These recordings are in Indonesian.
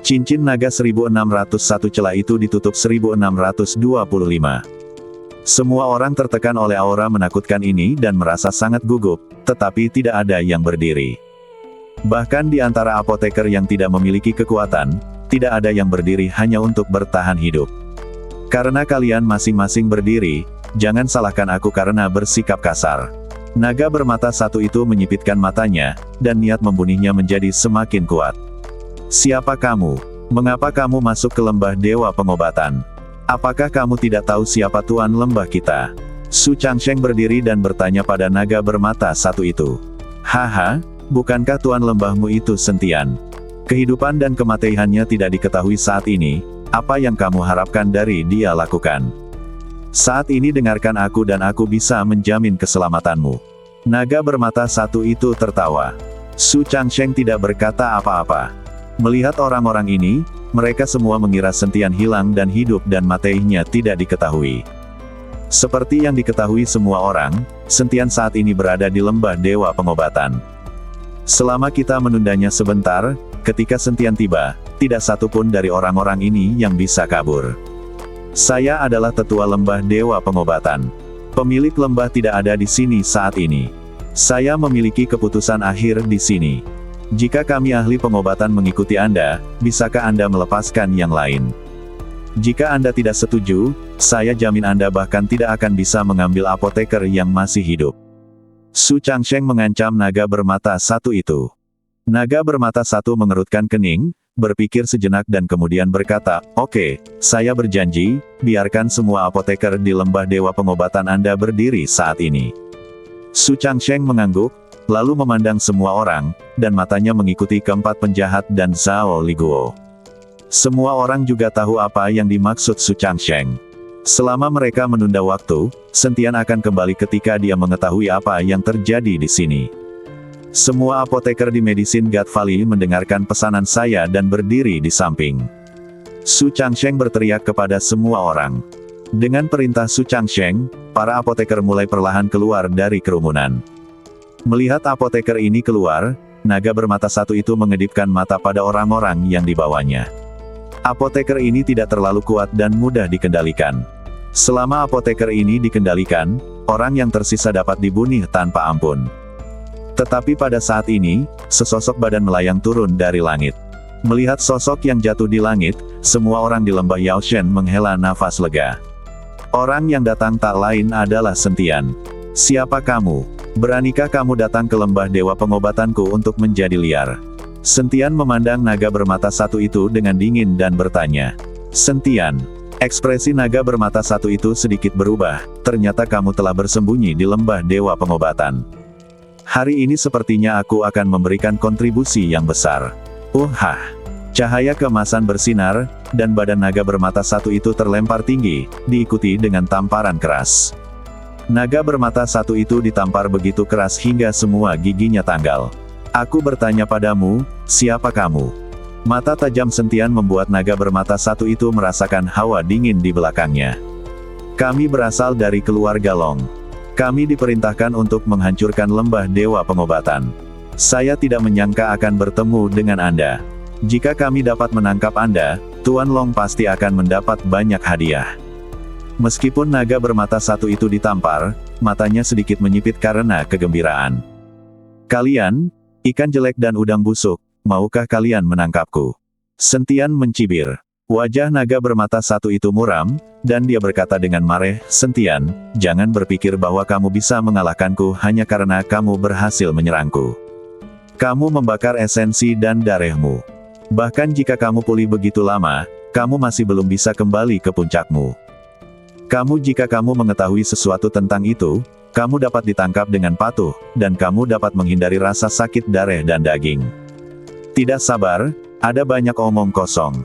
Cincin naga 1601 celah itu ditutup 1625. Semua orang tertekan oleh aura menakutkan ini dan merasa sangat gugup, tetapi tidak ada yang berdiri. Bahkan di antara apoteker yang tidak memiliki kekuatan, tidak ada yang berdiri hanya untuk bertahan hidup. Karena kalian masing-masing berdiri, jangan salahkan aku karena bersikap kasar. Naga bermata satu itu menyipitkan matanya, dan niat membunuhnya menjadi semakin kuat. Siapa kamu? Mengapa kamu masuk ke lembah dewa pengobatan? Apakah kamu tidak tahu siapa tuan lembah kita? Su Changsheng berdiri dan bertanya pada naga bermata satu itu. Haha, bukankah tuan lembahmu itu Sentian? Kehidupan dan kematiannya tidak diketahui saat ini, apa yang kamu harapkan dari dia lakukan? Saat ini dengarkan aku dan aku bisa menjamin keselamatanmu. Naga bermata satu itu tertawa. Su Changsheng tidak berkata apa-apa. Melihat orang-orang ini, mereka semua mengira Sentian hilang dan hidup dan matinya tidak diketahui. Seperti yang diketahui semua orang, Sentian saat ini berada di lembah dewa pengobatan. Selama kita menundanya sebentar, ketika Sentian tiba, tidak satupun dari orang-orang ini yang bisa kabur. Saya adalah tetua lembah dewa pengobatan. Pemilik lembah tidak ada di sini saat ini. Saya memiliki keputusan akhir di sini. Jika kami ahli pengobatan mengikuti Anda, bisakah Anda melepaskan yang lain? Jika Anda tidak setuju, saya jamin Anda bahkan tidak akan bisa mengambil apoteker yang masih hidup. Su Changsheng mengancam naga bermata satu itu. Naga bermata satu mengerutkan kening, berpikir sejenak dan kemudian berkata, "Oke, saya berjanji, biarkan semua apoteker di lembah dewa pengobatan Anda berdiri saat ini." Su Changsheng mengangguk, lalu memandang semua orang, dan matanya mengikuti keempat penjahat dan Zhao Liguo. Semua orang juga tahu apa yang dimaksud Su Changsheng. Selama mereka menunda waktu, Sentian akan kembali ketika dia mengetahui apa yang terjadi di sini. Semua apoteker di Medicine God Valley mendengarkan pesanan saya dan berdiri di samping. Su Changsheng berteriak kepada semua orang. Dengan perintah Su Changsheng, para apoteker mulai perlahan keluar dari kerumunan. Melihat apoteker ini keluar, naga bermata satu itu mengedipkan mata pada orang-orang yang dibawanya. Apoteker ini tidak terlalu kuat dan mudah dikendalikan. Selama apoteker ini dikendalikan, orang yang tersisa dapat dibunuh tanpa ampun. Tetapi pada saat ini, sesosok badan melayang turun dari langit. Melihat sosok yang jatuh di langit, semua orang di lembah Yaoshen menghela nafas lega. Orang yang datang tak lain adalah Sentian. Siapa kamu? Beranikah kamu datang ke lembah dewa pengobatanku untuk menjadi liar? Sentian memandang naga bermata satu itu dengan dingin dan bertanya. Sentian. Ekspresi naga bermata satu itu sedikit berubah, ternyata kamu telah bersembunyi di lembah dewa pengobatan. Hari ini sepertinya aku akan memberikan kontribusi yang besar. Cahaya keemasan bersinar, dan badan naga bermata satu itu terlempar tinggi, diikuti dengan tamparan keras. Naga bermata satu itu ditampar begitu keras hingga semua giginya tanggal. Aku bertanya padamu, siapa kamu? Mata tajam Sentian membuat naga bermata satu itu merasakan hawa dingin di belakangnya. Kami berasal dari keluarga Long. Kami diperintahkan untuk menghancurkan lembah dewa pengobatan. Saya tidak menyangka akan bertemu dengan Anda. Jika kami dapat menangkap Anda, Tuan Long pasti akan mendapat banyak hadiah. Meskipun naga bermata satu itu ditampar, matanya sedikit menyipit karena kegembiraan. Kalian, ikan jelek dan udang busuk, maukah kalian menangkapku? Sentian mencibir. Wajah naga bermata satu itu muram, dan dia berkata dengan marah, Sentian, jangan berpikir bahwa kamu bisa mengalahkanku hanya karena kamu berhasil menyerangku. Kamu membakar esensi dan darahmu. Bahkan jika kamu pulih begitu lama, kamu masih belum bisa kembali ke puncakmu. Jika kamu mengetahui sesuatu tentang itu, kamu dapat ditangkap dengan patuh, dan kamu dapat menghindari rasa sakit darah dan daging. Tidak sabar, ada banyak omong kosong.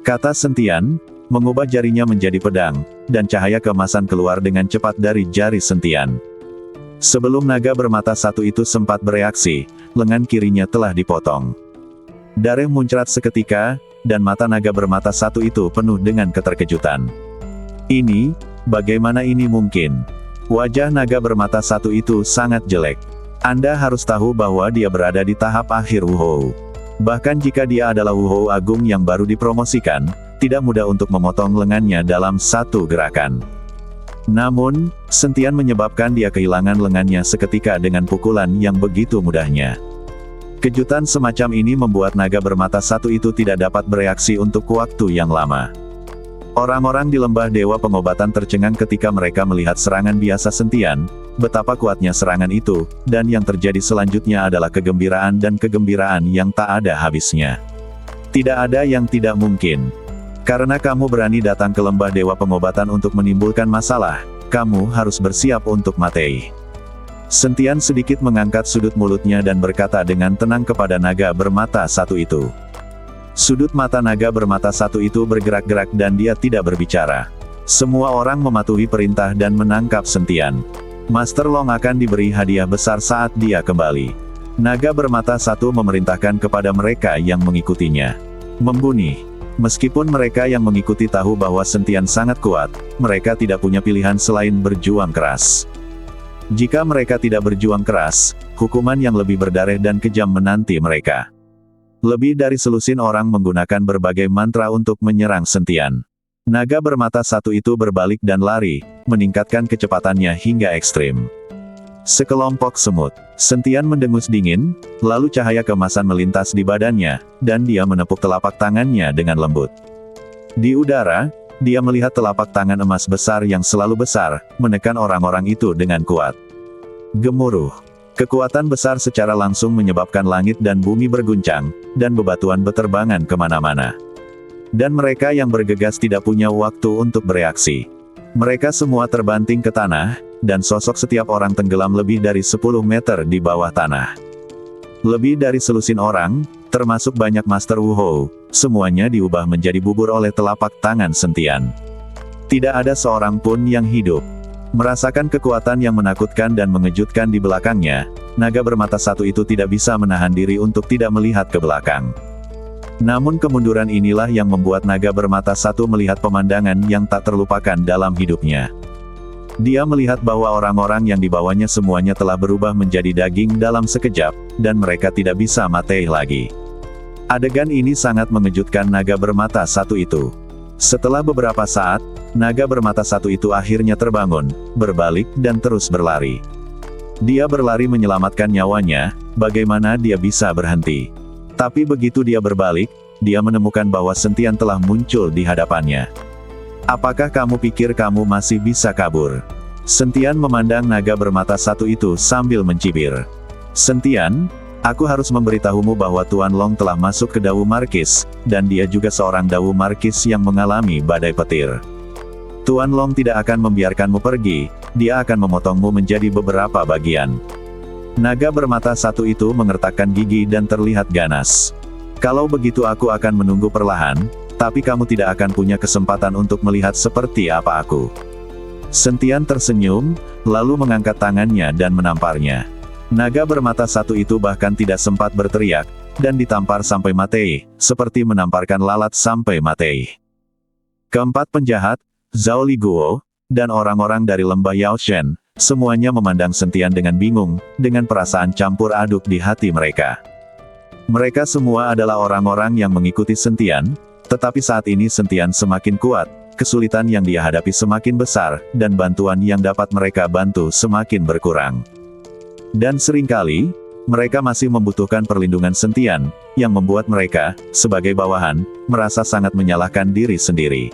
Kata Sentian, mengubah jarinya menjadi pedang, dan cahaya keemasan keluar dengan cepat dari jari Sentian. Sebelum naga bermata satu itu sempat bereaksi, lengan kirinya telah dipotong. Darah muncrat seketika, dan mata naga bermata satu itu penuh dengan keterkejutan. Bagaimana ini mungkin? Wajah naga bermata satu itu sangat jelek. Anda harus tahu bahwa dia berada di tahap akhir Wuhou. Bahkan jika dia adalah Wuhou Agung yang baru dipromosikan, tidak mudah untuk memotong lengannya dalam satu gerakan. Namun, sentian menyebabkan dia kehilangan lengannya seketika dengan pukulan yang begitu mudahnya. Kejutan semacam ini membuat naga bermata satu itu tidak dapat bereaksi untuk waktu yang lama. Orang-orang di lembah Dewa Pengobatan tercengang ketika mereka melihat serangan biasa sentian, betapa kuatnya serangan itu, dan yang terjadi selanjutnya adalah kegembiraan dan kegembiraan yang tak ada habisnya. Tidak ada yang tidak mungkin. Karena kamu berani datang ke lembah Dewa Pengobatan untuk menimbulkan masalah, kamu harus bersiap untuk mati. Sentian sedikit mengangkat sudut mulutnya dan berkata dengan tenang kepada naga bermata satu itu. Sudut mata naga bermata satu itu bergerak-gerak dan dia tidak berbicara. Semua orang mematuhi perintah dan menangkap Sentian. Master Long akan diberi hadiah besar saat dia kembali. Naga bermata satu memerintahkan kepada mereka yang mengikutinya. Membunuh. Meskipun mereka yang mengikuti tahu bahwa Sentian sangat kuat, mereka tidak punya pilihan selain berjuang keras. Jika mereka tidak berjuang keras, hukuman yang lebih berdarah dan kejam menanti mereka. Lebih dari selusin orang menggunakan berbagai mantra untuk menyerang Sentian. Naga bermata satu itu berbalik dan lari, meningkatkan kecepatannya hingga ekstrim. Sekelompok semut. Sentian mendengus dingin, lalu cahaya keemasan melintas di badannya, dan dia menepuk telapak tangannya dengan lembut. Di udara, dia melihat telapak tangan emas besar yang selalu besar, menekan orang-orang itu dengan kuat. Gemuruh. Kekuatan besar secara langsung menyebabkan langit dan bumi berguncang, dan bebatuan beterbangan kemana-mana. Dan mereka yang bergegas tidak punya waktu untuk bereaksi. Mereka semua terbanting ke tanah, dan sosok setiap orang tenggelam lebih dari 10 meter di bawah tanah. Lebih dari selusin orang, termasuk banyak Master Wuhou, semuanya diubah menjadi bubur oleh telapak tangan Sentian. Tidak ada seorang pun yang hidup. Merasakan kekuatan yang menakutkan dan mengejutkan di belakangnya, naga bermata satu itu tidak bisa menahan diri untuk tidak melihat ke belakang. Namun kemunduran inilah yang membuat naga bermata satu melihat pemandangan yang tak terlupakan dalam hidupnya. Dia melihat bahwa orang-orang yang dibawanya semuanya telah berubah menjadi daging dalam sekejap, dan mereka tidak bisa mati lagi. Adegan ini sangat mengejutkan naga bermata satu itu. Setelah beberapa saat, naga bermata satu itu akhirnya terbangun, berbalik dan terus berlari. Dia berlari menyelamatkan nyawanya, bagaimana dia bisa berhenti? Tapi begitu dia berbalik, dia menemukan bahwa Sentian telah muncul di hadapannya. Apakah kamu pikir kamu masih bisa kabur? Sentian memandang naga bermata satu itu sambil mencibir. Sentian, aku harus memberitahumu bahwa Tuan Long telah masuk ke Dawu Markis, dan dia juga seorang Dawu Markis yang mengalami badai petir. Tuan Long tidak akan membiarkanmu pergi, dia akan memotongmu menjadi beberapa bagian. Naga bermata satu itu mengertakkan gigi dan terlihat ganas. Kalau begitu aku akan menunggu perlahan, tapi kamu tidak akan punya kesempatan untuk melihat seperti apa aku. Sentian tersenyum, lalu mengangkat tangannya dan menamparnya. Naga bermata satu itu bahkan tidak sempat berteriak, dan ditampar sampai mati, seperti menamparkan lalat sampai mati. Keempat penjahat, Zhao Liguo, dan orang-orang dari lembah Yaoshen, semuanya memandang Sentian dengan bingung, dengan perasaan campur aduk di hati mereka. Mereka semua adalah orang-orang yang mengikuti Sentian, tetapi saat ini Sentian semakin kuat, kesulitan yang dia hadapi semakin besar, dan bantuan yang dapat mereka bantu semakin berkurang. Dan seringkali, mereka masih membutuhkan perlindungan Sentian, yang membuat mereka, sebagai bawahan, merasa sangat menyalahkan diri sendiri.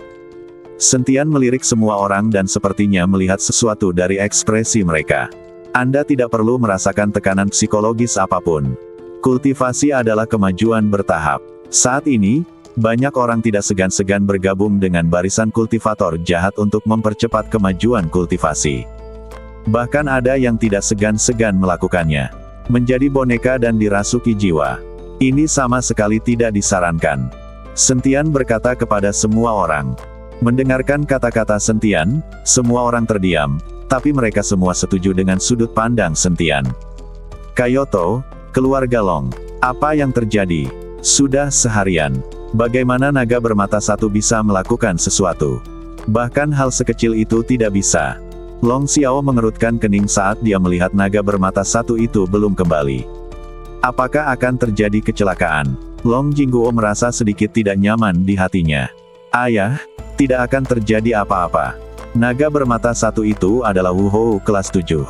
Sentian melirik semua orang dan sepertinya melihat sesuatu dari ekspresi mereka. Anda tidak perlu merasakan tekanan psikologis apapun. Kultivasi adalah kemajuan bertahap. Saat ini, banyak orang tidak segan-segan bergabung dengan barisan kultivator jahat untuk mempercepat kemajuan kultivasi. Bahkan ada yang tidak segan-segan melakukannya. Menjadi boneka dan dirasuki jiwa. Ini sama sekali tidak disarankan. Sentian berkata kepada semua orang. Mendengarkan kata-kata Sentian, semua orang terdiam, tapi mereka semua setuju dengan sudut pandang Sentian. Kyoto, keluarga Long. Apa yang terjadi? Sudah seharian. Bagaimana naga bermata satu bisa melakukan sesuatu? Bahkan hal sekecil itu tidak bisa. Long Xiao mengerutkan kening saat dia melihat naga bermata satu itu belum kembali. Apakah akan terjadi kecelakaan? Long Jingguo merasa sedikit tidak nyaman di hatinya. Ayah, tidak akan terjadi apa-apa. Naga bermata satu itu adalah Wu Hou kelas 7.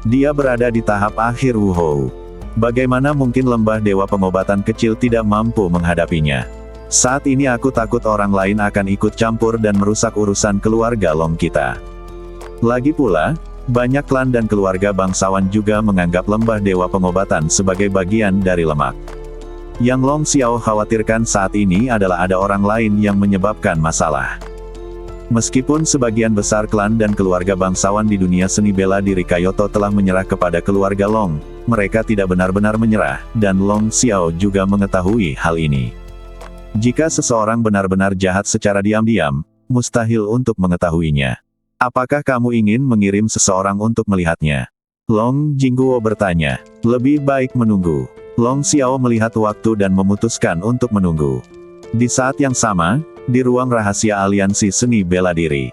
Dia berada di tahap akhir Wu Hou. Bagaimana mungkin lembah dewa pengobatan kecil tidak mampu menghadapinya? Saat ini aku takut orang lain akan ikut campur dan merusak urusan keluarga Long kita. Lagi pula, banyak klan dan keluarga bangsawan juga menganggap lembah dewa pengobatan sebagai bagian dari lemak. Yang Long Xiao khawatirkan saat ini adalah ada orang lain yang menyebabkan masalah. Meskipun sebagian besar klan dan keluarga bangsawan di dunia seni bela diri Kyoto telah menyerah kepada keluarga Long, mereka tidak benar-benar menyerah, dan Long Xiao juga mengetahui hal ini. Jika seseorang benar-benar jahat secara diam-diam, mustahil untuk mengetahuinya. Apakah kamu ingin mengirim seseorang untuk melihatnya? Long Jingguo bertanya. Lebih baik menunggu. Long Xiao melihat waktu dan memutuskan untuk menunggu. Di saat yang sama, di ruang rahasia aliansi seni bela diri,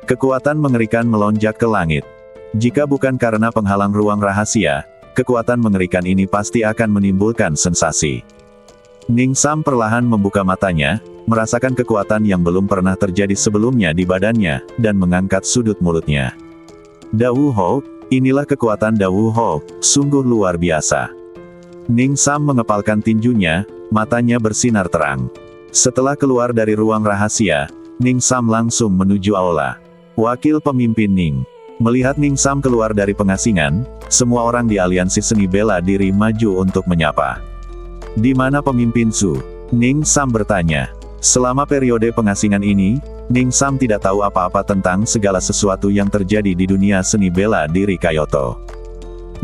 kekuatan mengerikan melonjak ke langit. Jika bukan karena penghalang ruang rahasia, kekuatan mengerikan ini pasti akan menimbulkan sensasi. Ning Sam perlahan membuka matanya, merasakan kekuatan yang belum pernah terjadi sebelumnya di badannya, dan mengangkat sudut mulutnya. Da Wu Hou, inilah kekuatan Da Wu Hou, sungguh luar biasa. Ning Sam mengepalkan tinjunya, matanya bersinar terang. Setelah keluar dari ruang rahasia, Ning Sam langsung menuju aula. Wakil pemimpin Ning. Melihat Ning Sam keluar dari pengasingan, semua orang di aliansi seni bela diri maju untuk menyapa. Di mana pemimpin Su? Ning Sam bertanya. Selama periode pengasingan ini, Ning Sam tidak tahu apa-apa tentang segala sesuatu yang terjadi di dunia seni bela diri Kyoto.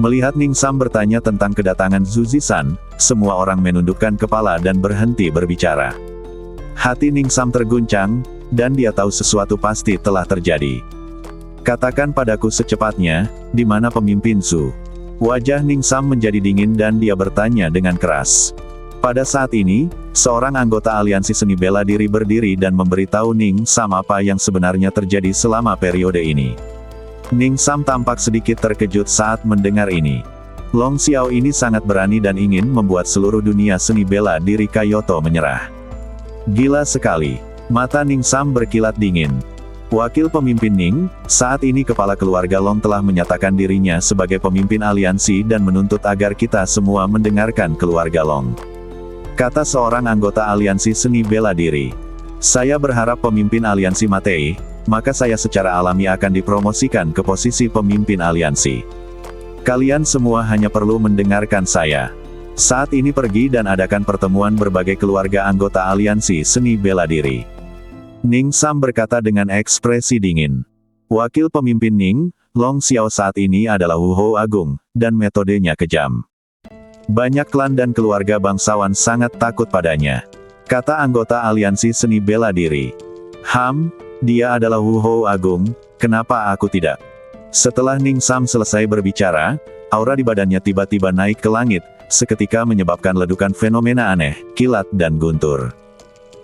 Melihat Ning Sam bertanya tentang kedatangan Zhu Zishan, semua orang menundukkan kepala dan berhenti berbicara. Hati Ning Sam terguncang, dan dia tahu sesuatu pasti telah terjadi. Katakan padaku secepatnya, di mana pemimpin Zhu? Wajah Ning Sam menjadi dingin dan dia bertanya dengan keras. Pada saat ini, seorang anggota aliansi seni bela diri berdiri dan memberitahu Ning Sam apa yang sebenarnya terjadi selama periode ini. Ning Sam tampak sedikit terkejut saat mendengar ini. Long Xiao ini sangat berani dan ingin membuat seluruh dunia seni bela diri Kyoto menyerah. Gila sekali. Mata Ning Sam berkilat dingin. Wakil pemimpin Ning, saat ini kepala keluarga Long telah menyatakan dirinya sebagai pemimpin aliansi dan menuntut agar kita semua mendengarkan keluarga Long. Kata seorang anggota aliansi seni bela diri. Saya berharap pemimpin aliansi mati, maka saya secara alami akan dipromosikan ke posisi pemimpin aliansi. Kalian semua hanya perlu mendengarkan saya. Saat ini pergi dan adakan pertemuan berbagai keluarga anggota aliansi seni bela diri. Ning Sam berkata dengan ekspresi dingin. Wakil pemimpin Ning, Long Xiao saat ini adalah Wu Hou Agung, dan metodenya kejam. Banyak klan dan keluarga bangsawan sangat takut padanya. Kata anggota aliansi seni bela diri. Dia adalah Wu Hou Agung, kenapa aku tidak? Setelah Ning Sam selesai berbicara, aura di badannya tiba-tiba naik ke langit, seketika menyebabkan ledukan fenomena aneh, kilat dan guntur.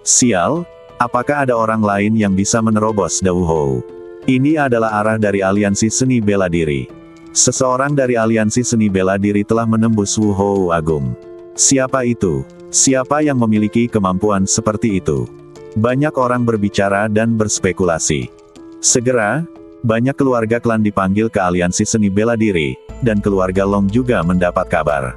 Sial, apakah ada orang lain yang bisa menerobos Da Wu Hou? Ini adalah arah dari aliansi seni bela diri. Seseorang dari aliansi seni bela diri telah menembus Wu Hou Agung. Siapa itu? Siapa yang memiliki kemampuan seperti itu? Banyak orang berbicara dan berspekulasi. Segera, banyak keluarga klan dipanggil ke aliansi seni bela diri, dan keluarga Long juga mendapat kabar.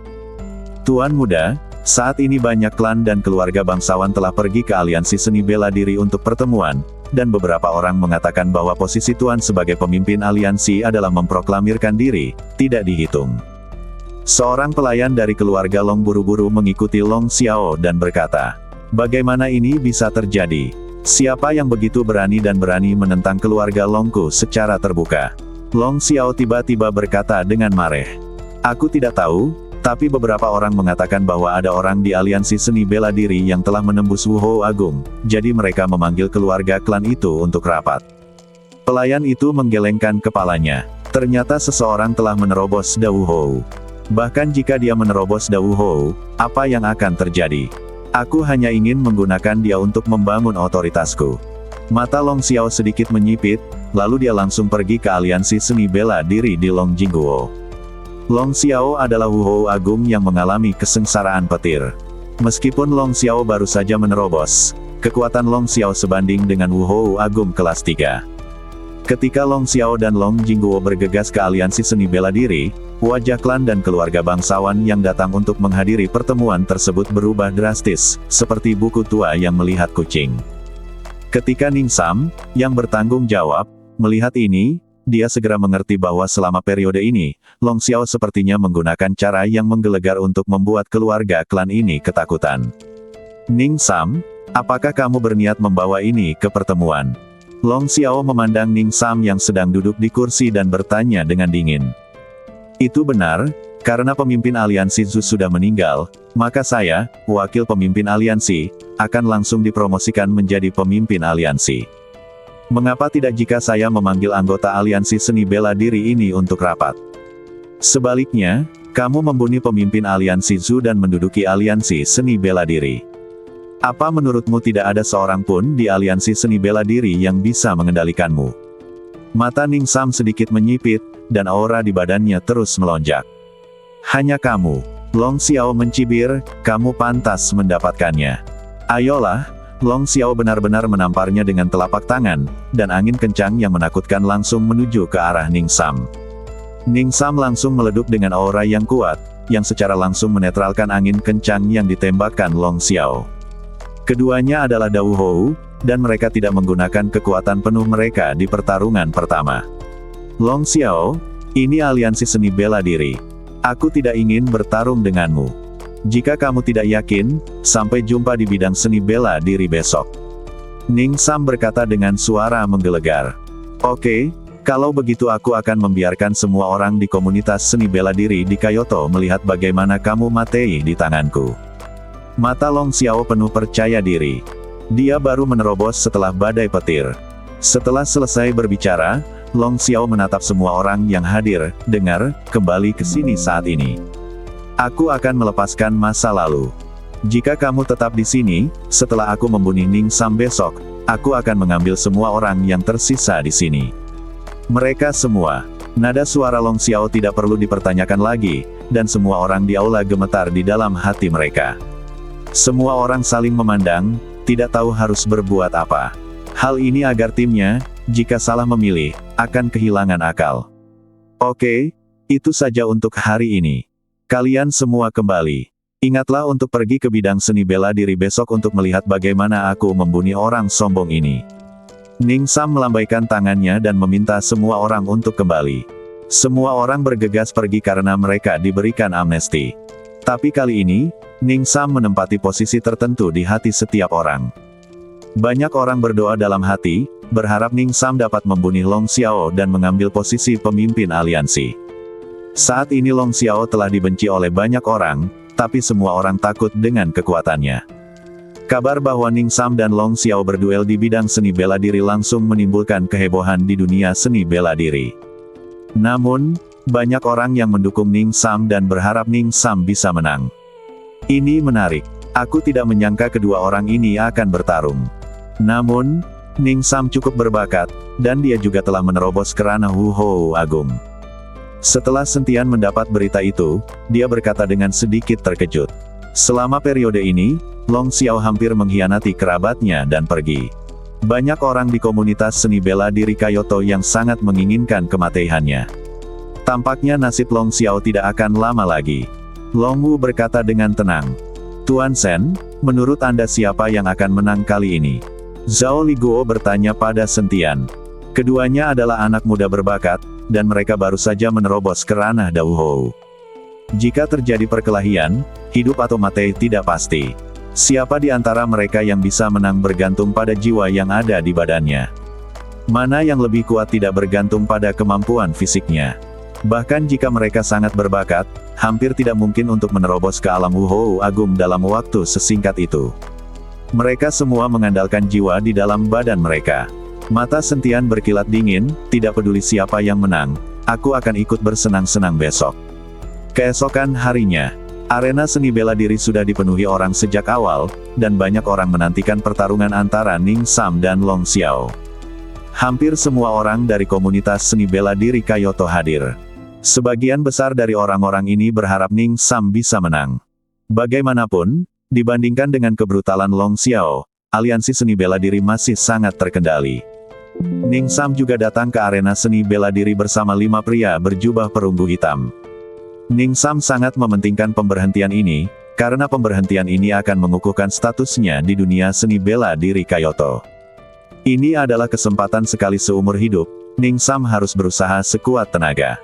Tuan Muda, saat ini banyak klan dan keluarga bangsawan telah pergi ke aliansi seni bela diri untuk pertemuan, dan beberapa orang mengatakan bahwa posisi Tuan sebagai pemimpin aliansi adalah memproklamirkan diri, tidak dihitung. Seorang pelayan dari keluarga Long buru-buru mengikuti Long Xiao dan berkata, bagaimana ini bisa terjadi? Siapa yang begitu berani dan berani menentang keluarga Longku secara terbuka? Long Xiao tiba-tiba berkata dengan marah. Aku tidak tahu, tapi beberapa orang mengatakan bahwa ada orang di aliansi seni bela diri yang telah menembus Wu Hou Agung, jadi mereka memanggil keluarga klan itu untuk rapat. Pelayan itu menggelengkan kepalanya. Ternyata seseorang telah menerobos Da Wu Hou. Bahkan jika dia menerobos Da Wu Hou, apa yang akan terjadi? Aku hanya ingin menggunakan dia untuk membangun otoritasku. Mata Long Xiao sedikit menyipit, lalu dia langsung pergi ke aliansi seni bela diri di Long Jingguo. Long Xiao adalah Wu Hou Agung yang mengalami kesengsaraan petir. Meskipun Long Xiao baru saja menerobos, kekuatan Long Xiao sebanding dengan Wu Hou Agum kelas 3. Ketika Long Xiao dan Long Jingguo bergegas ke aliansi seni bela diri, wajah klan dan keluarga bangsawan yang datang untuk menghadiri pertemuan tersebut berubah drastis, seperti buku tua yang melihat kucing. Ketika Ning Sam, yang bertanggung jawab, melihat ini, dia segera mengerti bahwa selama periode ini, Long Xiao sepertinya menggunakan cara yang menggelegar untuk membuat keluarga klan ini ketakutan. Ning Sam, apakah kamu berniat membawa ini ke pertemuan? Long Xiao memandang Ning Sam yang sedang duduk di kursi dan bertanya dengan dingin. Itu benar, karena pemimpin aliansi Zhu sudah meninggal, maka saya, wakil pemimpin aliansi, akan langsung dipromosikan menjadi pemimpin aliansi. Mengapa tidak jika saya memanggil anggota aliansi seni bela diri ini untuk rapat? Sebaliknya, kamu membunuh pemimpin aliansi Zhu dan menduduki aliansi seni bela diri. Apa menurutmu tidak ada seorang pun di aliansi seni bela diri yang bisa mengendalikanmu? Mata Ning Sam sedikit menyipit, dan aura di badannya terus melonjak. Hanya kamu, Long Xiao mencibir, kamu pantas mendapatkannya. Ayolah. Long Xiao benar-benar menamparnya dengan telapak tangan, dan angin kencang yang menakutkan langsung menuju ke arah Ning Sam. Ning Sam langsung meleduk dengan aura yang kuat, yang secara langsung menetralkan angin kencang yang ditembakkan Long Xiao. Keduanya adalah Dao Hou, dan mereka tidak menggunakan kekuatan penuh mereka di pertarungan pertama. Long Xiao, ini aliansi seni bela diri. Aku tidak ingin bertarung denganmu. Jika kamu tidak yakin, sampai jumpa di bidang seni bela diri besok. Ning Sam berkata dengan suara menggelegar. Oke, kalau begitu aku akan membiarkan semua orang di komunitas seni bela diri di Kyoto melihat bagaimana kamu mati di tanganku. Mata Long Xiao penuh percaya diri. Dia baru menerobos setelah badai petir. Setelah selesai berbicara, Long Xiao menatap semua orang yang hadir, dengar, kembali ke sini saat ini. Aku akan melepaskan masa lalu. Jika kamu tetap di sini, setelah aku membunuh Ning Sam besok, aku akan mengambil semua orang yang tersisa di sini. Mereka semua. Nada suara Long Xiao tidak perlu dipertanyakan lagi, dan semua orang di aula gemetar di dalam hati mereka. Semua orang saling memandang, tidak tahu harus berbuat apa. Hal ini agar timnya, jika salah memilih, akan kehilangan akal. Oke, itu saja untuk hari ini. Kalian semua kembali. Ingatlah untuk pergi ke bidang seni bela diri besok untuk melihat bagaimana aku membunuh orang sombong ini. Ning Sam melambaikan tangannya dan meminta semua orang untuk kembali. Semua orang bergegas pergi karena mereka diberikan amnesti. Tapi kali ini, Ning Sam menempati posisi tertentu di hati setiap orang. Banyak orang berdoa dalam hati, berharap Ning Sam dapat membunuh Long Xiao dan mengambil posisi pemimpin aliansi. Saat ini Long Xiao telah dibenci oleh banyak orang, tapi semua orang takut dengan kekuatannya. Kabar bahwa Ning Sam dan Long Xiao berduel di bidang seni bela diri langsung menimbulkan kehebohan di dunia seni bela diri. Namun, banyak orang yang mendukung Ning Sam dan berharap Ning Sam bisa menang. Ini menarik. Aku tidak menyangka kedua orang ini akan bertarung. Namun, Ning Sam cukup berbakat, dan dia juga telah menerobos ke ranah Wu Hou Agum. Setelah Sentian mendapat berita itu, dia berkata dengan sedikit terkejut. Selama periode ini, Long Xiao hampir mengkhianati kerabatnya dan pergi. Banyak orang di komunitas seni bela diri Kyoto yang sangat menginginkan kematiannya. Tampaknya nasib Long Xiao tidak akan lama lagi. Long Wu berkata dengan tenang. Tuan Shen, menurut Anda siapa yang akan menang kali ini? Zhao Liguo bertanya pada Sentian. Keduanya adalah anak muda berbakat, dan mereka baru saja menerobos ke ranah Dao Hou. Jika terjadi perkelahian, hidup atau mati tidak pasti. Siapa di antara mereka yang bisa menang bergantung pada jiwa yang ada di badannya. Mana yang lebih kuat tidak bergantung pada kemampuan fisiknya. Bahkan jika mereka sangat berbakat, hampir tidak mungkin untuk menerobos ke alam Wu Hou Agum dalam waktu sesingkat itu. Mereka semua mengandalkan jiwa di dalam badan mereka. Mata Sentian berkilat dingin, tidak peduli siapa yang menang, aku akan ikut bersenang-senang besok. Keesokan harinya, arena seni bela diri sudah dipenuhi orang sejak awal, dan banyak orang menantikan pertarungan antara Ning Sam dan Long Xiao. Hampir semua orang dari komunitas seni bela diri Kyoto hadir. Sebagian besar dari orang-orang ini berharap Ning Sam bisa menang. Bagaimanapun, Dibandingkan dengan kebrutalan Long Xiao, aliansi seni bela diri masih sangat terkendali. Ning Sam juga datang ke arena seni bela diri bersama 5 pria berjubah perunggu hitam. Ning Sam sangat mementingkan pemberhentian ini, karena pemberhentian ini akan mengukuhkan statusnya di dunia seni bela diri Kyoto. Ini adalah kesempatan sekali seumur hidup, Ning Sam harus berusaha sekuat tenaga.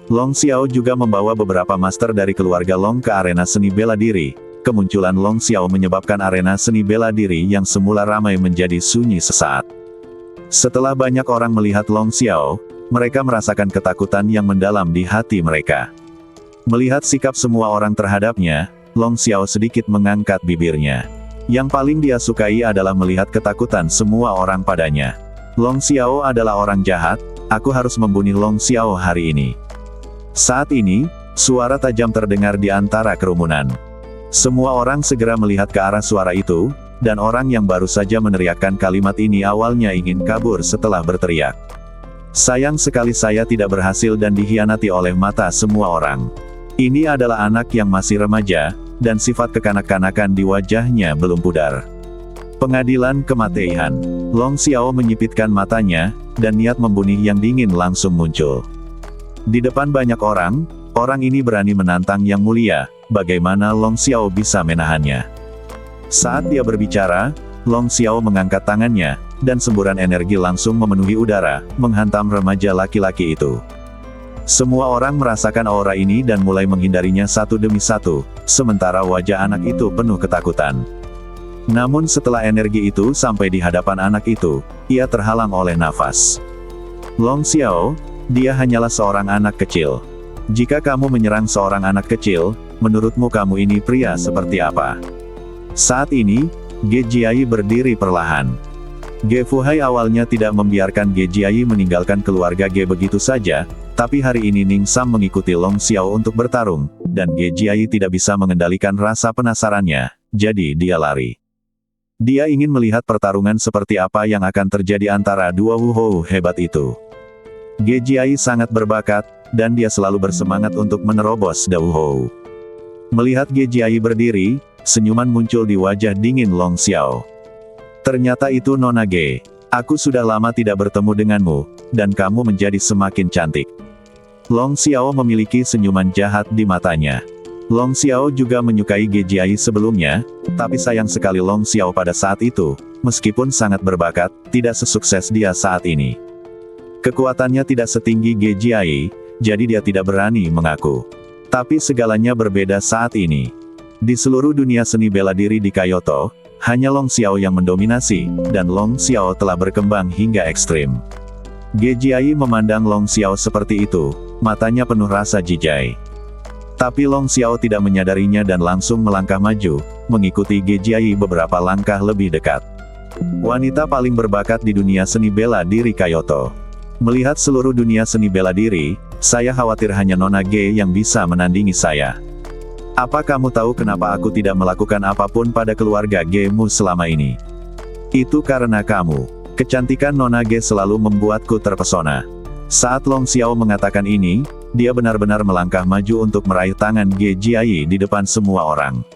Long Xiao juga membawa beberapa master dari keluarga Long ke arena seni bela diri. Kemunculan Long Xiao menyebabkan arena seni bela diri yang semula ramai menjadi sunyi sesaat. Setelah banyak orang melihat Long Xiao, mereka merasakan ketakutan yang mendalam di hati mereka. Melihat sikap semua orang terhadapnya, Long Xiao sedikit mengangkat bibirnya. Yang paling dia sukai adalah melihat ketakutan semua orang padanya. Long Xiao adalah orang jahat, aku harus membunuh Long Xiao hari ini. Saat ini, suara tajam terdengar di antara kerumunan. Semua orang segera melihat ke arah suara itu, dan orang yang baru saja meneriakkan kalimat ini awalnya ingin kabur setelah berteriak. Sayang sekali saya tidak berhasil dan dikhianati oleh mata semua orang. Ini adalah anak yang masih remaja, dan sifat kekanak-kanakan di wajahnya belum pudar. Pengadilan kematian. Long Xiao menyipitkan matanya, dan niat membunuh yang dingin langsung muncul. Di depan banyak orang, orang ini berani menantang yang mulia. Bagaimana Long Xiao bisa menahannya? Saat dia berbicara, Long Xiao mengangkat tangannya, dan semburan energi langsung memenuhi udara, menghantam remaja laki-laki itu. Semua orang merasakan aura ini dan mulai menghindarinya satu demi satu, sementara wajah anak itu penuh ketakutan. Namun setelah energi itu sampai di hadapan anak itu, ia terhalang oleh nafas. Long Xiao, dia hanyalah seorang anak kecil. Jika kamu menyerang seorang anak kecil, menurutmu kamu ini pria seperti apa? Saat ini, Ge Jiayi berdiri perlahan. Ge Fuhai awalnya tidak membiarkan Ge Jiayi meninggalkan keluarga Ge begitu saja, tapi hari ini Ning Sam mengikuti Long Xiao untuk bertarung, dan Ge Jiayi tidak bisa mengendalikan rasa penasarannya, jadi dia lari. Dia ingin melihat pertarungan seperti apa yang akan terjadi antara dua Wuhou hebat itu. Ge Jiayi sangat berbakat, dan dia selalu bersemangat untuk menerobos Da Wuhou. Melihat Ge Jiayi berdiri, senyuman muncul di wajah dingin Long Xiao. Ternyata itu Nona Ge. Aku sudah lama tidak bertemu denganmu, dan kamu menjadi semakin cantik. Long Xiao memiliki senyuman jahat di matanya. Long Xiao juga menyukai Ge Jiayi sebelumnya, tapi sayang sekali Long Xiao pada saat itu, meskipun sangat berbakat, tidak sesukses dia saat ini. Kekuatannya tidak setinggi Ge Jiayi, jadi dia tidak berani mengaku. Tapi segalanya berbeda saat ini. Di seluruh dunia seni bela diri di Kyoto, hanya Long Xiao yang mendominasi, dan Long Xiao telah berkembang hingga ekstrim. Ge Jiayi memandang Long Xiao seperti itu, matanya penuh rasa jijai. Tapi Long Xiao tidak menyadarinya dan langsung melangkah maju, mengikuti Ge Jiayi beberapa langkah lebih dekat. Wanita paling berbakat di dunia seni bela diri Kyoto. Melihat seluruh dunia seni bela diri, saya khawatir hanya Nona Ge yang bisa menandingi saya. Apa kamu tahu kenapa aku tidak melakukan apapun pada keluarga Ge-mu selama ini? Itu karena kamu. Kecantikan Nona Ge selalu membuatku terpesona. Saat Long Xiao mengatakan ini, dia benar-benar melangkah maju untuk meraih tangan Ge Jiayi di depan semua orang.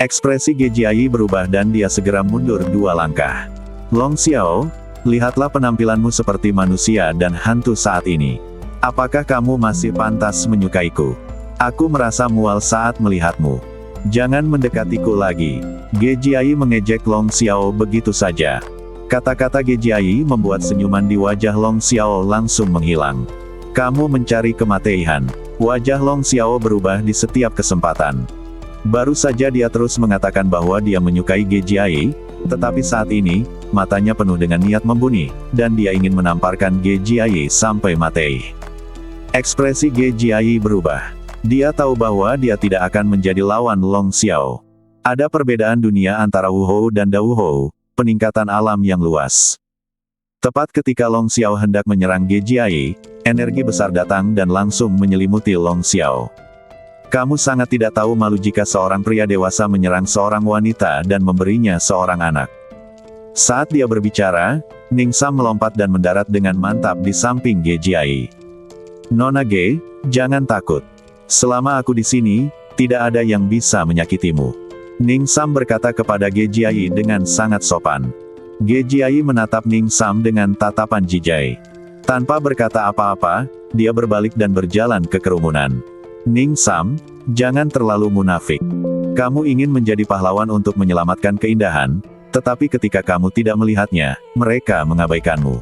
Ekspresi Ge Jiayi berubah dan dia segera mundur 2 langkah. Long Xiao, lihatlah penampilanmu seperti manusia dan hantu saat ini. Apakah kamu masih pantas menyukaiku? Aku merasa mual saat melihatmu. Jangan mendekatiku lagi. Ge Jiayi mengejek Long Xiao begitu saja. Kata-kata Ge Jiayi membuat senyuman di wajah Long Xiao langsung menghilang. Kamu mencari kematian. Wajah Long Xiao berubah di setiap kesempatan. Baru saja dia terus mengatakan bahwa dia menyukai Ge Jiayi, tetapi saat ini, matanya penuh dengan niat membunuh, dan dia ingin menamparkan Ge Jiayi sampai mati. Ekspresi Ge Jiayi berubah. Dia tahu bahwa dia tidak akan menjadi lawan Long Xiao. Ada perbedaan dunia antara Wuhou dan Da Wuhou, peningkatan alam yang luas. Tepat ketika Long Xiao hendak menyerang Ge Jiayi, energi besar datang dan langsung menyelimuti Long Xiao. Kamu sangat tidak tahu malu jika seorang pria dewasa menyerang seorang wanita dan memberinya seorang anak. Saat dia berbicara, Ning Sam melompat dan mendarat dengan mantap di samping Ge Jiayi. Nona Ge, jangan takut. Selama aku di sini, tidak ada yang bisa menyakitimu. Ning Sam berkata kepada Ge Jiayi dengan sangat sopan. Ge Jiayi menatap Ning Sam dengan tatapan jijai. Tanpa berkata apa-apa, dia berbalik dan berjalan ke kerumunan. Ning Sam, jangan terlalu munafik. Kamu ingin menjadi pahlawan untuk menyelamatkan keindahan, tetapi ketika kamu tidak melihatnya, mereka mengabaikanmu.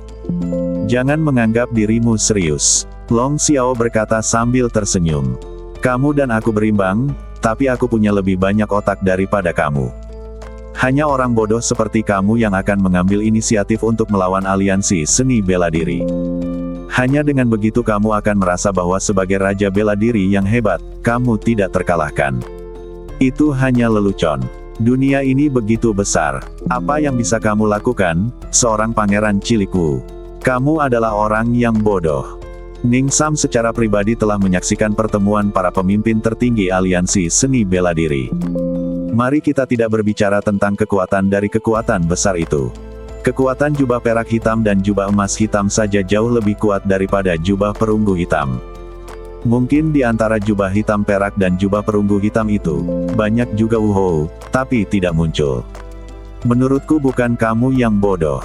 Jangan menganggap dirimu serius. Long Xiao berkata sambil tersenyum. Kamu dan aku berimbang, tapi aku punya lebih banyak otak daripada kamu. Hanya orang bodoh seperti kamu yang akan mengambil inisiatif untuk melawan aliansi seni bela diri. Hanya dengan begitu kamu akan merasa bahwa sebagai raja bela diri yang hebat, kamu tidak terkalahkan. Itu hanya lelucon. Dunia ini begitu besar. Apa yang bisa kamu lakukan, seorang pangeran cilik? Kamu adalah orang yang bodoh. Ning Sam secara pribadi telah menyaksikan pertemuan para pemimpin tertinggi aliansi seni bela diri. Mari kita tidak berbicara tentang kekuatan dari kekuatan besar itu. Kekuatan jubah perak hitam dan jubah emas hitam saja jauh lebih kuat daripada jubah perunggu hitam. Mungkin di antara jubah hitam perak dan jubah perunggu hitam itu, banyak juga Wu Hou, tapi tidak muncul. Menurutku bukan kamu yang bodoh.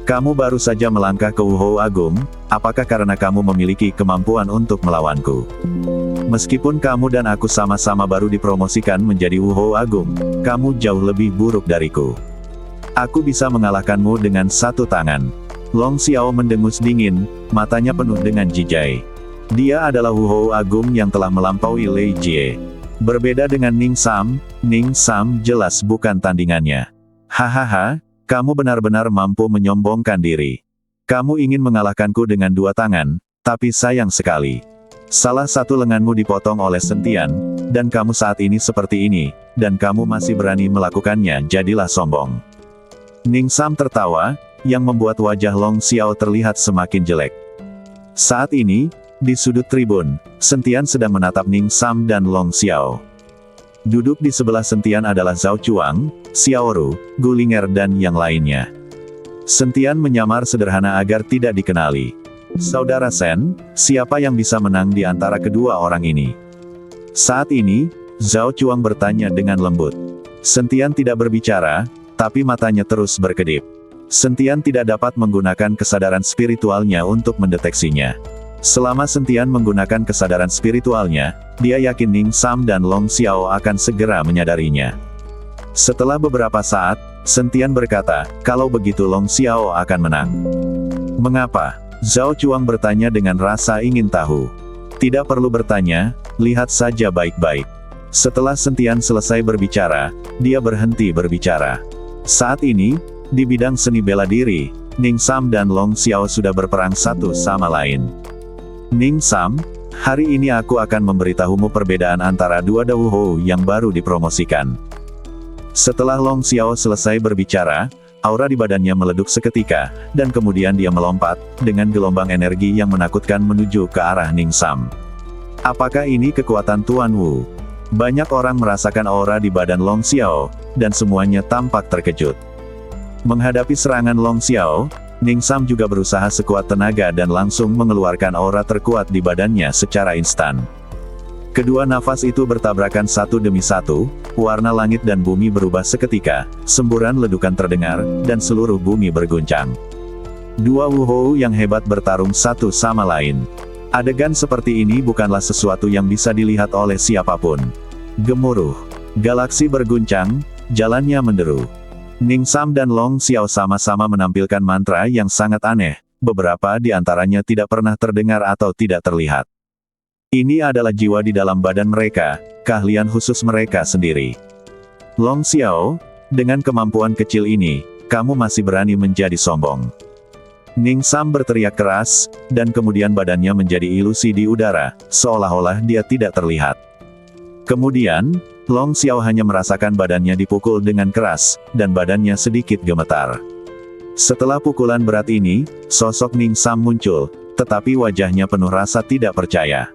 Kamu baru saja melangkah ke Wu Hou Agung, apakah karena kamu memiliki kemampuan untuk melawanku? Meskipun kamu dan aku sama-sama baru dipromosikan menjadi Wu Hou Agung, kamu jauh lebih buruk dariku. Aku bisa mengalahkanmu dengan satu tangan. Long Xiao mendengus dingin, matanya penuh dengan jijai. Dia adalah Wu Hou Agung yang telah melampaui Lei Jie. Berbeda dengan Ning Sam jelas bukan tandingannya. Hahaha, kamu benar-benar mampu menyombongkan diri. Kamu ingin mengalahkanku dengan dua tangan, tapi sayang sekali. Salah satu lenganmu dipotong oleh sentian, dan kamu saat ini seperti ini, dan kamu masih berani melakukannya, jadilah sombong. Ning Sam tertawa, yang membuat wajah Long Xiao terlihat semakin jelek. Saat ini, di sudut tribun, Sentian sedang menatap Ning Sam dan Long Xiao. Duduk di sebelah Sentian adalah Zhao Chuang, Xiao Ru, Gulinger dan yang lainnya. Sentian menyamar sederhana agar tidak dikenali. Saudara Sen, siapa yang bisa menang di antara kedua orang ini? Saat ini, Zhao Chuang bertanya dengan lembut. Sentian tidak berbicara, tapi matanya terus berkedip. Sentian tidak dapat menggunakan kesadaran spiritualnya untuk mendeteksinya. Selama Sentian menggunakan kesadaran spiritualnya, dia yakin Ning Sam dan Long Xiao akan segera menyadarinya. Setelah beberapa saat, Sentian berkata, kalau begitu Long Xiao akan menang. Mengapa? Zhao Chuang bertanya dengan rasa ingin tahu. Tidak perlu bertanya, lihat saja baik-baik. Setelah Sentian selesai berbicara, dia berhenti berbicara. Saat ini, di bidang seni bela diri, Ning Sam dan Long Xiao sudah berperang satu sama lain. Ning Sam, hari ini aku akan memberitahumu perbedaan antara dua Wu Hou yang baru dipromosikan. Setelah Long Xiao selesai berbicara, aura di badannya meleduk seketika, dan kemudian dia melompat, dengan gelombang energi yang menakutkan menuju ke arah Ning Sam. Apakah ini kekuatan Tuan Wu? Banyak orang merasakan aura di badan Long Xiao, dan semuanya tampak terkejut. Menghadapi serangan Long Xiao, Ning Sam juga berusaha sekuat tenaga dan langsung mengeluarkan aura terkuat di badannya secara instan. Kedua nafas itu bertabrakan satu demi satu, warna langit dan bumi berubah seketika, semburan ledukan terdengar, dan seluruh bumi berguncang. Dua Wu Hou yang hebat bertarung satu sama lain. Adegan seperti ini bukanlah sesuatu yang bisa dilihat oleh siapapun. Gemuruh. Galaksi berguncang, jalannya menderu. Ning Sam dan Long Xiao sama-sama menampilkan mantra yang sangat aneh, beberapa di antaranya tidak pernah terdengar atau tidak terlihat. Ini adalah jiwa di dalam badan mereka, keahlian khusus mereka sendiri. Long Xiao, dengan kemampuan kecil ini, kamu masih berani menjadi sombong. Ning Sam berteriak keras, dan kemudian badannya menjadi ilusi di udara, seolah-olah dia tidak terlihat. Kemudian, Long Xiao hanya merasakan badannya dipukul dengan keras, dan badannya sedikit gemetar. Setelah pukulan berat ini, sosok Ning Sam muncul, tetapi wajahnya penuh rasa tidak percaya.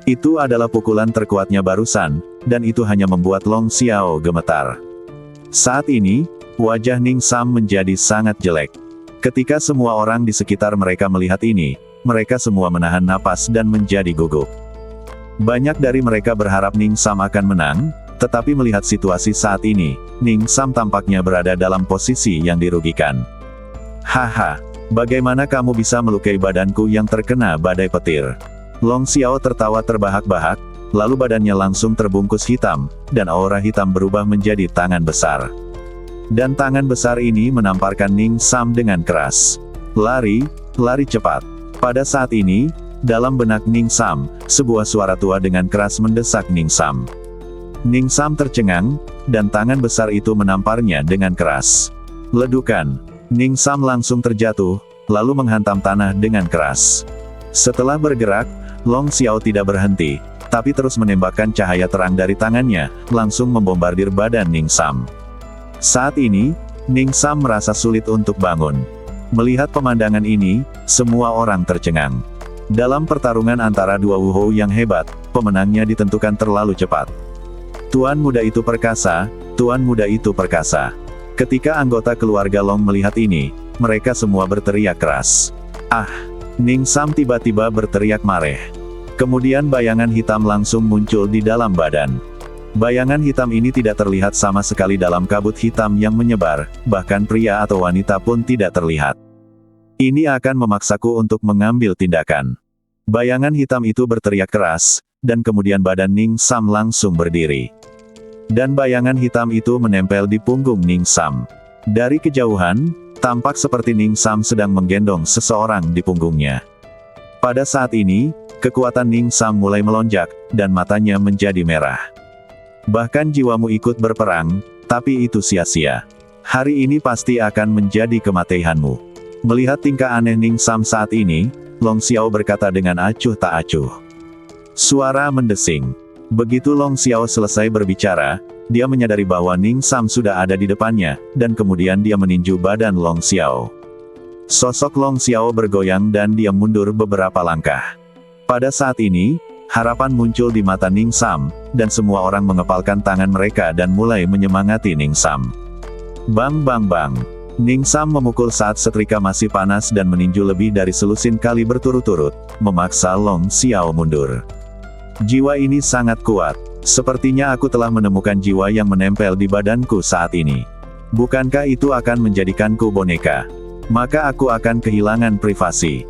Itu adalah pukulan terkuatnya barusan, dan itu hanya membuat Long Xiao gemetar. Saat ini, wajah Ning Sam menjadi sangat jelek. Ketika semua orang di sekitar mereka melihat ini, mereka semua menahan napas dan menjadi gugup. Banyak dari mereka berharap Ning Sam akan menang, Tetapi melihat situasi saat ini, Ning Sam tampaknya berada dalam posisi yang dirugikan. Haha, bagaimana kamu bisa melukai badanku yang terkena badai petir? Long Xiao tertawa terbahak-bahak, lalu badannya langsung terbungkus hitam, dan aura hitam berubah menjadi tangan besar. Dan tangan besar ini menamparkan Ning Sam dengan keras. Lari, lari cepat. Pada saat ini, dalam benak Ning Sam, sebuah suara tua dengan keras mendesak Ning Sam. Ning Sam tercengang, dan tangan besar itu menamparnya dengan keras. Ledukan. Ning Sam langsung terjatuh, lalu menghantam tanah dengan keras. Setelah bergerak, Long Xiao tidak berhenti, tapi terus menembakkan cahaya terang dari tangannya, langsung membombardir badan Ning Sam. Saat ini, Ning Sam merasa sulit untuk bangun. Melihat pemandangan ini, semua orang tercengang. Dalam pertarungan antara dua wuhou yang hebat, pemenangnya ditentukan terlalu cepat. Tuan muda itu perkasa, tuan muda itu perkasa. Ketika anggota keluarga Long melihat ini, mereka semua berteriak keras. Ah! Ning Sam tiba-tiba berteriak mareh. Kemudian bayangan hitam langsung muncul di dalam badan. Bayangan hitam ini tidak terlihat sama sekali dalam kabut hitam yang menyebar, bahkan pria atau wanita pun tidak terlihat. Ini akan memaksaku untuk mengambil tindakan. Bayangan hitam itu berteriak keras, dan kemudian badan Ning Sam langsung berdiri. Dan bayangan hitam itu menempel di punggung Ning Sam. Dari kejauhan, tampak seperti Ning Sam sedang menggendong seseorang di punggungnya. Pada saat ini, kekuatan Ning Sam mulai melonjak, dan matanya menjadi merah. Bahkan jiwamu ikut berperang, tapi itu sia-sia. Hari ini pasti akan menjadi kematianmu. Melihat tingkah aneh Ning Sam saat ini, Long Xiao berkata dengan acuh tak acuh. Suara mendesing. Begitu Long Xiao selesai berbicara, dia menyadari bahwa Ning Sam sudah ada di depannya, dan kemudian dia meninju badan Long Xiao. Sosok Long Xiao bergoyang dan dia mundur beberapa langkah. Pada saat ini, harapan muncul di mata Ning Sam, dan semua orang mengepalkan tangan mereka dan mulai menyemangati Ning Sam. Bang bang bang. Ning Sam memukul saat setrika masih panas dan meninju lebih dari selusin kali berturut-turut, memaksa Long Xiao mundur. Jiwa ini sangat kuat. Sepertinya aku telah menemukan jiwa yang menempel di badanku saat ini. Bukankah itu akan menjadikanku boneka? Maka aku akan kehilangan privasi.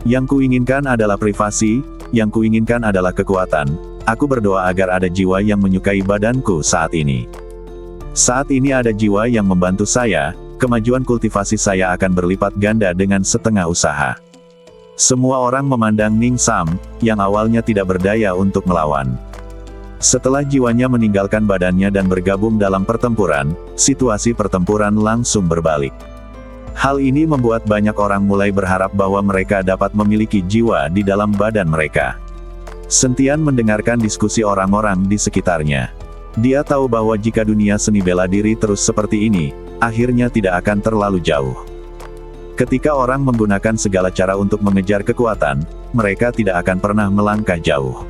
Yang kuinginkan adalah privasi, yang kuinginkan adalah kekuatan. Aku berdoa agar ada jiwa yang menyukai badanku saat ini. Saat ini ada jiwa yang membantu saya, kemajuan kultivasi saya akan berlipat ganda dengan setengah usaha. Semua orang memandang Ning Sam, yang awalnya tidak berdaya untuk melawan. Setelah jiwanya meninggalkan badannya dan bergabung dalam pertempuran, situasi pertempuran langsung berbalik. Hal ini membuat banyak orang mulai berharap bahwa mereka dapat memiliki jiwa di dalam badan mereka. Sentian mendengarkan diskusi orang-orang di sekitarnya. Dia tahu bahwa jika dunia seni bela diri terus seperti ini, akhirnya tidak akan terlalu jauh. Ketika orang menggunakan segala cara untuk mengejar kekuatan, mereka tidak akan pernah melangkah jauh.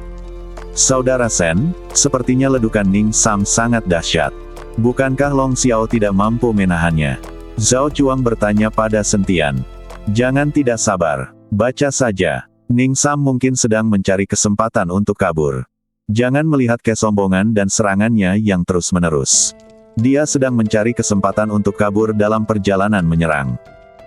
Saudara Sen, sepertinya ledukan Ning Sam sangat dahsyat. Bukankah Long Xiao tidak mampu menahannya? Zhao Chuang bertanya pada Sentian. Jangan tidak sabar, baca saja. Ning Sam mungkin sedang mencari kesempatan untuk kabur. Jangan melihat kesombongan dan serangannya yang terus-menerus. Dia sedang mencari kesempatan untuk kabur dalam perjalanan menyerang.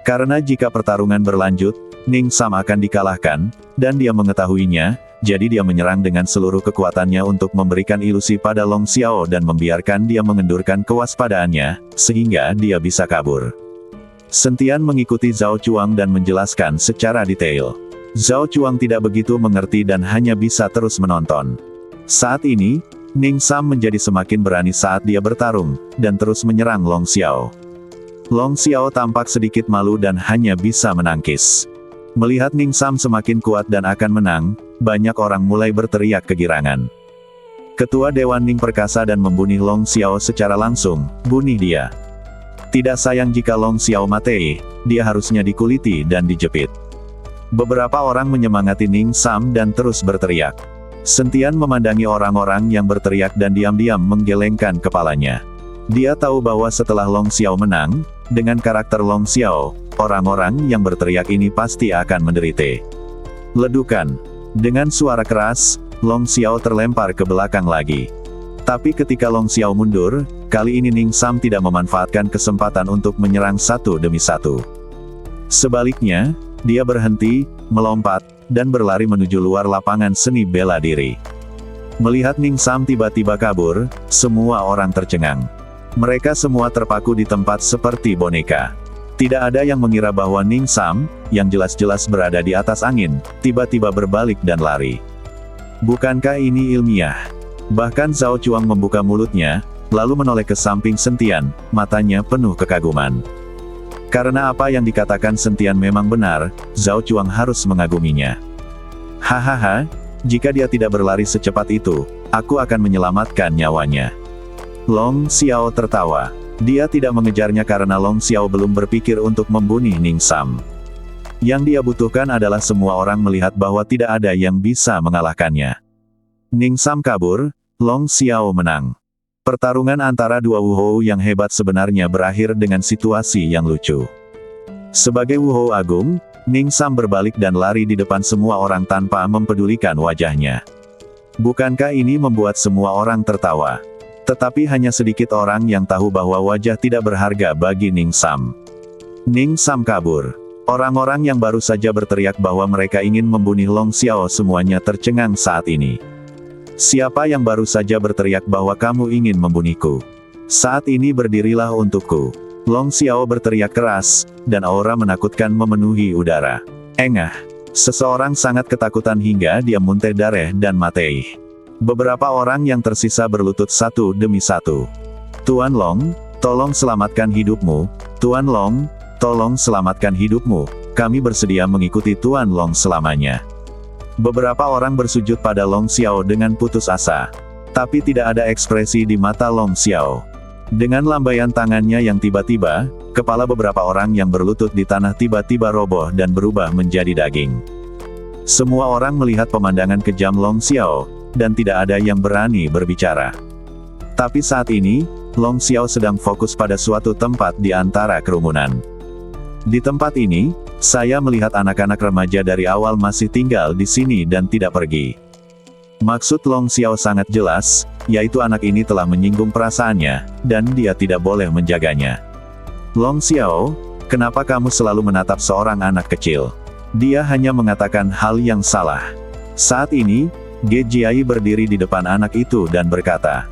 Karena jika pertarungan berlanjut, Ning Sam akan dikalahkan, dan dia mengetahuinya, jadi dia menyerang dengan seluruh kekuatannya untuk memberikan ilusi pada Long Xiao dan membiarkan dia mengendurkan kewaspadaannya, sehingga dia bisa kabur. Sentian mengikuti Zhao Chuang dan menjelaskan secara detail. Zhao Chuang tidak begitu mengerti dan hanya bisa terus menonton. Saat ini, Ning Sam menjadi semakin berani saat dia bertarung, dan terus menyerang Long Xiao. Long Xiao tampak sedikit malu dan hanya bisa menangkis. Melihat Ning Sam semakin kuat dan akan menang, banyak orang mulai berteriak kegirangan. Ketua Dewan Ning perkasa dan membunuh Long Xiao secara langsung, bunuh dia. Tidak sayang jika Long Xiao mati, dia harusnya dikuliti dan dijepit. Beberapa orang menyemangati Ning Sam dan terus berteriak. Sentian memandangi orang-orang yang berteriak dan diam-diam menggelengkan kepalanya. Dia tahu bahwa setelah Long Xiao menang, dengan karakter Long Xiao, orang-orang yang berteriak ini pasti akan menderita. Ledukan. Dengan suara keras, Long Xiao terlempar ke belakang lagi. Tapi ketika Long Xiao mundur, kali ini Ning Sam tidak memanfaatkan kesempatan untuk menyerang satu demi satu. Sebaliknya, dia berhenti, melompat, dan berlari menuju luar lapangan seni bela diri. Melihat Ning Sam tiba-tiba kabur, semua orang tercengang. Mereka semua terpaku di tempat seperti boneka. Tidak ada yang mengira bahwa Ning Sam, yang jelas-jelas berada di atas angin, tiba-tiba berbalik dan lari. Bukankah ini ilmiah? Bahkan Zhao Chuang membuka mulutnya, lalu menoleh ke samping Sentian, matanya penuh kekaguman. Karena apa yang dikatakan Sentian memang benar, Zhao Chuang harus mengaguminya. Hahaha, jika dia tidak berlari secepat itu, aku akan menyelamatkan nyawanya. Long Xiao tertawa. Dia tidak mengejarnya karena Long Xiao belum berpikir untuk membunuh Ning Sam. Yang dia butuhkan adalah semua orang melihat bahwa tidak ada yang bisa mengalahkannya. Ning Sam kabur, Long Xiao menang. Pertarungan antara dua Wuhou yang hebat sebenarnya berakhir dengan situasi yang lucu. Sebagai Wuhou agung, Ning Sam berbalik dan lari di depan semua orang tanpa mempedulikan wajahnya. Bukankah ini membuat semua orang tertawa? Tetapi hanya sedikit orang yang tahu bahwa wajah tidak berharga bagi Ning Sam. Ning Sam kabur. Orang-orang yang baru saja berteriak bahwa mereka ingin membunuh Long Xiao semuanya tercengang saat ini. Siapa yang baru saja berteriak bahwa kamu ingin membunuhku? Saat ini berdirilah untukku. Long Xiao berteriak keras, dan aura menakutkan memenuhi udara. Engah. Seseorang sangat ketakutan hingga dia muntah darah dan mati. Beberapa orang yang tersisa berlutut satu demi satu. Tuan Long, tolong selamatkan hidupmu. Tuan Long, tolong selamatkan hidupmu. Kami bersedia mengikuti Tuan Long selamanya. Beberapa orang bersujud pada Long Xiao dengan putus asa. Tapi tidak ada ekspresi di mata Long Xiao. Dengan lambaian tangannya yang tiba-tiba, kepala beberapa orang yang berlutut di tanah tiba-tiba roboh dan berubah menjadi daging. Semua orang melihat pemandangan kejam Long Xiao, dan tidak ada yang berani berbicara. Tapi saat ini, Long Xiao sedang fokus pada suatu tempat di antara kerumunan. Di tempat ini, saya melihat anak-anak remaja dari awal masih tinggal di sini dan tidak pergi. Maksud Long Xiao sangat jelas, yaitu anak ini telah menyinggung perasaannya, dan dia tidak boleh menjaganya. Long Xiao, kenapa kamu selalu menatap seorang anak kecil? Dia hanya mengatakan hal yang salah. Saat ini, Ge Jiai berdiri di depan anak itu dan berkata,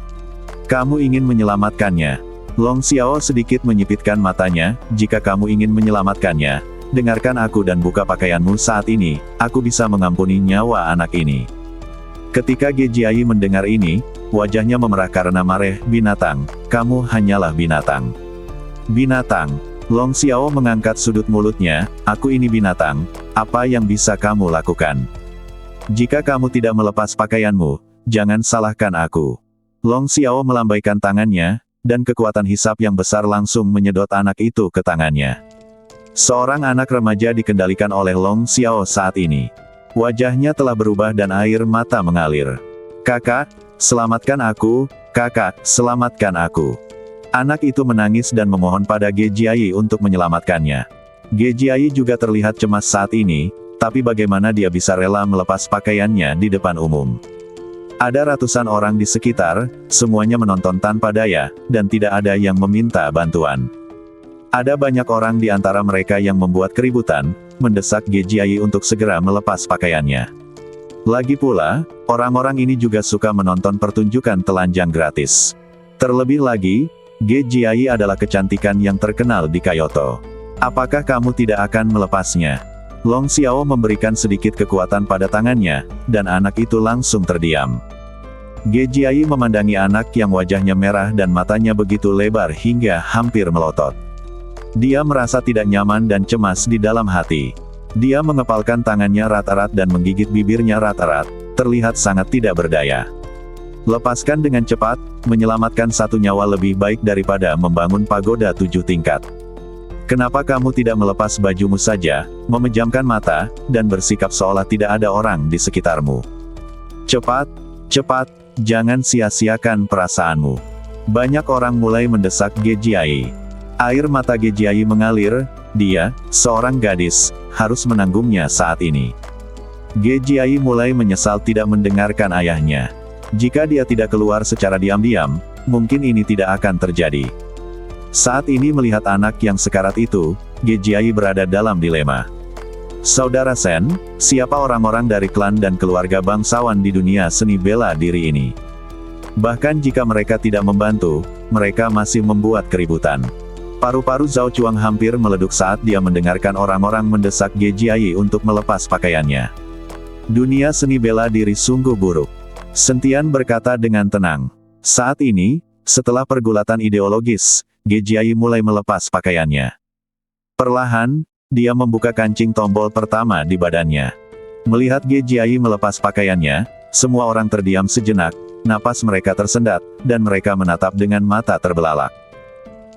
kamu ingin menyelamatkannya. Long Xiao sedikit menyipitkan matanya, jika kamu ingin menyelamatkannya, dengarkan aku dan buka pakaianmu saat ini, aku bisa mengampuni nyawa anak ini. Ketika Ge Jiai mendengar ini, wajahnya memerah karena marah. Binatang, kamu hanyalah binatang. Binatang. Long Xiao mengangkat sudut mulutnya, aku ini binatang, apa yang bisa kamu lakukan? Jika kamu tidak melepas pakaianmu, jangan salahkan aku. Long Xiao melambaikan tangannya, dan kekuatan hisap yang besar langsung menyedot anak itu ke tangannya. Seorang anak remaja dikendalikan oleh Long Xiao saat ini. Wajahnya telah berubah dan air mata mengalir. Kakak, selamatkan aku, kakak, selamatkan aku. Anak itu menangis dan memohon pada Ge Jiai untuk menyelamatkannya. Ge Jiai juga terlihat cemas saat ini, tapi bagaimana dia bisa rela melepas pakaiannya di depan umum? Ada ratusan orang di sekitar, semuanya menonton tanpa daya, dan tidak ada yang meminta bantuan. Ada banyak orang di antara mereka yang membuat keributan, mendesak Ge Jiai untuk segera melepas pakaiannya. Lagi pula, orang-orang ini juga suka menonton pertunjukan telanjang gratis. Terlebih lagi, Ge Jiai adalah kecantikan yang terkenal di Kyoto. Apakah kamu tidak akan melepasnya? Long Xiao memberikan sedikit kekuatan pada tangannya, dan anak itu langsung terdiam. Ge Jiai memandangi anak yang wajahnya merah dan matanya begitu lebar hingga hampir melotot. Dia merasa tidak nyaman dan cemas di dalam hati. Dia mengepalkan tangannya erat-erat dan menggigit bibirnya erat-erat, terlihat sangat tidak berdaya. Lepaskan dengan cepat, menyelamatkan satu nyawa lebih baik daripada membangun pagoda 7 tingkat. Kenapa kamu tidak melepas bajumu saja, memejamkan mata, dan bersikap seolah tidak ada orang di sekitarmu? Cepat, cepat, jangan sia-siakan perasaanmu. Banyak orang mulai mendesak Ge Jiai. Air mata Ge Jiai mengalir, dia, seorang gadis, harus menanggungnya saat ini. Ge Jiai mulai menyesal tidak mendengarkan ayahnya. Jika dia tidak keluar secara diam-diam, mungkin ini tidak akan terjadi. Saat ini melihat anak yang sekarat itu, Ge Jiayi berada dalam dilema. Saudara Sen, siapa orang-orang dari klan dan keluarga bangsawan di dunia seni bela diri ini? Bahkan jika mereka tidak membantu, mereka masih membuat keributan. Paru-paru Zhao Chuang hampir meleduk saat dia mendengarkan orang-orang mendesak Ge Jiayi untuk melepas pakaiannya. Dunia seni bela diri sungguh buruk. Sentian berkata dengan tenang. Saat ini, setelah pergulatan ideologis, Ge Jiayi mulai melepas pakaiannya. Perlahan, dia membuka kancing tombol pertama di badannya. Melihat Ge Jiayi melepas pakaiannya, semua orang terdiam sejenak, napas mereka tersendat, dan mereka menatap dengan mata terbelalak.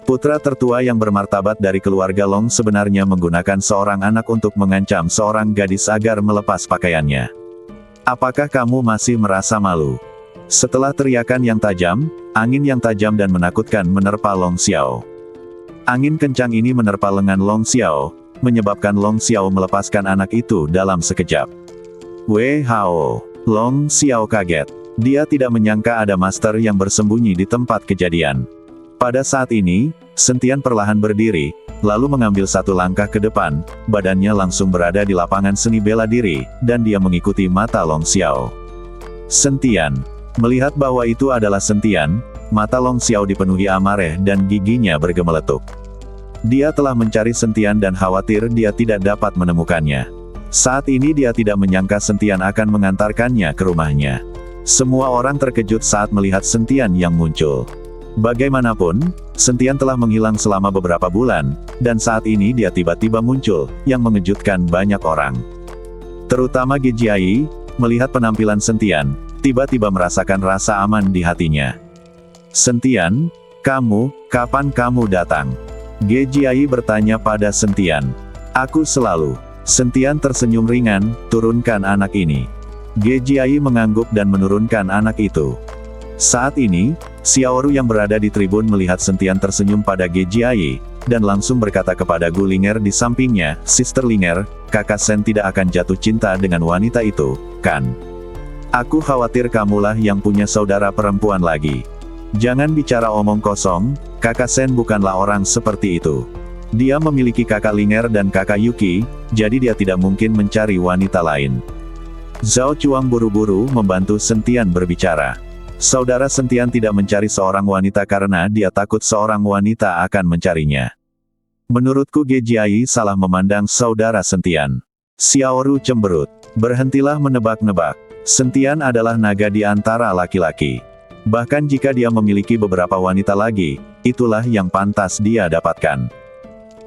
Putra tertua yang bermartabat dari keluarga Long sebenarnya menggunakan seorang anak untuk mengancam seorang gadis agar melepas pakaiannya. Apakah kamu masih merasa malu? Setelah teriakan yang tajam, angin yang tajam dan menakutkan menerpa Long Xiao. Angin kencang ini menerpa lengan Long Xiao, menyebabkan Long Xiao melepaskan anak itu dalam sekejap. Wei Hao! Long Xiao kaget. Dia tidak menyangka ada master yang bersembunyi di tempat kejadian. Pada saat ini, Sentian perlahan berdiri, lalu mengambil satu langkah ke depan, badannya langsung berada di lapangan seni bela diri, dan dia mengikuti mata Long Xiao. Sentian. Melihat bahwa itu adalah Sentian, mata Long Xiao dipenuhi amarah dan giginya bergemeletuk. Dia telah mencari Sentian dan khawatir dia tidak dapat menemukannya. Saat ini dia tidak menyangka Sentian akan mengantarkannya ke rumahnya. Semua orang terkejut saat melihat Sentian yang muncul. Bagaimanapun, Sentian telah menghilang selama beberapa bulan, dan saat ini dia tiba-tiba muncul, yang mengejutkan banyak orang. Terutama Ge Jiayi, melihat penampilan Sentian, tiba-tiba merasakan rasa aman di hatinya. Sentian, kapan kamu datang? Ge Jiayi bertanya pada Sentian. Aku selalu. Sentian tersenyum ringan, turunkan anak ini. Ge Jiayi mengangguk dan menurunkan anak itu. Saat ini, Xiaoru yang berada di tribun melihat Sentian tersenyum pada Ge Jiayi, dan langsung berkata kepada Gu Linger di sampingnya, Sister Linger, kakak Sen tidak akan jatuh cinta dengan wanita itu, kan? Aku khawatir kamulah yang punya saudara perempuan lagi. Jangan bicara omong kosong, kakak Sen bukanlah orang seperti itu. Dia memiliki kakak Linger dan kakak Yuki, jadi dia tidak mungkin mencari wanita lain. Zhao Chuang buru-buru membantu Sentian berbicara. Saudara Sentian tidak mencari seorang wanita karena dia takut seorang wanita akan mencarinya. Menurutku Ge Jiayi salah memandang saudara Sentian. Xiaoru cemberut. Berhentilah menebak-nebak. Sentian adalah naga di antara laki-laki. Bahkan jika dia memiliki beberapa wanita lagi, itulah yang pantas dia dapatkan.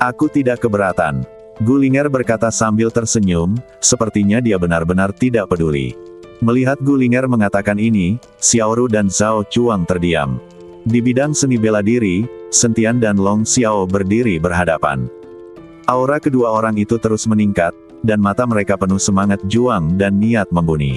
Aku tidak keberatan. Gu Linger berkata sambil tersenyum, sepertinya dia benar-benar tidak peduli. Melihat Gu Linger mengatakan ini, Xiaoru dan Zhao Chuang terdiam. Di bidang seni bela diri, Sentian dan Long Xiao berdiri berhadapan. Aura kedua orang itu terus meningkat, dan mata mereka penuh semangat juang dan niat membunuh.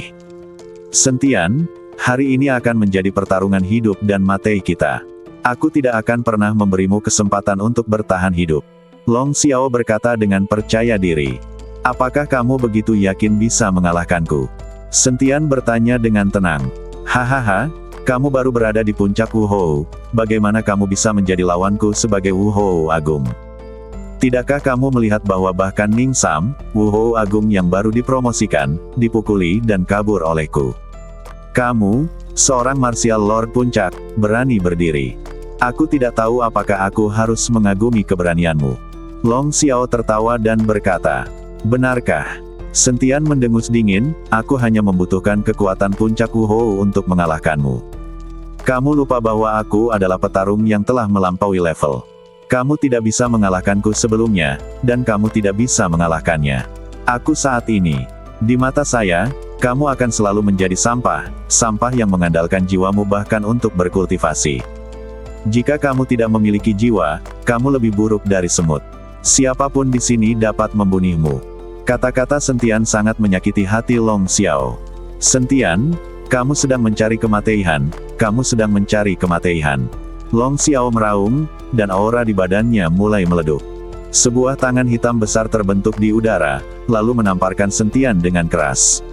Sentian, hari ini akan menjadi pertarungan hidup dan mati kita. Aku tidak akan pernah memberimu kesempatan untuk bertahan hidup. Long Xiao berkata dengan percaya diri. Apakah kamu begitu yakin bisa mengalahkanku? Sentian bertanya dengan tenang. Hahaha, kamu baru berada di puncak Wuhou, bagaimana kamu bisa menjadi lawanku sebagai Wuhou Agung? Tidakkah kamu melihat bahwa bahkan Ning Sam, Wuhou Agung yang baru dipromosikan, dipukuli dan kabur olehku? Kamu, seorang martial lord puncak, berani berdiri. Aku tidak tahu apakah aku harus mengagumi keberanianmu. Long Xiao tertawa dan berkata, benarkah? Sentian mendengus dingin, aku hanya membutuhkan kekuatan puncak Wuhou untuk mengalahkanmu. Kamu lupa bahwa aku adalah petarung yang telah melampaui level. Kamu tidak bisa mengalahkanku sebelumnya, dan kamu tidak bisa mengalahkannya. Aku saat ini. Di mata saya, kamu akan selalu menjadi sampah, sampah yang mengandalkan jiwamu bahkan untuk berkultivasi. Jika kamu tidak memiliki jiwa, kamu lebih buruk dari semut. Siapapun di sini dapat membunuhmu. Kata-kata Sentian sangat menyakiti hati Long Xiao. Sentian, kamu sedang mencari kematian, kamu sedang mencari kematian. Long Xiao meraung, dan aura di badannya mulai meleduk. Sebuah tangan hitam besar terbentuk di udara, lalu menamparkan Sentian dengan keras.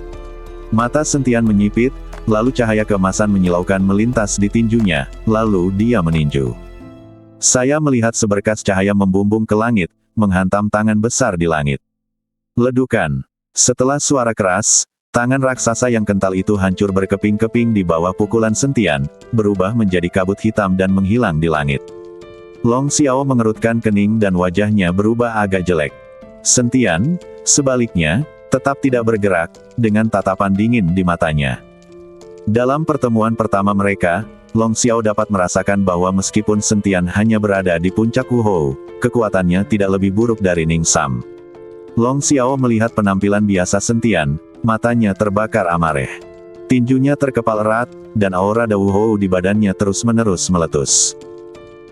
Mata Sentian menyipit, lalu cahaya keemasan menyilaukan melintas di tinjunya, lalu dia meninju. Saya melihat seberkas cahaya membumbung ke langit, menghantam tangan besar di langit. Ledukan. Setelah suara keras, tangan raksasa yang kental itu hancur berkeping-keping di bawah pukulan Sentian, berubah menjadi kabut hitam dan menghilang di langit. Long Xiao mengerutkan kening dan wajahnya berubah agak jelek. Sentian, sebaliknya, tetap tidak bergerak, dengan tatapan dingin di matanya. Dalam pertemuan pertama mereka, Long Xiao dapat merasakan bahwa meskipun Sentian hanya berada di puncak Wuhou, kekuatannya tidak lebih buruk dari Ning Sam. Long Xiao melihat penampilan biasa Sentian, matanya terbakar amareh. Tinjunya terkepal erat, dan aura Da Wuhou di badannya terus-menerus meletus.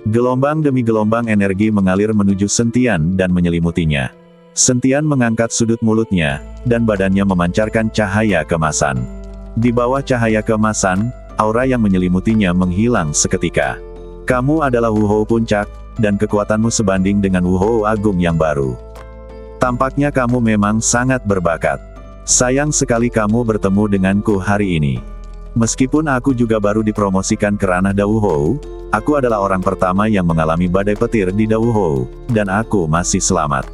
Gelombang demi gelombang energi mengalir menuju Sentian dan menyelimutinya. Sentian mengangkat sudut mulutnya, dan badannya memancarkan cahaya keemasan. Di bawah cahaya keemasan, aura yang menyelimutinya menghilang seketika. Kamu adalah Wuhou Puncak, dan kekuatanmu sebanding dengan Wuhou Agung yang baru. Tampaknya kamu memang sangat berbakat. Sayang sekali kamu bertemu denganku hari ini. Meskipun aku juga baru dipromosikan ke ranah Da Wuhou, aku adalah orang pertama yang mengalami badai petir di Da Wuhou, dan aku masih selamat.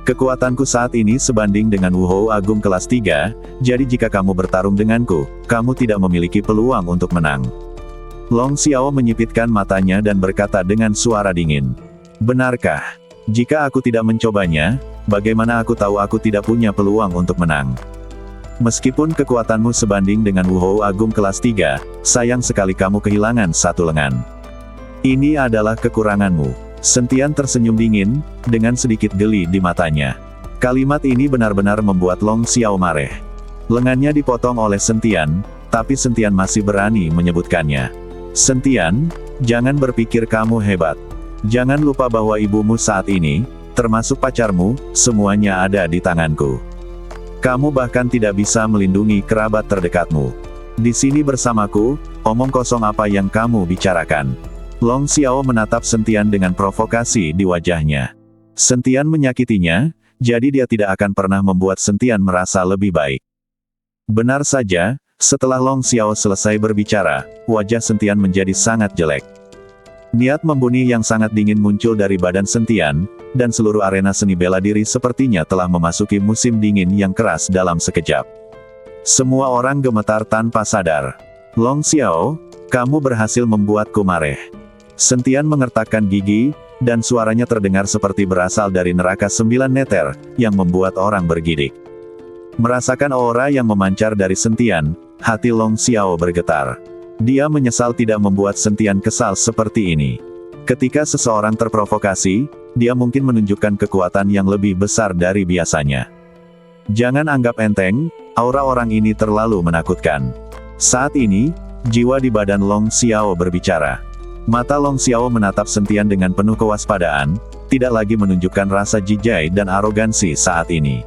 Kekuatanku saat ini sebanding dengan Wuhou Agung kelas 3, jadi jika kamu bertarung denganku, kamu tidak memiliki peluang untuk menang. Long Xiao menyipitkan matanya dan berkata dengan suara dingin. Benarkah? Jika aku tidak mencobanya, bagaimana aku tahu aku tidak punya peluang untuk menang? Meskipun kekuatanmu sebanding dengan Wuhou Agung kelas 3, sayang sekali kamu kehilangan satu lengan. Ini adalah kekuranganmu. Sentian tersenyum dingin, dengan sedikit geli di matanya. Kalimat ini benar-benar membuat Long Xiao marah. Lengannya dipotong oleh Sentian, tapi Sentian masih berani menyebutkannya. Sentian, jangan berpikir kamu hebat. Jangan lupa bahwa ibumu saat ini, termasuk pacarmu, semuanya ada di tanganku. Kamu bahkan tidak bisa melindungi kerabat terdekatmu. Di sini bersamaku, omong kosong apa yang kamu bicarakan. Long Xiao menatap Sentian dengan provokasi di wajahnya. Sentian menyakitinya, jadi dia tidak akan pernah membuat Sentian merasa lebih baik. Benar saja, setelah Long Xiao selesai berbicara, wajah Sentian menjadi sangat jelek. Niat membunuh yang sangat dingin muncul dari badan Sentian, dan seluruh arena seni bela diri sepertinya telah memasuki musim dingin yang keras dalam sekejap. Semua orang gemetar tanpa sadar. Long Xiao, kamu berhasil membuatku marah. Sentian mengertakkan gigi, dan suaranya terdengar seperti berasal dari neraka 9 neter, yang membuat orang bergidik. Merasakan aura yang memancar dari Sentian, hati Long Xiao bergetar. Dia menyesal tidak membuat Sentian kesal seperti ini. Ketika seseorang terprovokasi, dia mungkin menunjukkan kekuatan yang lebih besar dari biasanya. Jangan anggap enteng, aura orang ini terlalu menakutkan. Saat ini, jiwa di badan Long Xiao berbicara. Mata Long Xiao menatap Sentian dengan penuh kewaspadaan, tidak lagi menunjukkan rasa jijai dan arogansi saat ini.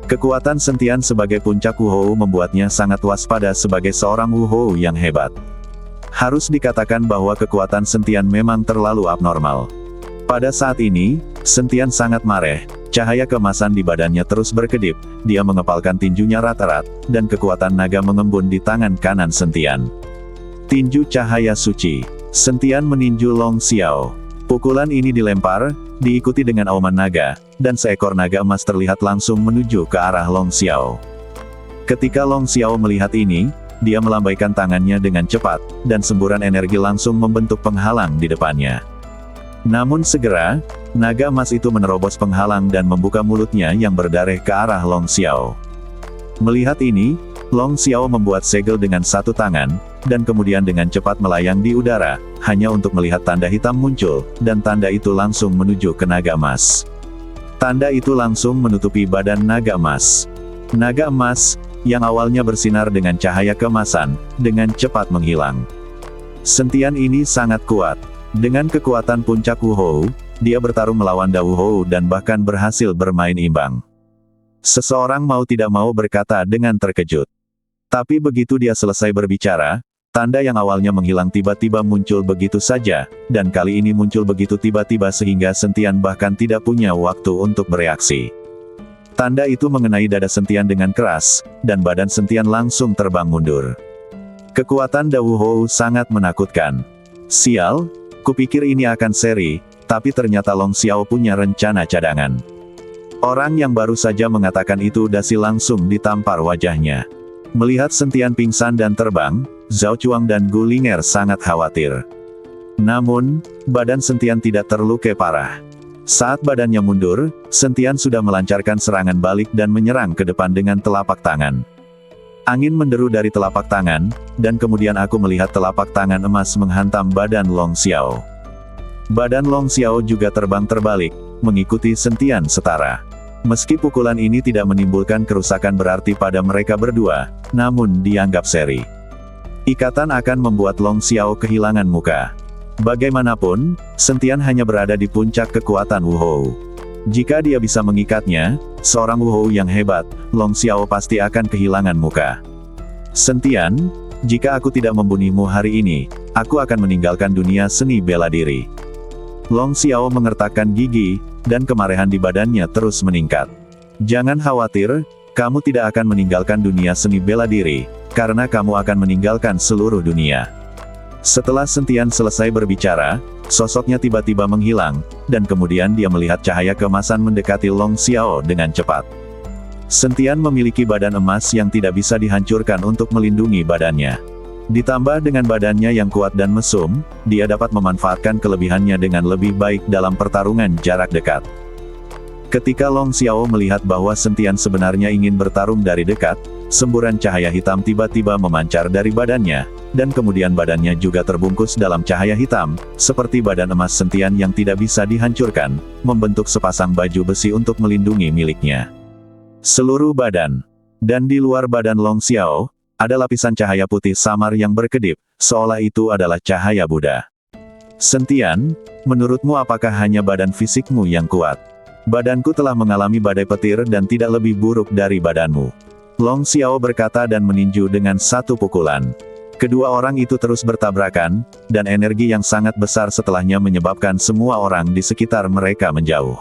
Kekuatan Sentian sebagai puncak Wuhou membuatnya sangat waspada sebagai seorang Wuhou yang hebat. Harus dikatakan bahwa kekuatan Sentian memang terlalu abnormal. Pada saat ini, Sentian sangat marah, cahaya keemasan di badannya terus berkedip, dia mengepalkan tinjunya erat-erat, dan kekuatan naga mengembun di tangan kanan Sentian. Tinju cahaya suci. Sentian meninju Long Xiao. Pukulan ini dilempar, diikuti dengan auman naga, dan seekor naga emas terlihat langsung menuju ke arah Long Xiao. Ketika Long Xiao melihat ini, dia melambaikan tangannya dengan cepat, dan semburan energi langsung membentuk penghalang di depannya. Namun segera, naga emas itu menerobos penghalang dan membuka mulutnya yang berdarah ke arah Long Xiao. Melihat ini, Long Xiao membuat segel dengan satu tangan, dan kemudian dengan cepat melayang di udara, hanya untuk melihat tanda hitam muncul, dan tanda itu langsung menuju ke naga emas. Tanda itu langsung menutupi badan naga emas. Naga emas, yang awalnya bersinar dengan cahaya keemasan, dengan cepat menghilang. Sentian ini sangat kuat. Dengan kekuatan puncak Wuhou, dia bertarung melawan Da Wuhou dan bahkan berhasil bermain imbang. Seseorang mau tidak mau berkata dengan terkejut. Tapi begitu dia selesai berbicara, tanda yang awalnya menghilang tiba-tiba muncul begitu saja, dan kali ini muncul begitu tiba-tiba sehingga Sentian bahkan tidak punya waktu untuk bereaksi. Tanda itu mengenai dada Sentian dengan keras, dan badan Sentian langsung terbang mundur. Kekuatan Dao Hou sangat menakutkan. Sial, kupikir ini akan seri, tapi ternyata Long Xiao punya rencana cadangan. Orang yang baru saja mengatakan itu dasi langsung ditampar wajahnya. Melihat Sentian pingsan dan terbang, Zhao Chuang dan Gu Linger sangat khawatir. Namun, badan Sentian tidak terluka parah. Saat badannya mundur, Sentian sudah melancarkan serangan balik dan menyerang ke depan dengan telapak tangan. Angin menderu dari telapak tangan, dan kemudian aku melihat telapak tangan emas menghantam badan Long Xiao. Badan Long Xiao juga terbang terbalik, mengikuti Sentian setara. Meski pukulan ini tidak menimbulkan kerusakan berarti pada mereka berdua, namun dianggap seri. Ikatan akan membuat Long Xiao kehilangan muka. Bagaimanapun, Sentian hanya berada di puncak kekuatan Wu Hou. Jika dia bisa mengikatnya, seorang Wu Hou yang hebat, Long Xiao pasti akan kehilangan muka. Sentian, jika aku tidak membunuhmu hari ini, aku akan meninggalkan dunia seni bela diri. Long Xiao mengertakkan gigi, dan kemarahan di badannya terus meningkat. Jangan khawatir, kamu tidak akan meninggalkan dunia seni bela diri, karena kamu akan meninggalkan seluruh dunia. Setelah Sentian selesai berbicara, sosoknya tiba-tiba menghilang, dan kemudian dia melihat cahaya keemasan mendekati Long Xiao dengan cepat. Sentian memiliki badan emas yang tidak bisa dihancurkan untuk melindungi badannya. Ditambah dengan badannya yang kuat dan mesum, dia dapat memanfaatkan kelebihannya dengan lebih baik dalam pertarungan jarak dekat. Ketika Long Xiao melihat bahwa Sentian sebenarnya ingin bertarung dari dekat, semburan cahaya hitam tiba-tiba memancar dari badannya, dan kemudian badannya juga terbungkus dalam cahaya hitam, seperti badan emas Sentian yang tidak bisa dihancurkan, membentuk sepasang baju besi untuk melindungi miliknya. Seluruh badan, dan di luar badan Long Xiao, ada lapisan cahaya putih samar yang berkedip, seolah itu adalah cahaya Buddha. Sentian, menurutmu apakah hanya badan fisikmu yang kuat? Badanku telah mengalami badai petir dan tidak lebih buruk dari badanmu. Long Xiao berkata dan meninju dengan satu pukulan. Kedua orang itu terus bertabrakan, dan energi yang sangat besar setelahnya menyebabkan semua orang di sekitar mereka menjauh.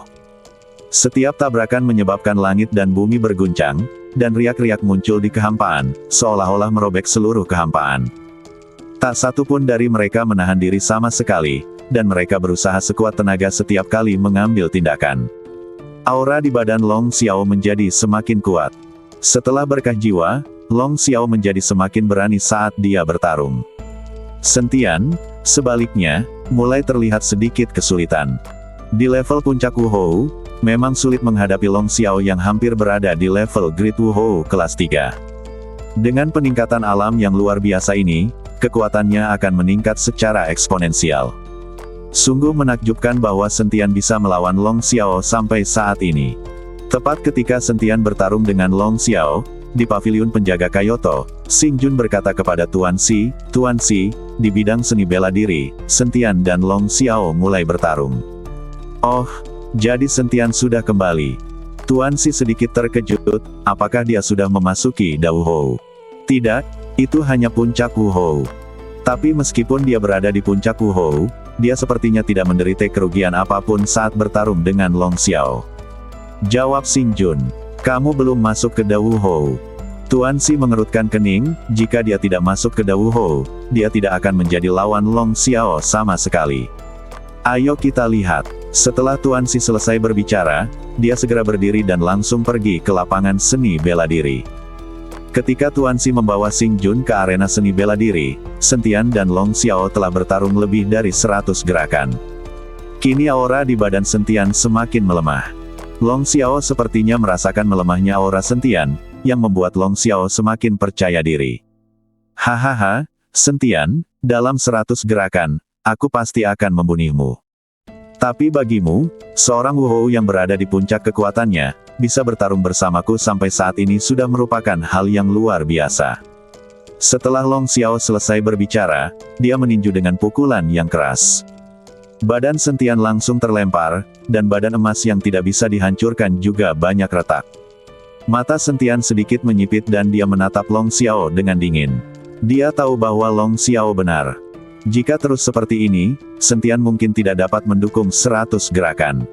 Setiap tabrakan menyebabkan langit dan bumi berguncang, dan riak-riak muncul di kehampaan, seolah-olah merobek seluruh kehampaan. Tak satu pun dari mereka menahan diri sama sekali, dan mereka berusaha sekuat tenaga setiap kali mengambil tindakan. Aura di badan Long Xiao menjadi semakin kuat. Setelah berkah jiwa, Long Xiao menjadi semakin berani saat dia bertarung. Sentian, sebaliknya, mulai terlihat sedikit kesulitan. Di level puncak Wu Hou, memang sulit menghadapi Long Xiao yang hampir berada di level Great Wu Hou kelas 3. Dengan peningkatan alam yang luar biasa ini, kekuatannya akan meningkat secara eksponensial. Sungguh menakjubkan bahwa Sentian bisa melawan Long Xiao sampai saat ini. Tepat ketika Sentian bertarung dengan Long Xiao, di paviliun penjaga Kyoto, Xing Jun berkata kepada Tuan Si, di bidang seni bela diri, Sentian dan Long Xiao mulai bertarung. Oh, jadi Sentian sudah kembali. Tuan Si sedikit terkejut, apakah dia sudah memasuki Dao Hou? Tidak, itu hanya puncak Wu Hou. Tapi meskipun dia berada di puncak Wu Hou, dia sepertinya tidak menderita kerugian apapun saat bertarung dengan Long Xiao. Jawab Xing Jun, kamu belum masuk ke Dao Hou. Tuan Si mengerutkan kening, jika dia tidak masuk ke Dao Hou, dia tidak akan menjadi lawan Long Xiao sama sekali. Ayo kita lihat. Setelah Tuan Si selesai berbicara, dia segera berdiri dan langsung pergi ke lapangan seni bela diri. Ketika Tuan Si membawa Xing Jun ke arena seni bela diri, Sentian dan Long Xiao telah bertarung lebih dari 100 gerakan. Kini aura di badan Sentian semakin melemah. Long Xiao sepertinya merasakan melemahnya aura Sentian, yang membuat Long Xiao semakin percaya diri. Hahaha, Sentian, dalam 100 gerakan, aku pasti akan membunuhmu. Tapi bagimu, seorang Wu Hou yang berada di puncak kekuatannya, bisa bertarung bersamaku sampai saat ini sudah merupakan hal yang luar biasa. Setelah Long Xiao selesai berbicara, dia meninju dengan pukulan yang keras. Badan Sentian langsung terlempar, dan badan emas yang tidak bisa dihancurkan juga banyak retak. Mata Sentian sedikit menyipit dan dia menatap Long Xiao dengan dingin. Dia tahu bahwa Long Xiao benar. Jika terus seperti ini, Sentian mungkin tidak dapat mendukung 100 gerakan.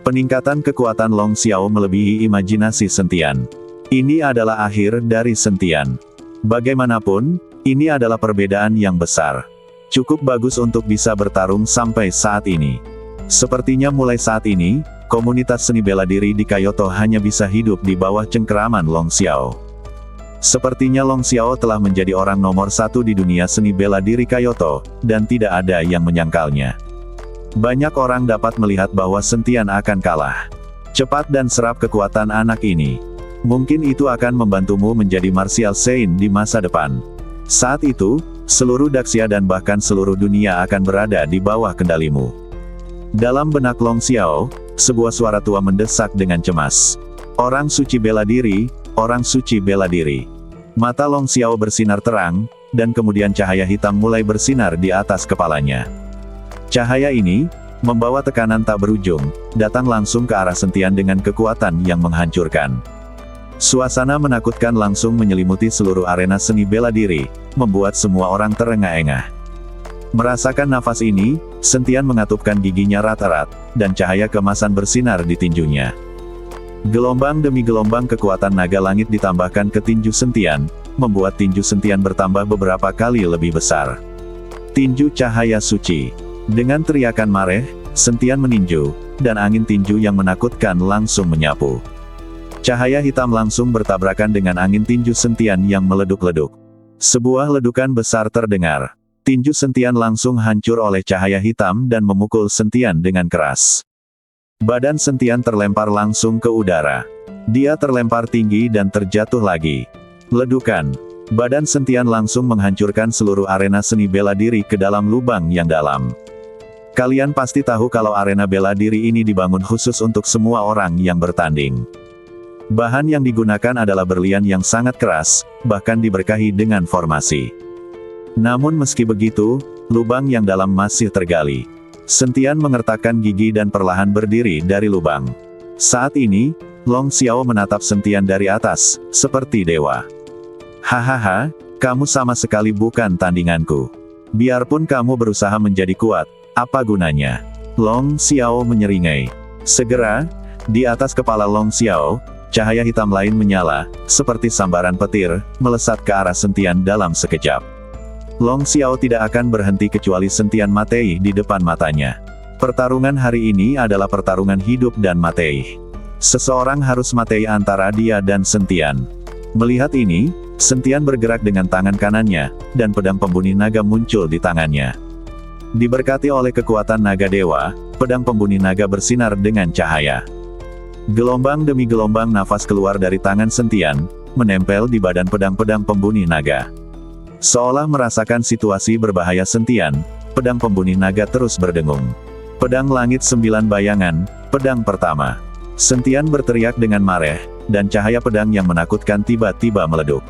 Peningkatan kekuatan Long Xiao melebihi imajinasi Sentian. Ini adalah akhir dari Sentian. Bagaimanapun, ini adalah perbedaan yang besar. Cukup bagus untuk bisa bertarung sampai saat ini. Sepertinya mulai saat ini, komunitas seni bela diri di Kyoto hanya bisa hidup di bawah cengkeraman Long Xiao. Sepertinya Long Xiao telah menjadi orang nomor satu di dunia seni bela diri Kyoto, dan tidak ada yang menyangkalnya. Banyak orang dapat melihat bahwa Sentian akan kalah. Cepat dan serap kekuatan anak ini. Mungkin itu akan membantumu menjadi martial saint di masa depan. Saat itu, seluruh Daxia dan bahkan seluruh dunia akan berada di bawah kendalimu. Dalam benak Long Xiao, sebuah suara tua mendesak dengan cemas. Orang suci bela diri, orang suci bela diri. Mata Long Xiao bersinar terang, dan kemudian cahaya hitam mulai bersinar di atas kepalanya. Cahaya ini, membawa tekanan tak berujung, datang langsung ke arah Sentian dengan kekuatan yang menghancurkan. Suasana menakutkan langsung menyelimuti seluruh arena seni bela diri, membuat semua orang terengah-engah. Merasakan nafas ini, Sentian mengatupkan giginya erat-erat, dan cahaya kemasan bersinar di tinjunya. Gelombang demi gelombang kekuatan naga langit ditambahkan ke tinju Sentian, membuat tinju Sentian bertambah beberapa kali lebih besar. Tinju cahaya suci. Dengan teriakan mareh, Sentian meninju, dan angin tinju yang menakutkan langsung menyapu. Cahaya hitam langsung bertabrakan dengan angin tinju Sentian yang meleduk-leduk. Sebuah ledukan besar terdengar. Tinju Sentian langsung hancur oleh cahaya hitam dan memukul Sentian dengan keras. Badan Sentian terlempar langsung ke udara. Dia terlempar tinggi dan terjatuh lagi. Ledukan. Badan Sentian langsung menghancurkan seluruh arena seni bela diri ke dalam lubang yang dalam. Kalian pasti tahu kalau arena bela diri ini dibangun khusus untuk semua orang yang bertanding. Bahan yang digunakan adalah berlian yang sangat keras, bahkan diberkahi dengan formasi. Namun meski begitu, lubang yang dalam masih tergali. Sentian mengertakkan gigi dan perlahan berdiri dari lubang. Saat ini, Long Xiao menatap Sentian dari atas, seperti dewa. Hahaha, kamu sama sekali bukan tandinganku. Biarpun kamu berusaha menjadi kuat, apa gunanya? Long Xiao menyeringai. Segera, di atas kepala Long Xiao, cahaya hitam lain menyala, seperti sambaran petir, melesat ke arah Sentian dalam sekejap. Long Xiao tidak akan berhenti kecuali Sentian mati di depan matanya. Pertarungan hari ini adalah pertarungan hidup dan mati. Seseorang harus mati antara dia dan Sentian. Melihat ini, Sentian bergerak dengan tangan kanannya, dan pedang pembunuh naga muncul di tangannya. Diberkati oleh kekuatan naga dewa, pedang pembunuh naga bersinar dengan cahaya. Gelombang demi gelombang nafas keluar dari tangan Sentian, menempel di badan pedang-pedang pembunuh naga. Seolah merasakan situasi berbahaya Sentian, pedang pembunuh naga terus berdengung. Pedang langit 9 bayangan, pedang pertama. Sentian berteriak dengan mareh, dan cahaya pedang yang menakutkan tiba-tiba meleduk.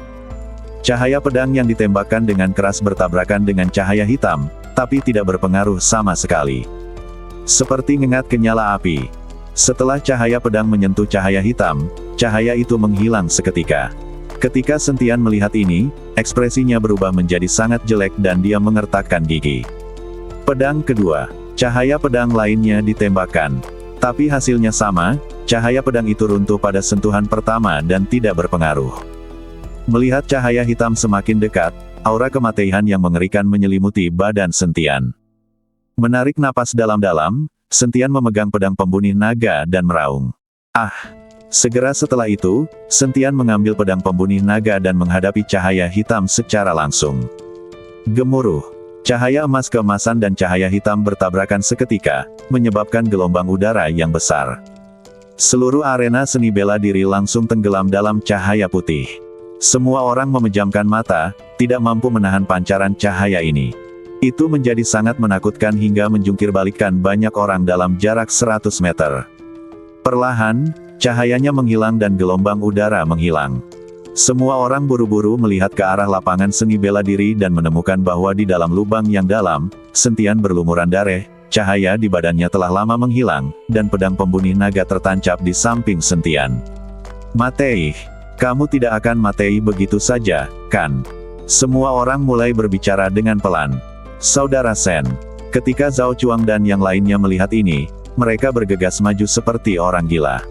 Cahaya pedang yang ditembakkan dengan keras bertabrakan dengan cahaya hitam, tapi tidak berpengaruh sama sekali. Seperti ngengat kenyala api. Setelah cahaya pedang menyentuh cahaya hitam, cahaya itu menghilang seketika. Ketika Sentian melihat ini, ekspresinya berubah menjadi sangat jelek dan dia mengertakkan gigi. Pedang kedua. Cahaya pedang lainnya ditembakkan. Tapi hasilnya sama, cahaya pedang itu runtuh pada sentuhan pertama dan tidak berpengaruh. Melihat cahaya hitam semakin dekat, aura kematian yang mengerikan menyelimuti badan Sentian. Menarik napas dalam-dalam, Sentian memegang pedang pembunuh naga dan meraung. Ah! Segera setelah itu, Sentian mengambil pedang pembunuh naga dan menghadapi cahaya hitam secara langsung. Gemuruh. Cahaya emas keemasan dan cahaya hitam bertabrakan seketika, menyebabkan gelombang udara yang besar. Seluruh arena seni bela diri langsung tenggelam dalam cahaya putih. Semua orang memejamkan mata, tidak mampu menahan pancaran cahaya ini. Itu menjadi sangat menakutkan hingga menjungkirbalikkan banyak orang dalam jarak 100 meter. Perlahan, cahayanya menghilang dan gelombang udara menghilang. Semua orang buru-buru melihat ke arah lapangan seni bela diri dan menemukan bahwa di dalam lubang yang dalam, Sentian berlumuran darah, cahaya di badannya telah lama menghilang, dan pedang pembunuh naga tertancap di samping Sentian. Mati! Kamu tidak akan mati begitu saja, kan? Semua orang mulai berbicara dengan pelan. Saudara Sen. Ketika Zhao Chuang dan yang lainnya melihat ini, mereka bergegas maju seperti orang gila.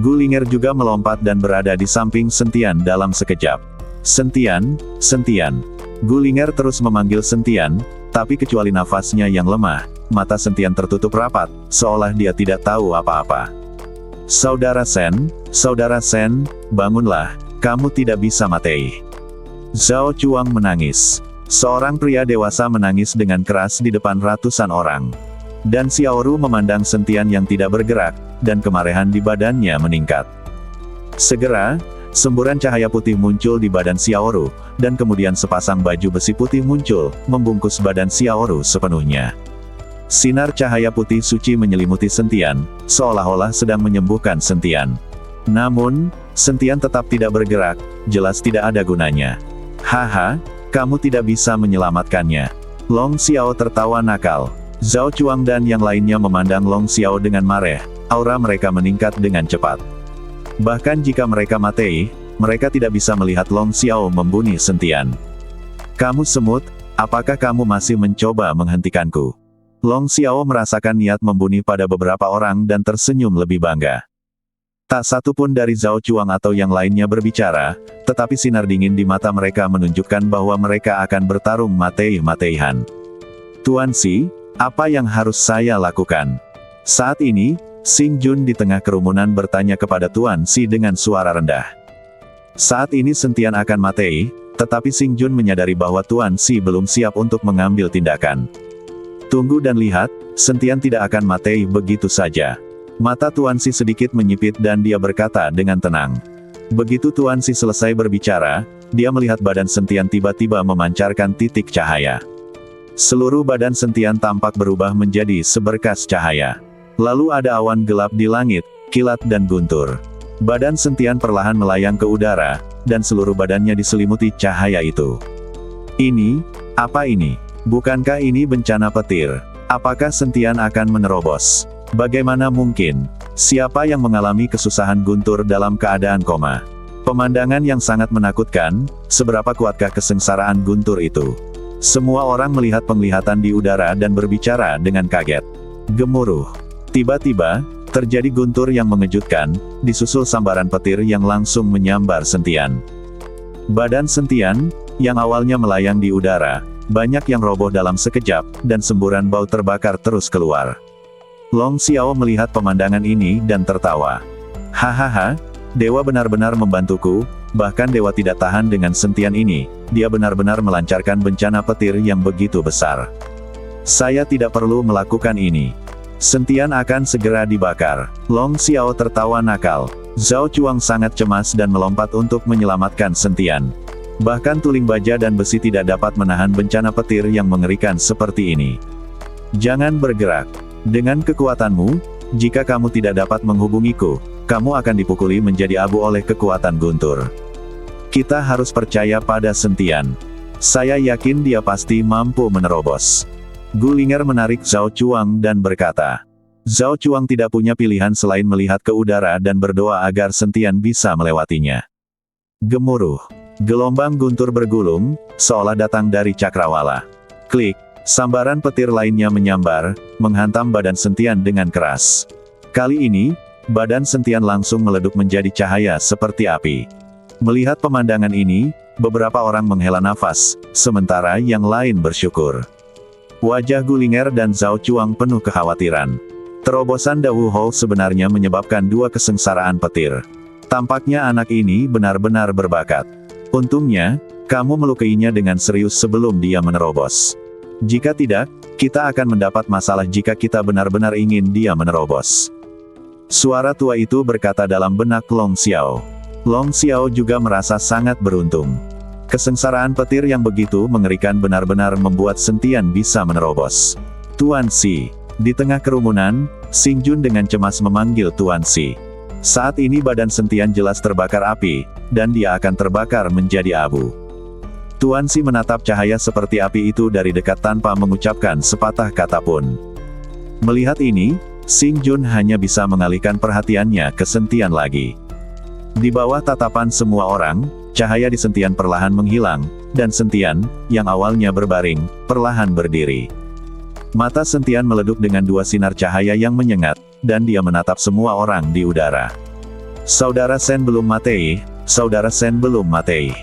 Gulinger juga melompat dan berada di samping Sentian dalam sekejap. Sentian, Sentian. Gulinger terus memanggil Sentian, tapi kecuali nafasnya yang lemah, mata Sentian tertutup rapat, seolah dia tidak tahu apa-apa. Saudara Sen, bangunlah, kamu tidak bisa mati. Zhao Chuang menangis. Seorang pria dewasa menangis dengan keras di depan ratusan orang. Dan Xiaoru memandang Sentian yang tidak bergerak, dan kemarahan di badannya meningkat. Segera, semburan cahaya putih muncul di badan Xiaoru, dan kemudian sepasang baju besi putih muncul, membungkus badan Xiaoru sepenuhnya. Sinar cahaya putih suci menyelimuti Sentian, seolah-olah sedang menyembuhkan Sentian. Namun, Sentian tetap tidak bergerak, jelas tidak ada gunanya. Haha, kamu tidak bisa menyelamatkannya. Long Xiao tertawa nakal. Zhao Chuang dan yang lainnya memandang Long Xiao dengan marah, aura mereka meningkat dengan cepat. Bahkan jika mereka mati, mereka tidak bisa melihat Long Xiao membunuh Sentian. Kamu semut, apakah kamu masih mencoba menghentikanku? Long Xiao merasakan niat membunuh pada beberapa orang dan tersenyum lebih bangga. Tak satu pun dari Zhao Chuang atau yang lainnya berbicara, tetapi sinar dingin di mata mereka menunjukkan bahwa mereka akan bertarung mati-matian. Tuan Si, apa yang harus saya lakukan? Saat ini, Xing Jun di tengah kerumunan bertanya kepada Tuan Si dengan suara rendah. Saat ini Sentian akan mati, tetapi Xing Jun menyadari bahwa Tuan Si belum siap untuk mengambil tindakan. Tunggu dan lihat, Sentian tidak akan mati begitu saja. Mata Tuan Si sedikit menyipit dan dia berkata dengan tenang. Begitu Tuan Si selesai berbicara, dia melihat badan Sentian tiba-tiba memancarkan titik cahaya. Seluruh badan Sentian tampak berubah menjadi seberkas cahaya. Lalu ada awan gelap di langit, kilat dan guntur. Badan Sentian perlahan melayang ke udara, dan seluruh badannya diselimuti cahaya itu. Ini, apa ini? Bukankah ini bencana petir? Apakah Sentian akan menerobos? Bagaimana mungkin? Siapa yang mengalami kesusahan guntur dalam keadaan koma? Pemandangan yang sangat menakutkan, seberapa kuatkah kesengsaraan guntur itu? Semua orang melihat penglihatan di udara dan berbicara dengan kaget. Gemuruh. Tiba-tiba, terjadi guntur yang mengejutkan, disusul sambaran petir yang langsung menyambar Sentian. Badan Sentian, yang awalnya melayang di udara, banyak yang roboh dalam sekejap, dan semburan bau terbakar terus keluar. Long Xiao melihat pemandangan ini dan tertawa. Hahaha, dewa benar-benar membantuku, bahkan dewa tidak tahan dengan Sentian ini, dia benar-benar melancarkan bencana petir yang begitu besar. Saya tidak perlu melakukan ini. Sentian akan segera dibakar. Long Xiao tertawa nakal. Zhao Chuang sangat cemas dan melompat untuk menyelamatkan Sentian. Bahkan tuling baja dan besi tidak dapat menahan bencana petir yang mengerikan seperti ini. Jangan bergerak. Dengan kekuatanmu, jika kamu tidak dapat menghubungiku, kamu akan dipukuli menjadi abu oleh kekuatan guntur. Kita harus percaya pada Sentian. Saya yakin dia pasti mampu menerobos. Gulinger menarik Zhao Chuang dan berkata. Zhao Chuang tidak punya pilihan selain melihat ke udara dan berdoa agar Sentian bisa melewatinya. Gemuruh. Gelombang guntur bergulung, seolah datang dari cakrawala. Klik. Sambaran petir lainnya menyambar, menghantam badan Sentian dengan keras. Kali ini, badan Sentian langsung meleduk menjadi cahaya seperti api. Melihat pemandangan ini, beberapa orang menghela nafas, sementara yang lain bersyukur. Wajah Gulinger dan Zhao Chuang penuh kekhawatiran. Terobosan Dawu Hou sebenarnya menyebabkan dua kesengsaraan petir. Tampaknya anak ini benar-benar berbakat. Untungnya, kamu melukainya dengan serius sebelum dia menerobos. Jika tidak, kita akan mendapat masalah jika kita benar-benar ingin dia menerobos. Suara tua itu berkata dalam benak Long Xiao. Long Xiao juga merasa sangat beruntung. Kesengsaraan petir yang begitu mengerikan benar-benar membuat Sentian bisa menerobos. Tuan Si. Di tengah kerumunan, Xing Jun dengan cemas memanggil Tuan Si. Saat ini badan Sentian jelas terbakar api, dan dia akan terbakar menjadi abu. Tuan Si menatap cahaya seperti api itu dari dekat tanpa mengucapkan sepatah kata pun. Melihat ini, Xing Jun hanya bisa mengalihkan perhatiannya ke Sentian lagi. Di bawah tatapan semua orang, cahaya di Sentian perlahan menghilang, dan Sentian, yang awalnya berbaring, perlahan berdiri. Mata Sentian meleduk dengan dua sinar cahaya yang menyengat, dan dia menatap semua orang di udara. Saudara Shen belum mati, Saudara Shen belum mati.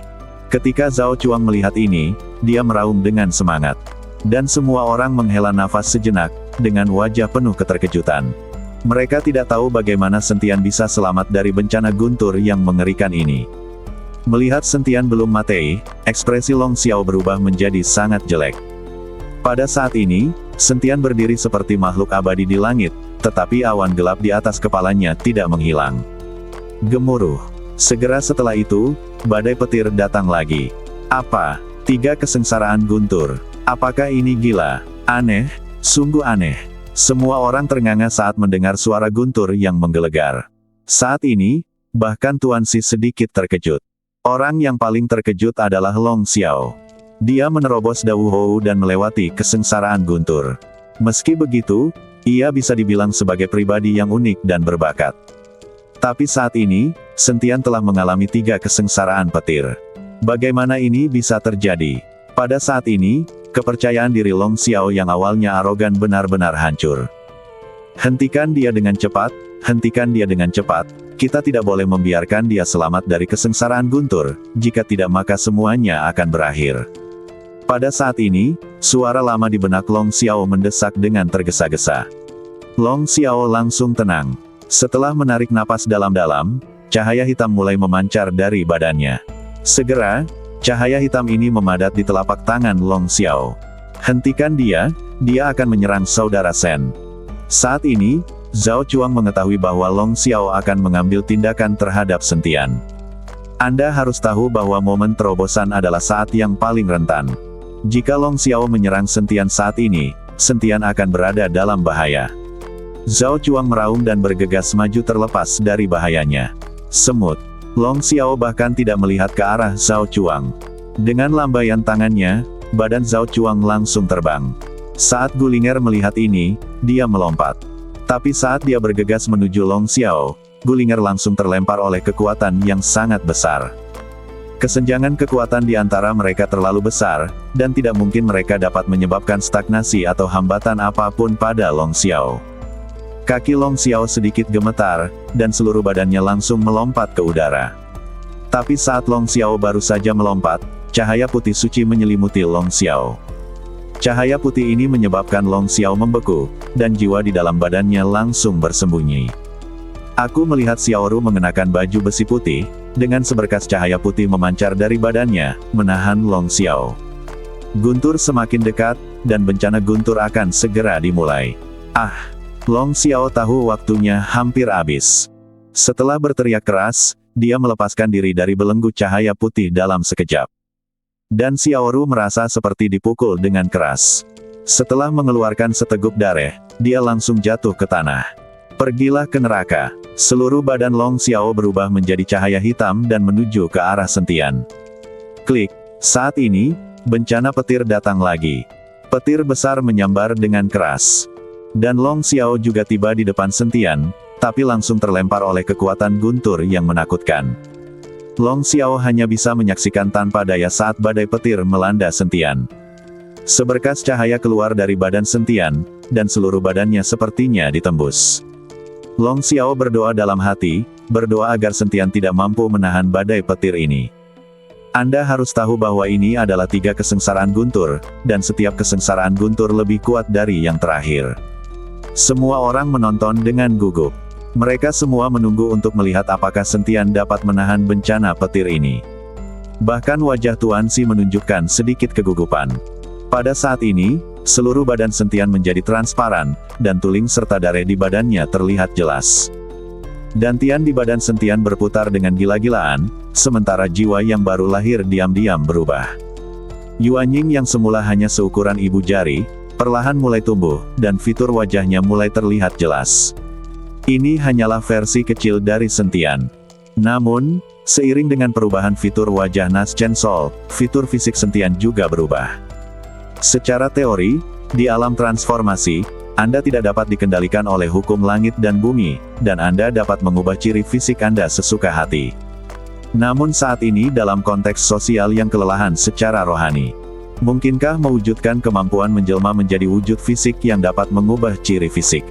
Ketika Zhao Chuang melihat ini, dia meraung dengan semangat. Dan semua orang menghela nafas sejenak, dengan wajah penuh keterkejutan. Mereka tidak tahu bagaimana Sentian bisa selamat dari bencana guntur yang mengerikan ini. Melihat Sentian belum mati, ekspresi Long Xiao berubah menjadi sangat jelek. Pada saat ini, Sentian berdiri seperti makhluk abadi di langit, tetapi awan gelap di atas kepalanya tidak menghilang. Gemuruh. Segera setelah itu, badai petir datang lagi. Apa? 3 kesengsaraan guntur. Apakah ini gila? Aneh, sungguh aneh. Semua orang ternganga saat mendengar suara guntur yang menggelegar. Saat ini, bahkan Tuan Si sedikit terkejut. Orang yang paling terkejut adalah Long Xiao. Dia menerobos Dao Hou dan melewati kesengsaraan guntur. Meski begitu, ia bisa dibilang sebagai pribadi yang unik dan berbakat. Tapi saat ini, Sentian telah mengalami 3 kesengsaraan petir. Bagaimana ini bisa terjadi? Pada saat ini, kepercayaan diri Long Xiao yang awalnya arogan benar-benar hancur. Hentikan dia dengan cepat, hentikan dia dengan cepat. Kita tidak boleh membiarkan dia selamat dari kesengsaraan guntur, jika tidak maka semuanya akan berakhir. Pada saat ini, suara lama di benak Long Xiao mendesak dengan tergesa-gesa. Long Xiao langsung tenang. Setelah menarik napas dalam-dalam, cahaya hitam mulai memancar dari badannya. Segera, cahaya hitam ini memadat di telapak tangan Long Xiao. Hentikan dia akan menyerang Saudara Shen. Saat ini, Zhao Chuang mengetahui bahwa Long Xiao akan mengambil tindakan terhadap Sentian. Anda harus tahu bahwa momen terobosan adalah saat yang paling rentan. Jika Long Xiao menyerang Sentian saat ini, Sentian akan berada dalam bahaya. Zhao Chuang meraung dan bergegas maju terlepas dari bahayanya. Semut. Long Xiao bahkan tidak melihat ke arah Zhao Chuang. Dengan lambaian tangannya, badan Zhao Chuang langsung terbang. Saat Gulinger melihat ini, dia melompat. Tapi saat dia bergegas menuju Long Xiao, Gulinger langsung terlempar oleh kekuatan yang sangat besar. Kesenjangan kekuatan di antara mereka terlalu besar, dan tidak mungkin mereka dapat menyebabkan stagnasi atau hambatan apapun pada Long Xiao. Kaki Long Xiao sedikit gemetar, dan seluruh badannya langsung melompat ke udara. Tapi saat Long Xiao baru saja melompat, cahaya putih suci menyelimuti Long Xiao. Cahaya putih ini menyebabkan Long Xiao membeku, dan jiwa di dalam badannya langsung bersembunyi. Aku melihat Xiaoru mengenakan baju besi putih, dengan seberkas cahaya putih memancar dari badannya, menahan Long Xiao. Guntur semakin dekat, dan bencana guntur akan segera dimulai. Long Xiao tahu waktunya hampir habis. Setelah berteriak keras, dia melepaskan diri dari belenggu cahaya putih dalam sekejap. Dan Xiaoru merasa seperti dipukul dengan keras. Setelah mengeluarkan seteguk darah, dia langsung jatuh ke tanah. Pergilah ke neraka. Seluruh badan Long Xiao berubah menjadi cahaya hitam dan menuju ke arah Sentian. Klik. Saat ini, bencana petir datang lagi. Petir besar menyambar dengan keras. Dan Long Xiao juga tiba di depan Sentian, tapi langsung terlempar oleh kekuatan guntur yang menakutkan. Long Xiao hanya bisa menyaksikan tanpa daya saat badai petir melanda Sentian. Seberkas cahaya keluar dari badan Sentian, dan seluruh badannya sepertinya ditembus. Long Xiao berdoa dalam hati, berdoa agar Sentian tidak mampu menahan badai petir ini. Anda harus tahu bahwa ini adalah 3 kesengsaraan guntur, dan setiap kesengsaraan guntur lebih kuat dari yang terakhir. Semua orang menonton dengan gugup. Mereka semua menunggu untuk melihat apakah Sentian dapat menahan bencana petir ini. Bahkan wajah Tuan Si menunjukkan sedikit kegugupan. Pada saat ini, seluruh badan Sentian menjadi transparan, dan tuling serta darah di badannya terlihat jelas. Dantian di badan Sentian berputar dengan gila-gilaan, sementara jiwa yang baru lahir diam-diam berubah. Yuanying yang semula hanya seukuran ibu jari, perlahan mulai tumbuh, dan fitur wajahnya mulai terlihat jelas. Ini hanyalah versi kecil dari Sentian. Namun, seiring dengan perubahan fitur wajah Nas Chen Sol, fitur fisik Sentian juga berubah. Secara teori, di alam transformasi, Anda tidak dapat dikendalikan oleh hukum langit dan bumi, dan Anda dapat mengubah ciri fisik Anda sesuka hati. Namun saat ini dalam konteks sosial yang kelelahan secara rohani, Mungkinkah mewujudkan kemampuan menjelma menjadi wujud fisik yang dapat mengubah ciri fisik?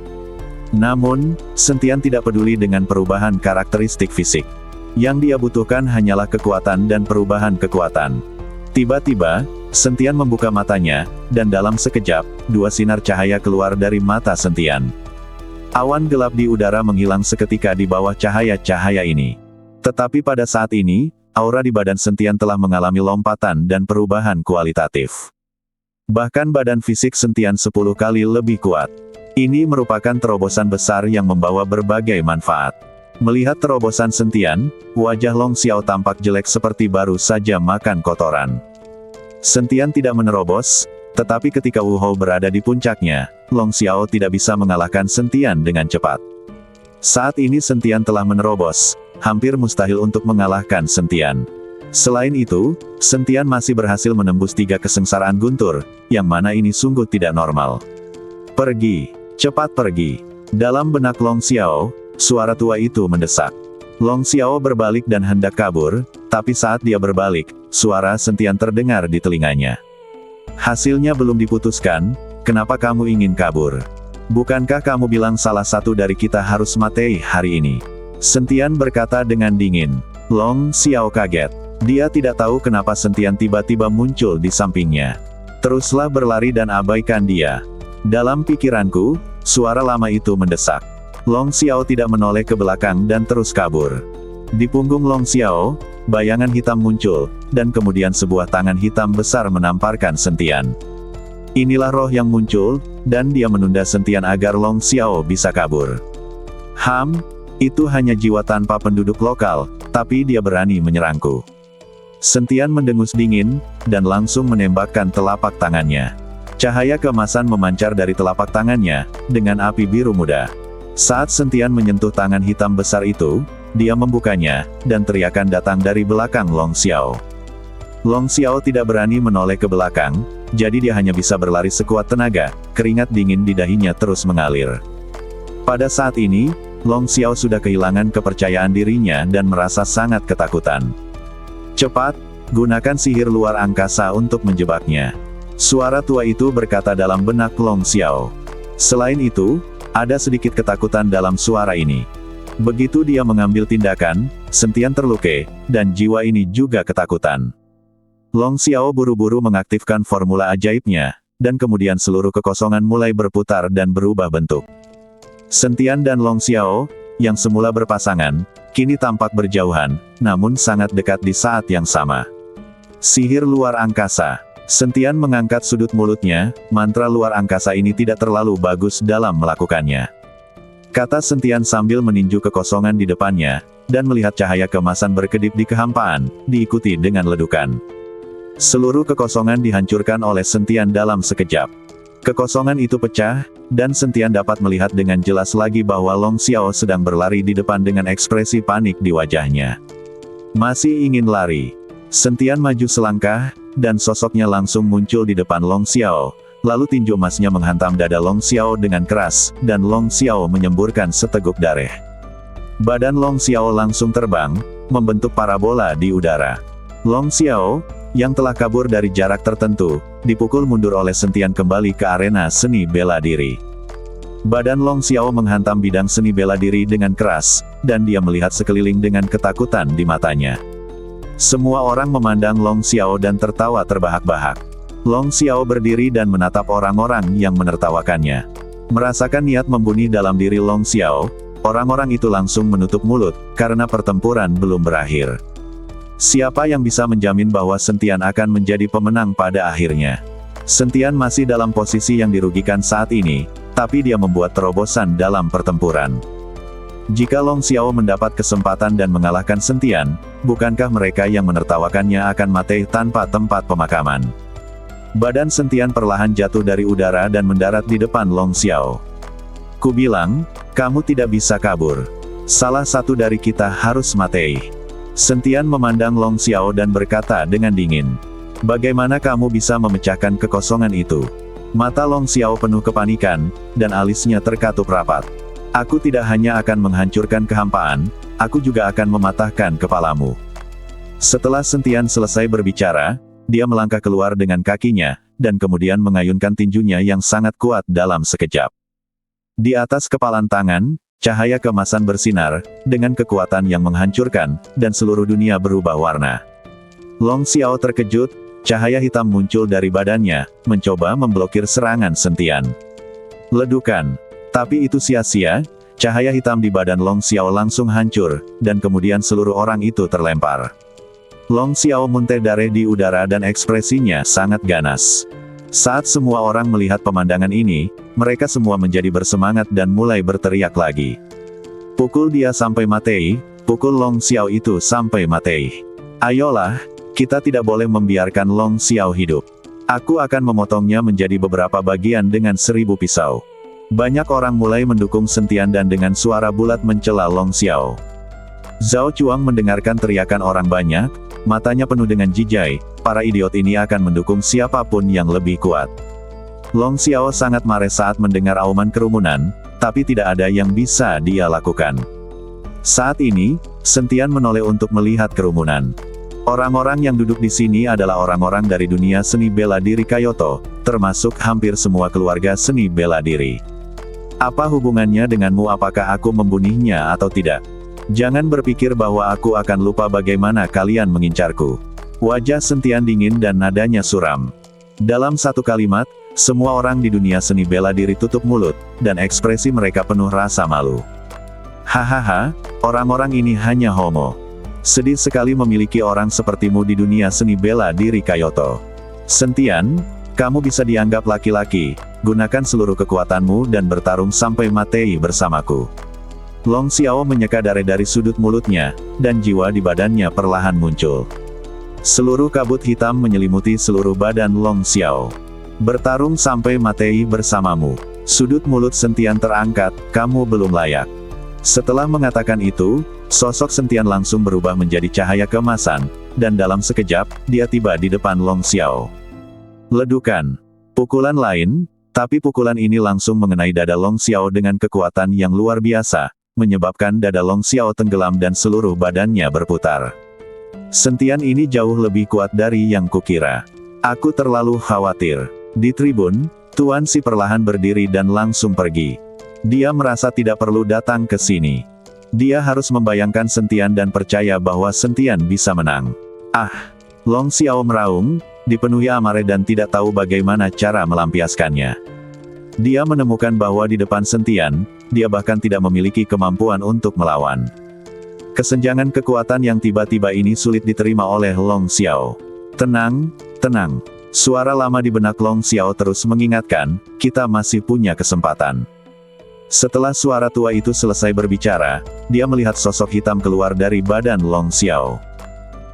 Namun, Sentian tidak peduli dengan perubahan karakteristik fisik. Yang dia butuhkan hanyalah kekuatan dan perubahan kekuatan. Tiba-tiba, Sentian membuka matanya, dan dalam sekejap, dua sinar cahaya keluar dari mata Sentian. Awan gelap di udara menghilang seketika di bawah cahaya-cahaya ini. Tetapi pada saat ini, aura di badan Sentian telah mengalami lompatan dan perubahan kualitatif. Bahkan badan fisik Sentian 10 kali lebih kuat. Ini merupakan terobosan besar yang membawa berbagai manfaat. Melihat terobosan Sentian, wajah Long Xiao tampak jelek seperti baru saja makan kotoran. Sentian tidak menerobos, tetapi ketika Wu Hou berada di puncaknya, Long Xiao tidak bisa mengalahkan Sentian dengan cepat. Saat ini Sentian telah menerobos, hampir mustahil untuk mengalahkan Sentian. Selain itu, Sentian masih berhasil menembus 3 kesengsaraan guntur, yang mana ini sungguh tidak normal. Pergi, cepat pergi. Dalam benak Long Xiao, suara tua itu mendesak. Long Xiao berbalik dan hendak kabur, tapi saat dia berbalik, suara Sentian terdengar di telinganya. Hasilnya belum diputuskan, kenapa kamu ingin kabur? Bukankah kamu bilang salah satu dari kita harus mati hari ini? Sentian berkata dengan dingin. Long Xiao kaget. Dia tidak tahu kenapa Sentian tiba-tiba muncul di sampingnya. Teruslah berlari dan abaikan dia. Dalam pikiranku, suara lama itu mendesak. Long Xiao tidak menoleh ke belakang dan terus kabur. Di punggung Long Xiao, bayangan hitam muncul, dan kemudian sebuah tangan hitam besar menamparkan Sentian. Inilah roh yang muncul, dan dia menunda Sentian agar Long Xiao bisa kabur. Itu hanya jiwa tanpa penduduk lokal, tapi dia berani menyerangku. Sentian mendengus dingin, dan langsung menembakkan telapak tangannya. Cahaya keemasan memancar dari telapak tangannya, dengan api biru muda. Saat Sentian menyentuh tangan hitam besar itu, dia membukanya, dan teriakan datang dari belakang Long Xiao. Long Xiao tidak berani menoleh ke belakang, jadi dia hanya bisa berlari sekuat tenaga, keringat dingin di dahinya terus mengalir. Pada saat ini, Long Xiao sudah kehilangan kepercayaan dirinya dan merasa sangat ketakutan. Cepat, gunakan sihir luar angkasa untuk menjebaknya. Suara tua itu berkata dalam benak Long Xiao. Selain itu, ada sedikit ketakutan dalam suara ini. Begitu dia mengambil tindakan, Sentian terluka, dan jiwa ini juga ketakutan. Long Xiao buru-buru mengaktifkan formula ajaibnya, dan kemudian seluruh kekosongan mulai berputar dan berubah bentuk. Sentian dan Long Xiao, yang semula berpasangan, kini tampak berjauhan, namun sangat dekat di saat yang sama. Sihir luar angkasa. Sentian mengangkat sudut mulutnya, mantra luar angkasa ini tidak terlalu bagus dalam melakukannya. Kata Sentian sambil meninju kekosongan di depannya, dan melihat cahaya keemasan berkedip di kehampaan, diikuti dengan ledukan. Seluruh kekosongan dihancurkan oleh Sentian dalam sekejap. Kekosongan itu pecah, dan Sentian dapat melihat dengan jelas lagi bahwa Long Xiao sedang berlari di depan dengan ekspresi panik di wajahnya. Masih ingin lari. Sentian maju selangkah, dan sosoknya langsung muncul di depan Long Xiao, lalu tinju emasnya menghantam dada Long Xiao dengan keras, dan Long Xiao menyemburkan seteguk darah. Badan Long Xiao langsung terbang, membentuk parabola di udara. Long Xiao, yang telah kabur dari jarak tertentu, dipukul mundur oleh Sentian kembali ke arena seni bela diri. Badan Long Xiao menghantam bidang seni bela diri dengan keras, dan dia melihat sekeliling dengan ketakutan di matanya. Semua orang memandang Long Xiao dan tertawa terbahak-bahak. Long Xiao berdiri dan menatap orang-orang yang menertawakannya. Merasakan niat membunuh dalam diri Long Xiao, orang-orang itu langsung menutup mulut, karena pertempuran belum berakhir. Siapa yang bisa menjamin bahwa Sentian akan menjadi pemenang pada akhirnya? Sentian masih dalam posisi yang dirugikan saat ini, tapi dia membuat terobosan dalam pertempuran. Jika Long Xiao mendapat kesempatan dan mengalahkan Sentian, bukankah mereka yang menertawakannya akan mati tanpa tempat pemakaman? Badan Sentian perlahan jatuh dari udara dan mendarat di depan Long Xiao. Kubilang, kamu tidak bisa kabur. Salah satu dari kita harus mati. Sentian memandang Long Xiao dan berkata dengan dingin. Bagaimana kamu bisa memecahkan kekosongan itu? Mata Long Xiao penuh kepanikan, dan alisnya terkatup rapat. Aku tidak hanya akan menghancurkan kehampaan, aku juga akan mematahkan kepalamu. Setelah Sentian selesai berbicara, dia melangkah keluar dengan kakinya, dan kemudian mengayunkan tinjunya yang sangat kuat dalam sekejap. Di atas kepalan tangan, cahaya keemasan bersinar, dengan kekuatan yang menghancurkan, dan seluruh dunia berubah warna. Long Xiao terkejut, cahaya hitam muncul dari badannya, mencoba memblokir serangan Sentian. Ledukan. Tapi itu sia-sia, cahaya hitam di badan Long Xiao langsung hancur, dan kemudian seluruh orang itu terlempar. Long Xiao muntah darah di udara dan ekspresinya sangat ganas. Saat semua orang melihat pemandangan ini, mereka semua menjadi bersemangat dan mulai berteriak lagi. Pukul dia sampai mati, pukul Long Xiao itu sampai mati. Ayolah, kita tidak boleh membiarkan Long Xiao hidup. Aku akan memotongnya menjadi beberapa bagian dengan 1000 pisau. Banyak orang mulai mendukung Sentian dan dengan suara bulat mencela Long Xiao. Zhao Chuang mendengarkan teriakan orang banyak, matanya penuh dengan jijai, para idiot ini akan mendukung siapapun yang lebih kuat. Long Xiao sangat marah saat mendengar auman kerumunan, tapi tidak ada yang bisa dia lakukan. Saat ini, Sentian menoleh untuk melihat kerumunan. Orang-orang yang duduk di sini adalah orang-orang dari dunia seni bela diri Kyoto, termasuk hampir semua keluarga seni bela diri. Apa hubungannya denganmu? Apakah aku membunuhnya atau tidak? Jangan berpikir bahwa aku akan lupa bagaimana kalian mengincarku. Wajah Sentian dingin dan nadanya suram. Dalam satu kalimat, semua orang di dunia seni bela diri tutup mulut, dan ekspresi mereka penuh rasa malu. Hahaha, orang-orang ini hanya homo. Sedih sekali memiliki orang sepertimu di dunia seni bela diri Kyoto. Sentian, kamu bisa dianggap laki-laki, gunakan seluruh kekuatanmu dan bertarung sampai mati bersamaku. Long Xiao menyeka darah dari sudut mulutnya, dan jiwa di badannya perlahan muncul. Seluruh kabut hitam menyelimuti seluruh badan Long Xiao. Bertarung sampai mati bersamamu. Sudut mulut Sentian terangkat, kamu belum layak. Setelah mengatakan itu, sosok Sentian langsung berubah menjadi cahaya keemasan, dan dalam sekejap, dia tiba di depan Long Xiao. Ledukan. Pukulan lain, tapi pukulan ini langsung mengenai dada Long Xiao dengan kekuatan yang luar biasa, menyebabkan dada Long Xiao tenggelam dan seluruh badannya berputar. Sentian ini jauh lebih kuat dari yang kukira. Aku terlalu khawatir. Di tribun, Tuan Si perlahan berdiri dan langsung pergi. Dia merasa tidak perlu datang ke sini. Dia harus membayangkan Sentian dan percaya bahwa Sentian bisa menang. Ah! Long Xiao meraung, dipenuhi amarah dan tidak tahu bagaimana cara melampiaskannya. Dia menemukan bahwa di depan Sentian, dia bahkan tidak memiliki kemampuan untuk melawan. Kesenjangan kekuatan yang tiba-tiba ini sulit diterima oleh Long Xiao. Tenang, tenang. Suara lama di benak Long Xiao terus mengingatkan, kita masih punya kesempatan. Setelah suara tua itu selesai berbicara, dia melihat sosok hitam keluar dari badan Long Xiao.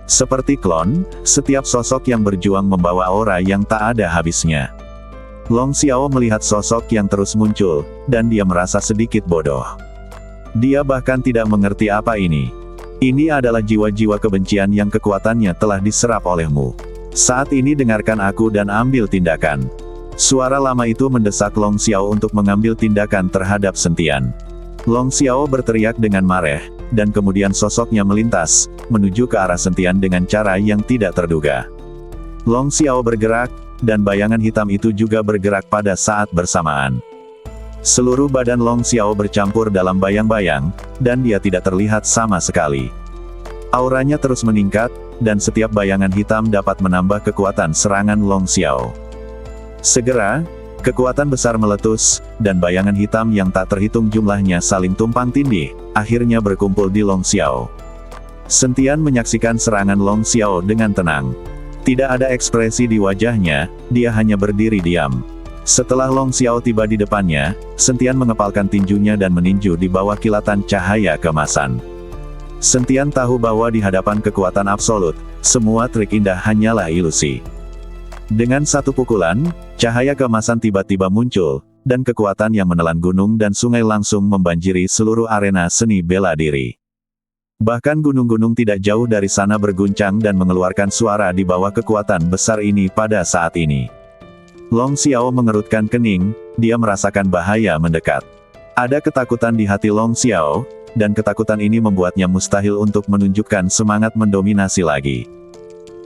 Seperti klon, setiap sosok yang berjuang membawa aura yang tak ada habisnya. Long Xiao melihat sosok yang terus muncul, dan dia merasa sedikit bodoh. Dia bahkan tidak mengerti apa ini. Ini adalah jiwa-jiwa kebencian yang kekuatannya telah diserap olehmu. Saat ini dengarkan aku dan ambil tindakan. Suara lama itu mendesak Long Xiao untuk mengambil tindakan terhadap Sentian. Long Xiao berteriak dengan marah, dan kemudian sosoknya melintas, menuju ke arah Sentian dengan cara yang tidak terduga. Long Xiao bergerak, dan bayangan hitam itu juga bergerak pada saat bersamaan. Seluruh badan Long Xiao bercampur dalam bayang-bayang, dan dia tidak terlihat sama sekali. Auranya terus meningkat, dan setiap bayangan hitam dapat menambah kekuatan serangan Long Xiao. Segera, kekuatan besar meletus, dan bayangan hitam yang tak terhitung jumlahnya saling tumpang tindih, akhirnya berkumpul di Long Xiao. Sentian menyaksikan serangan Long Xiao dengan tenang. Tidak ada ekspresi di wajahnya, dia hanya berdiri diam. Setelah Long Xiao tiba di depannya, Sentian mengepalkan tinjunya dan meninju di bawah kilatan cahaya keemasan. Sentian tahu bahwa di hadapan kekuatan absolut, semua trik indah hanyalah ilusi. Dengan satu pukulan, cahaya keemasan tiba-tiba muncul, dan kekuatan yang menelan gunung dan sungai langsung membanjiri seluruh arena seni bela diri. Bahkan gunung-gunung tidak jauh dari sana berguncang dan mengeluarkan suara di bawah kekuatan besar ini pada saat ini. Long Xiao mengerutkan kening, dia merasakan bahaya mendekat. Ada ketakutan di hati Long Xiao, dan ketakutan ini membuatnya mustahil untuk menunjukkan semangat mendominasi lagi.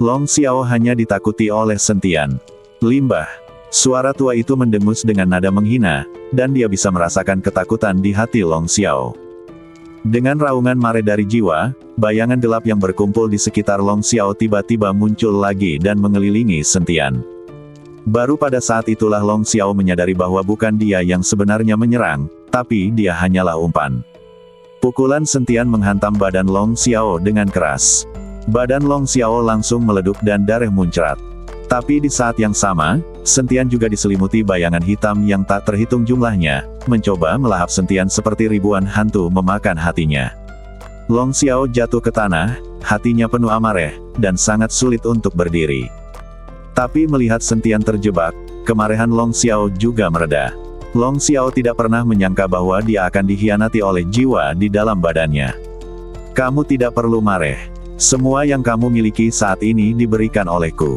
Long Xiao hanya ditakuti oleh Sentian. Limbah. Suara tua itu mendengus dengan nada menghina, dan dia bisa merasakan ketakutan di hati Long Xiao. Dengan raungan marah dari jiwa, bayangan gelap yang berkumpul di sekitar Long Xiao tiba-tiba muncul lagi dan mengelilingi Sentian. Baru pada saat itulah Long Xiao menyadari bahwa bukan dia yang sebenarnya menyerang, tapi dia hanyalah umpan. Pukulan Sentian menghantam badan Long Xiao dengan keras. Badan Long Xiao langsung meleduk dan darah muncrat. Tapi di saat yang sama, Sentian juga diselimuti bayangan hitam yang tak terhitung jumlahnya, mencoba melahap Sentian seperti ribuan hantu memakan hatinya. Long Xiao jatuh ke tanah, hatinya penuh amarah, dan sangat sulit untuk berdiri. Tapi melihat Sentian terjebak, kemarahan Long Xiao juga mereda. Long Xiao tidak pernah menyangka bahwa dia akan dikhianati oleh jiwa di dalam badannya. Kamu tidak perlu marah. Semua yang kamu miliki saat ini diberikan olehku.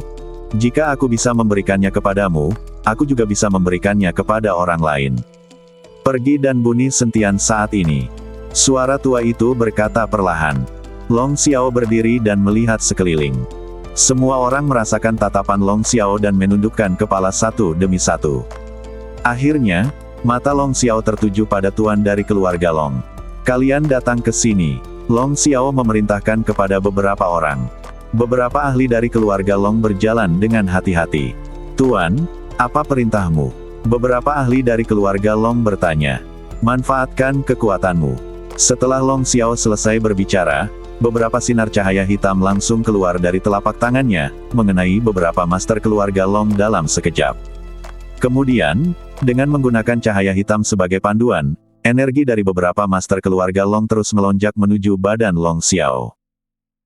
Jika aku bisa memberikannya kepadamu, aku juga bisa memberikannya kepada orang lain. Pergi dan bunuh Sentian saat ini. Suara tua itu berkata perlahan. Long Xiao berdiri dan melihat sekeliling. Semua orang merasakan tatapan Long Xiao dan menundukkan kepala satu demi satu. Akhirnya, mata Long Xiao tertuju pada tuan dari keluarga Long. Kalian datang ke sini. Long Xiao memerintahkan kepada beberapa orang. Beberapa ahli dari keluarga Long berjalan dengan hati-hati. Tuan, apa perintahmu? Beberapa ahli dari keluarga Long bertanya. Manfaatkan kekuatanmu. Setelah Long Xiao selesai berbicara, beberapa sinar cahaya hitam langsung keluar dari telapak tangannya, mengenai beberapa master keluarga Long dalam sekejap. Kemudian, dengan menggunakan cahaya hitam sebagai panduan, energi dari beberapa master keluarga Long terus melonjak menuju badan Long Xiao.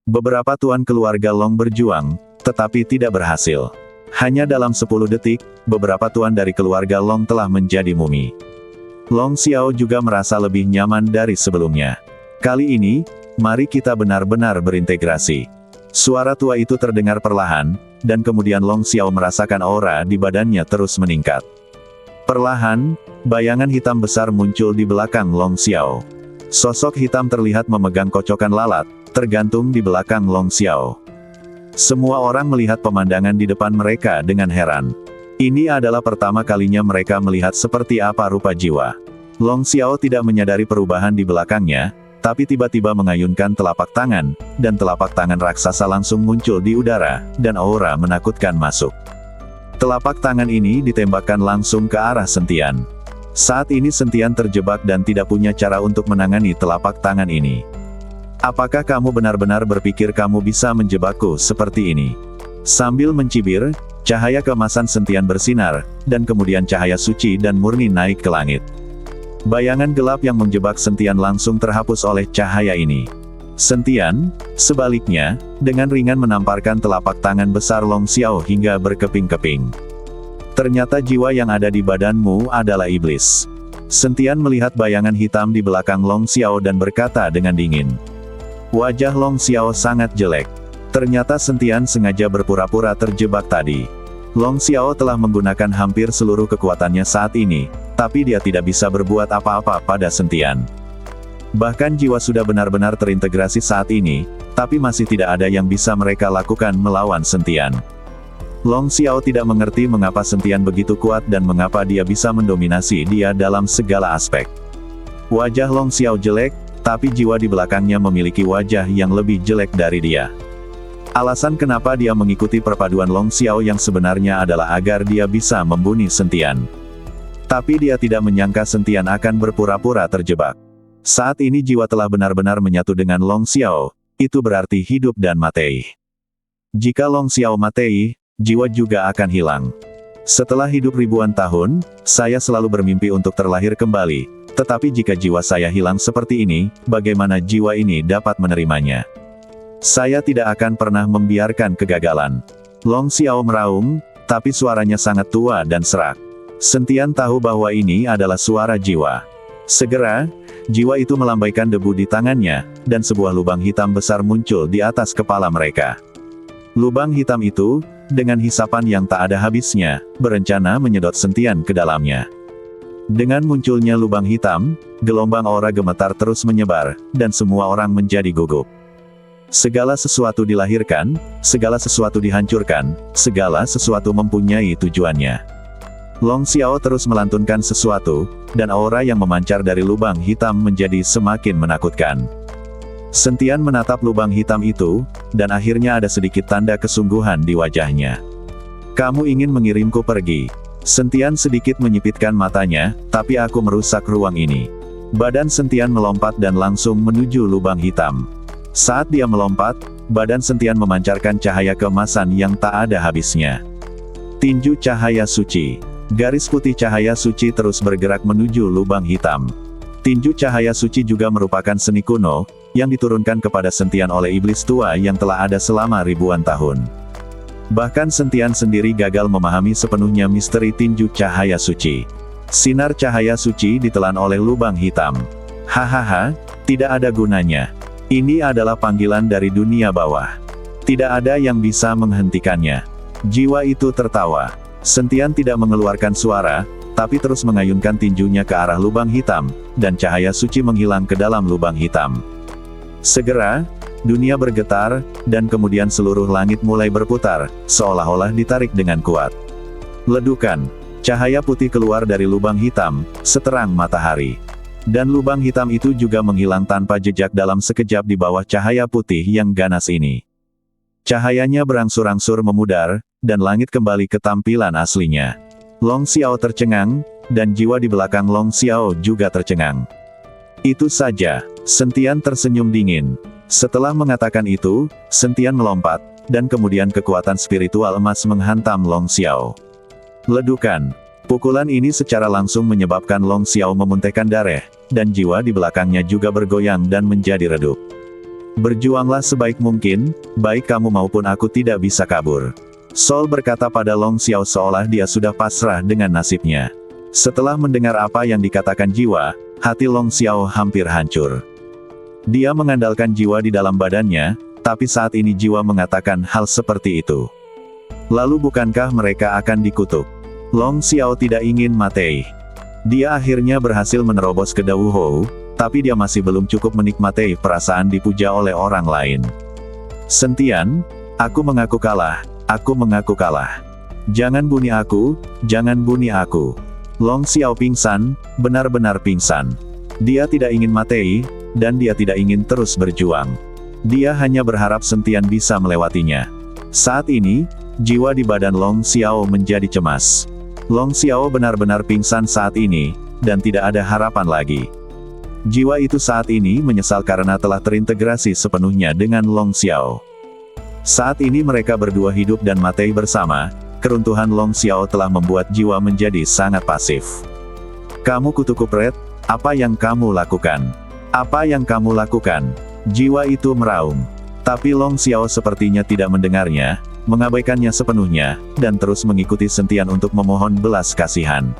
Beberapa tuan keluarga Long berjuang, tetapi tidak berhasil. Hanya dalam 10 detik, beberapa tuan dari keluarga Long telah menjadi mumi. Long Xiao juga merasa lebih nyaman dari sebelumnya. Kali ini, mari kita benar-benar berintegrasi. Suara tua itu terdengar perlahan, dan kemudian Long Xiao merasakan aura di badannya terus meningkat. Perlahan, bayangan hitam besar muncul di belakang Long Xiao. Sosok hitam terlihat memegang kocokan lalat, tergantung di belakang Long Xiao. Semua orang melihat pemandangan di depan mereka dengan heran. Ini adalah pertama kalinya mereka melihat seperti apa rupa jiwa. Long Xiao tidak menyadari perubahan di belakangnya, tapi tiba-tiba mengayunkan telapak tangan, dan telapak tangan raksasa langsung muncul di udara, dan aura menakutkan masuk. Telapak tangan ini ditembakkan langsung ke arah Sentian. Saat ini Sentian terjebak dan tidak punya cara untuk menangani telapak tangan ini. Apakah kamu benar-benar berpikir kamu bisa menjebakku seperti ini? Sambil mencibir, cahaya keemasan Sentian bersinar, dan kemudian cahaya suci dan murni naik ke langit. Bayangan gelap yang menjebak Sentian langsung terhapus oleh cahaya ini. Sentian, sebaliknya, dengan ringan menamparkan telapak tangan besar Long Xiao hingga berkeping-keping. Ternyata jiwa yang ada di badanmu adalah iblis. Sentian melihat bayangan hitam di belakang Long Xiao dan berkata dengan dingin. Wajah Long Xiao sangat jelek. Ternyata Sentian sengaja berpura-pura terjebak tadi. Long Xiao telah menggunakan hampir seluruh kekuatannya saat ini, tapi dia tidak bisa berbuat apa-apa pada Sentian. Bahkan jiwa sudah benar-benar terintegrasi saat ini, tapi masih tidak ada yang bisa mereka lakukan melawan Sentian. Long Xiao tidak mengerti mengapa Sentian begitu kuat dan mengapa dia bisa mendominasi dia dalam segala aspek. Wajah Long Xiao jelek, tapi jiwa di belakangnya memiliki wajah yang lebih jelek dari dia. Alasan kenapa dia mengikuti perpaduan Long Xiao yang sebenarnya adalah agar dia bisa membunuh Sentian. Tapi dia tidak menyangka Sentian akan berpura-pura terjebak. Saat ini jiwa telah benar-benar menyatu dengan Long Xiao, itu berarti hidup dan mati. Jika Long Xiao mati, jiwa juga akan hilang. Setelah hidup ribuan tahun, saya selalu bermimpi untuk terlahir kembali, tetapi jika jiwa saya hilang seperti ini, bagaimana jiwa ini dapat menerimanya? Saya tidak akan pernah membiarkan kegagalan. Long Xiao meraung, tapi suaranya sangat tua dan serak. Sentian tahu bahwa ini adalah suara jiwa. Segera, jiwa itu melambaikan debu di tangannya, dan sebuah lubang hitam besar muncul di atas kepala mereka. Lubang hitam itu, dengan hisapan yang tak ada habisnya, berencana menyedot Sentian ke dalamnya. Dengan munculnya lubang hitam, gelombang aura gemetar terus menyebar, dan semua orang menjadi gugup. Segala sesuatu dilahirkan, segala sesuatu dihancurkan, segala sesuatu mempunyai tujuannya. Long Xiao terus melantunkan sesuatu, dan aura yang memancar dari lubang hitam menjadi semakin menakutkan. Sentian menatap lubang hitam itu, dan akhirnya ada sedikit tanda kesungguhan di wajahnya. Kamu ingin mengirimku pergi. Sentian sedikit menyipitkan matanya, tapi aku merusak ruang ini. Badan Sentian melompat dan langsung menuju lubang hitam. Saat dia melompat, badan Sentian memancarkan cahaya keemasan yang tak ada habisnya. Tinju cahaya suci. Garis putih cahaya suci terus bergerak menuju lubang hitam. Tinju cahaya suci juga merupakan seni kuno, yang diturunkan kepada Sentian oleh iblis tua yang telah ada selama ribuan tahun. Bahkan Sentian sendiri gagal memahami sepenuhnya misteri tinju cahaya suci. Sinar cahaya suci ditelan oleh lubang hitam. Hahaha, tidak ada gunanya. Ini adalah panggilan dari dunia bawah. Tidak ada yang bisa menghentikannya. Jiwa itu tertawa. Sentian tidak mengeluarkan suara, tapi terus mengayunkan tinjunya ke arah lubang hitam, dan cahaya suci menghilang ke dalam lubang hitam. Segera, dunia bergetar, dan kemudian seluruh langit mulai berputar, seolah-olah ditarik dengan kuat. Ledukan. Cahaya putih keluar dari lubang hitam, seterang matahari. Dan lubang hitam itu juga menghilang tanpa jejak dalam sekejap di bawah cahaya putih yang ganas ini. Cahayanya berangsur-angsur memudar, dan langit kembali ke tampilan aslinya. Long Xiao tercengang, dan jiwa di belakang Long Xiao juga tercengang. Itu saja, Sentian tersenyum dingin. Setelah mengatakan itu, Sentian melompat, dan kemudian kekuatan spiritual emas menghantam Long Xiao. Ledukan. Pukulan ini secara langsung menyebabkan Long Xiao memuntahkan darah, dan jiwa di belakangnya juga bergoyang dan menjadi redup. Berjuanglah sebaik mungkin, baik kamu maupun aku tidak bisa kabur. Sol berkata pada Long Xiao seolah dia sudah pasrah dengan nasibnya. Setelah mendengar apa yang dikatakan jiwa, hati Long Xiao hampir hancur. Dia mengandalkan jiwa di dalam badannya, tapi saat ini jiwa mengatakan hal seperti itu. Lalu bukankah mereka akan dikutuk? Long Xiao tidak ingin mati. Dia akhirnya berhasil menerobos ke Dao Hou, tapi dia masih belum cukup menikmati perasaan dipuja oleh orang lain. Sentian, aku mengaku kalah, aku mengaku kalah. Jangan bunuh aku, jangan bunuh aku. Long Xiao pingsan, benar-benar pingsan. Dia tidak ingin mati, dan dia tidak ingin terus berjuang. Dia hanya berharap Sentian bisa melewatinya. Saat ini, jiwa di badan Long Xiao menjadi cemas. Long Xiao benar-benar pingsan saat ini, dan tidak ada harapan lagi. Jiwa itu saat ini menyesal karena telah terintegrasi sepenuhnya dengan Long Xiao. Saat ini mereka berdua hidup dan mati bersama, keruntuhan Long Xiao telah membuat jiwa menjadi sangat pasif. Kamu kutu kupret, apa yang kamu lakukan? Apa yang kamu lakukan? Jiwa itu meraung. Tapi Long Xiao sepertinya tidak mendengarnya, mengabaikannya sepenuhnya, dan terus mengikuti Sentian untuk memohon belas kasihan.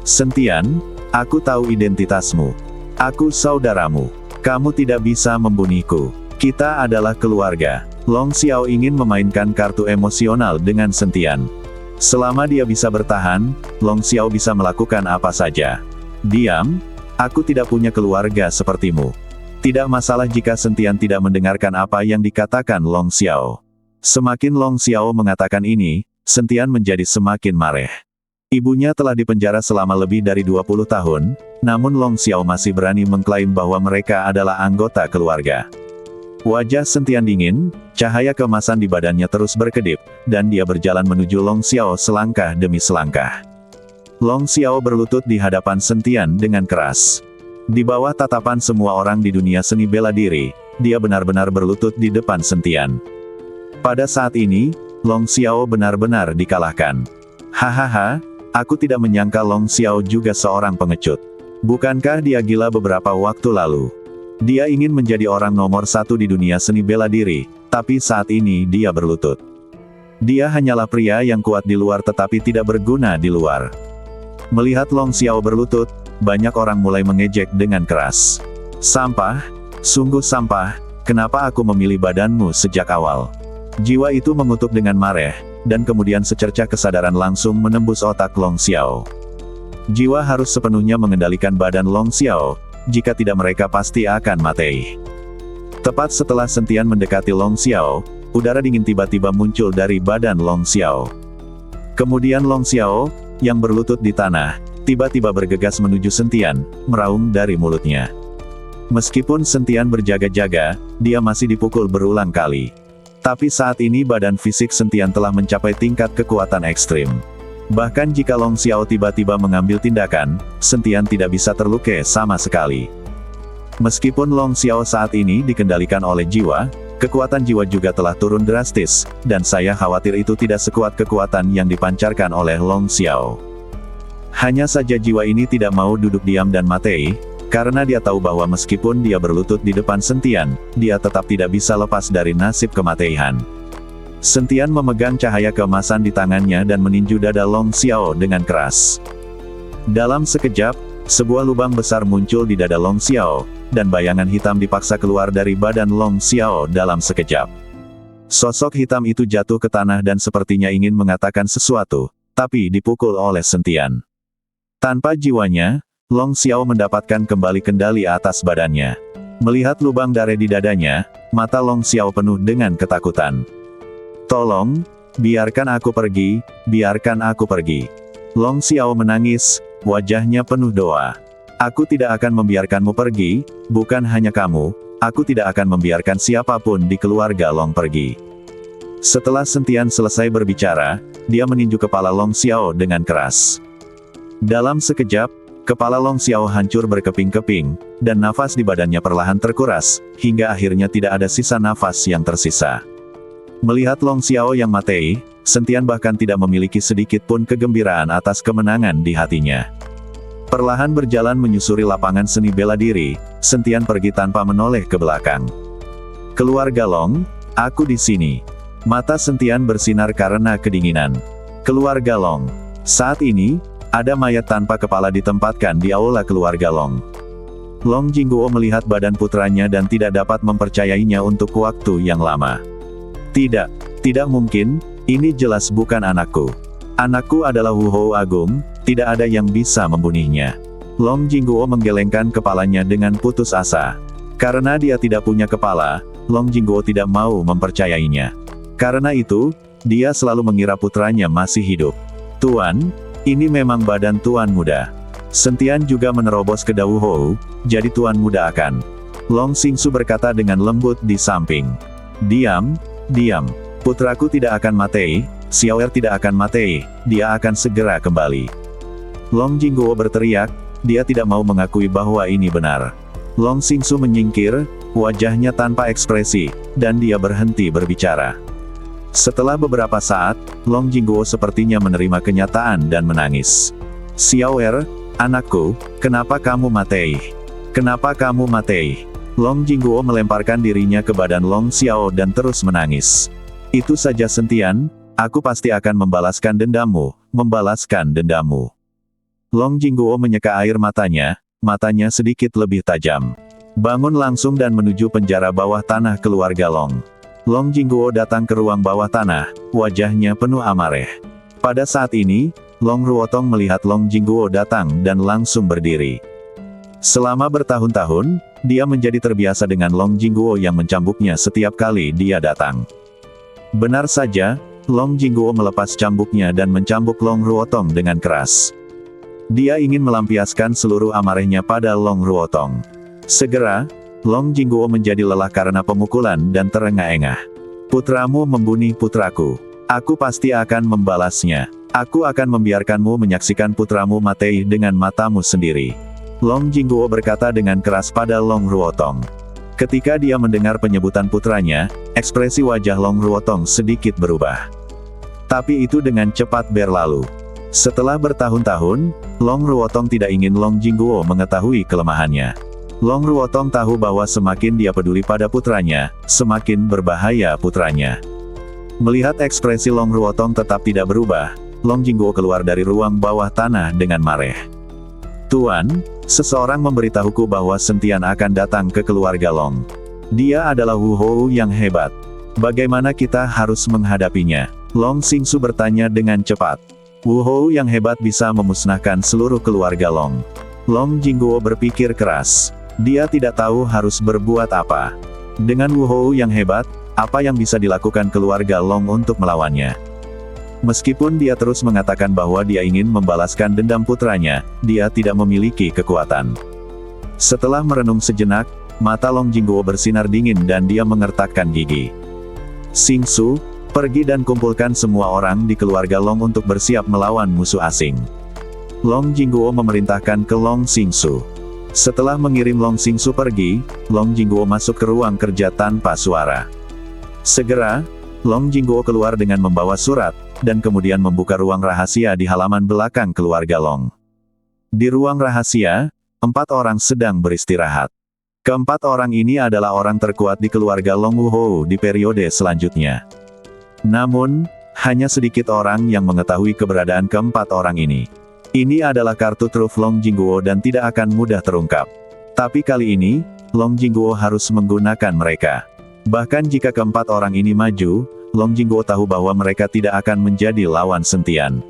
Sentian, aku tahu identitasmu. Aku saudaramu. Kamu tidak bisa membunuhku. Kita adalah keluarga. Long Xiao ingin memainkan kartu emosional dengan Sentian. Selama dia bisa bertahan, Long Xiao bisa melakukan apa saja. Diam, aku tidak punya keluarga sepertimu. Tidak masalah jika Sentian tidak mendengarkan apa yang dikatakan Long Xiao. Semakin Long Xiao mengatakan ini, Sentian menjadi semakin marah. Ibunya telah dipenjara selama lebih dari 20 tahun, namun Long Xiao masih berani mengklaim bahwa mereka adalah anggota keluarga. Wajah Sentian dingin, cahaya keemasan di badannya terus berkedip, dan dia berjalan menuju Long Xiao selangkah demi selangkah. Long Xiao berlutut di hadapan Sentian dengan keras. Di bawah tatapan semua orang di dunia seni bela diri, dia benar-benar berlutut di depan Sentian. Pada saat ini, Long Xiao benar-benar dikalahkan. Hahaha, aku tidak menyangka Long Xiao juga seorang pengecut. Bukankah dia gila beberapa waktu lalu? Dia ingin menjadi orang nomor satu di dunia seni bela diri, tapi saat ini dia berlutut. Dia hanyalah pria yang kuat di luar tetapi tidak berguna di luar. Melihat Long Xiao berlutut, banyak orang mulai mengejek dengan keras. Sampah, sungguh sampah, kenapa aku memilih badanmu sejak awal? Jiwa itu mengutuk dengan marah, dan kemudian secercah kesadaran langsung menembus otak Long Xiao. Jiwa harus sepenuhnya mengendalikan badan Long Xiao, jika tidak mereka pasti akan mati. Tepat setelah Sentian mendekati Long Xiao, udara dingin tiba-tiba muncul dari badan Long Xiao. Kemudian Long Xiao, yang berlutut di tanah, tiba-tiba bergegas menuju Sentian, meraung dari mulutnya. Meskipun Sentian berjaga-jaga, dia masih dipukul berulang kali. Tapi saat ini badan fisik Sentian telah mencapai tingkat kekuatan ekstrim. Bahkan jika Long Xiao tiba-tiba mengambil tindakan, Sentian tidak bisa terluka sama sekali. Meskipun Long Xiao saat ini dikendalikan oleh jiwa, kekuatan jiwa juga telah turun drastis, dan saya khawatir itu tidak sekuat kekuatan yang dipancarkan oleh Long Xiao. Hanya saja jiwa ini tidak mau duduk diam dan mati, karena dia tahu bahwa meskipun dia berlutut di depan Sentian, dia tetap tidak bisa lepas dari nasib kematian. Sentian memegang cahaya keemasan di tangannya dan meninju dada Long Xiao dengan keras. Dalam sekejap, sebuah lubang besar muncul di dada Long Xiao, dan bayangan hitam dipaksa keluar dari badan Long Xiao dalam sekejap. Sosok hitam itu jatuh ke tanah dan sepertinya ingin mengatakan sesuatu, tapi dipukul oleh Sentian. Tanpa jiwanya, Long Xiao mendapatkan kembali kendali atas badannya. Melihat lubang darah di dadanya, mata Long Xiao penuh dengan ketakutan. "Tolong, biarkan aku pergi, biarkan aku pergi." Long Xiao menangis, wajahnya penuh doa. "Aku tidak akan membiarkanmu pergi, bukan hanya kamu, aku tidak akan membiarkan siapapun di keluarga Long pergi." Setelah Sentian selesai berbicara, dia meninju kepala Long Xiao dengan keras. Dalam sekejap, kepala Long Xiao hancur berkeping-keping, dan nafas di badannya perlahan terkuras, hingga akhirnya tidak ada sisa nafas yang tersisa. Melihat Long Xiao yang mati, Sentian bahkan tidak memiliki sedikit pun kegembiraan atas kemenangan di hatinya. Perlahan berjalan menyusuri lapangan seni bela diri, Sentian pergi tanpa menoleh ke belakang. "Keluarga Long, aku di sini." Mata Sentian bersinar karena kedinginan. "Keluarga Long." Saat ini, ada mayat tanpa kepala ditempatkan di aula keluarga Long. Long Jingguo melihat badan putranya dan tidak dapat mempercayainya untuk waktu yang lama. "Tidak, tidak mungkin, ini jelas bukan anakku. Anakku adalah Wu Hou Agung, tidak ada yang bisa membunuhnya." Long Jingguo menggelengkan kepalanya dengan putus asa. Karena dia tidak punya kepala, Long Jingguo tidak mau mempercayainya. Karena itu, dia selalu mengira putranya masih hidup. "Tuan, ini memang badan Tuan muda." Sentian juga menerobos ke Wu Hou, "Jadi Tuan muda akan." Long Xingsu berkata dengan lembut di samping. "Diam, diam. Putraku tidak akan mati, Xiaoer tidak akan mati, dia akan segera kembali." Long Jingguo berteriak, dia tidak mau mengakui bahwa ini benar. Long Xingsu menyingkir, wajahnya tanpa ekspresi, dan dia berhenti berbicara. Setelah beberapa saat, Long Jingguo sepertinya menerima kenyataan dan menangis. "Xiaoer, anakku, kenapa kamu mati? Kenapa kamu mati?" Long Jingguo melemparkan dirinya ke badan Long Xiao dan terus menangis. "Itu saja Sentian, aku pasti akan membalaskan dendammu, membalaskan dendammu." Long Jingguo menyeka air matanya, matanya sedikit lebih tajam. "Bangun langsung dan menuju penjara bawah tanah keluarga Long." Long Jingguo datang ke ruang bawah tanah, wajahnya penuh amarah. Pada saat ini, Long Ruotong melihat Long Jingguo datang dan langsung berdiri. Selama bertahun-tahun, dia menjadi terbiasa dengan Long Jingguo yang mencambuknya setiap kali dia datang. Benar saja, Long Jingguo melepas cambuknya dan mencambuk Long Ruotong dengan keras. Dia ingin melampiaskan seluruh amarahnya pada Long Ruotong. Segera, Long Jingguo menjadi lelah karena pemukulan dan terengah-engah. "Putramu membunuh putraku. Aku pasti akan membalasnya. Aku akan membiarkanmu menyaksikan putramu mati dengan matamu sendiri." Long Jingguo berkata dengan keras pada Long Ruotong. Ketika dia mendengar penyebutan putranya, ekspresi wajah Long Ruotong sedikit berubah. Tapi itu dengan cepat berlalu. Setelah bertahun-tahun, Long Ruotong tidak ingin Long Jingguo mengetahui kelemahannya. Long Ruotong tahu bahwa semakin dia peduli pada putranya, semakin berbahaya putranya. Melihat ekspresi Long Ruotong tetap tidak berubah, Long Jingguo keluar dari ruang bawah tanah dengan marah. "Tuan, seseorang memberitahuku bahwa Sentian akan datang ke keluarga Long. Dia adalah Wu Hou yang hebat. Bagaimana kita harus menghadapinya?" Long Xingsu bertanya dengan cepat. "Wu Hou yang hebat bisa memusnahkan seluruh keluarga Long." Long Jingguo berpikir keras. Dia tidak tahu harus berbuat apa. Dengan Wu Hou yang hebat, apa yang bisa dilakukan keluarga Long untuk melawannya? Meskipun dia terus mengatakan bahwa dia ingin membalaskan dendam putranya, dia tidak memiliki kekuatan. Setelah merenung sejenak, mata Long Jingguo bersinar dingin dan dia mengertakkan gigi. Xingsu, pergi dan kumpulkan semua orang di keluarga Long untuk bersiap melawan musuh asing. Long Jingguo memerintahkan ke Long Xingsu. Setelah mengirim Long Xingsu pergi, Long Jingguo masuk ke ruang kerja tanpa suara. Segera, Long Jingguo keluar dengan membawa surat, dan kemudian membuka ruang rahasia di halaman belakang keluarga Long. Di ruang rahasia, 4 orang sedang beristirahat. Keempat orang ini adalah orang terkuat di keluarga Long Wu Hou di periode selanjutnya. Namun, hanya sedikit orang yang mengetahui keberadaan keempat orang ini. Ini adalah kartu truf Long Jingguo dan tidak akan mudah terungkap. Tapi kali ini, Long Jingguo harus menggunakan mereka. Bahkan jika keempat orang ini maju, Long Jingguo tahu bahwa mereka tidak akan menjadi lawan Sentian.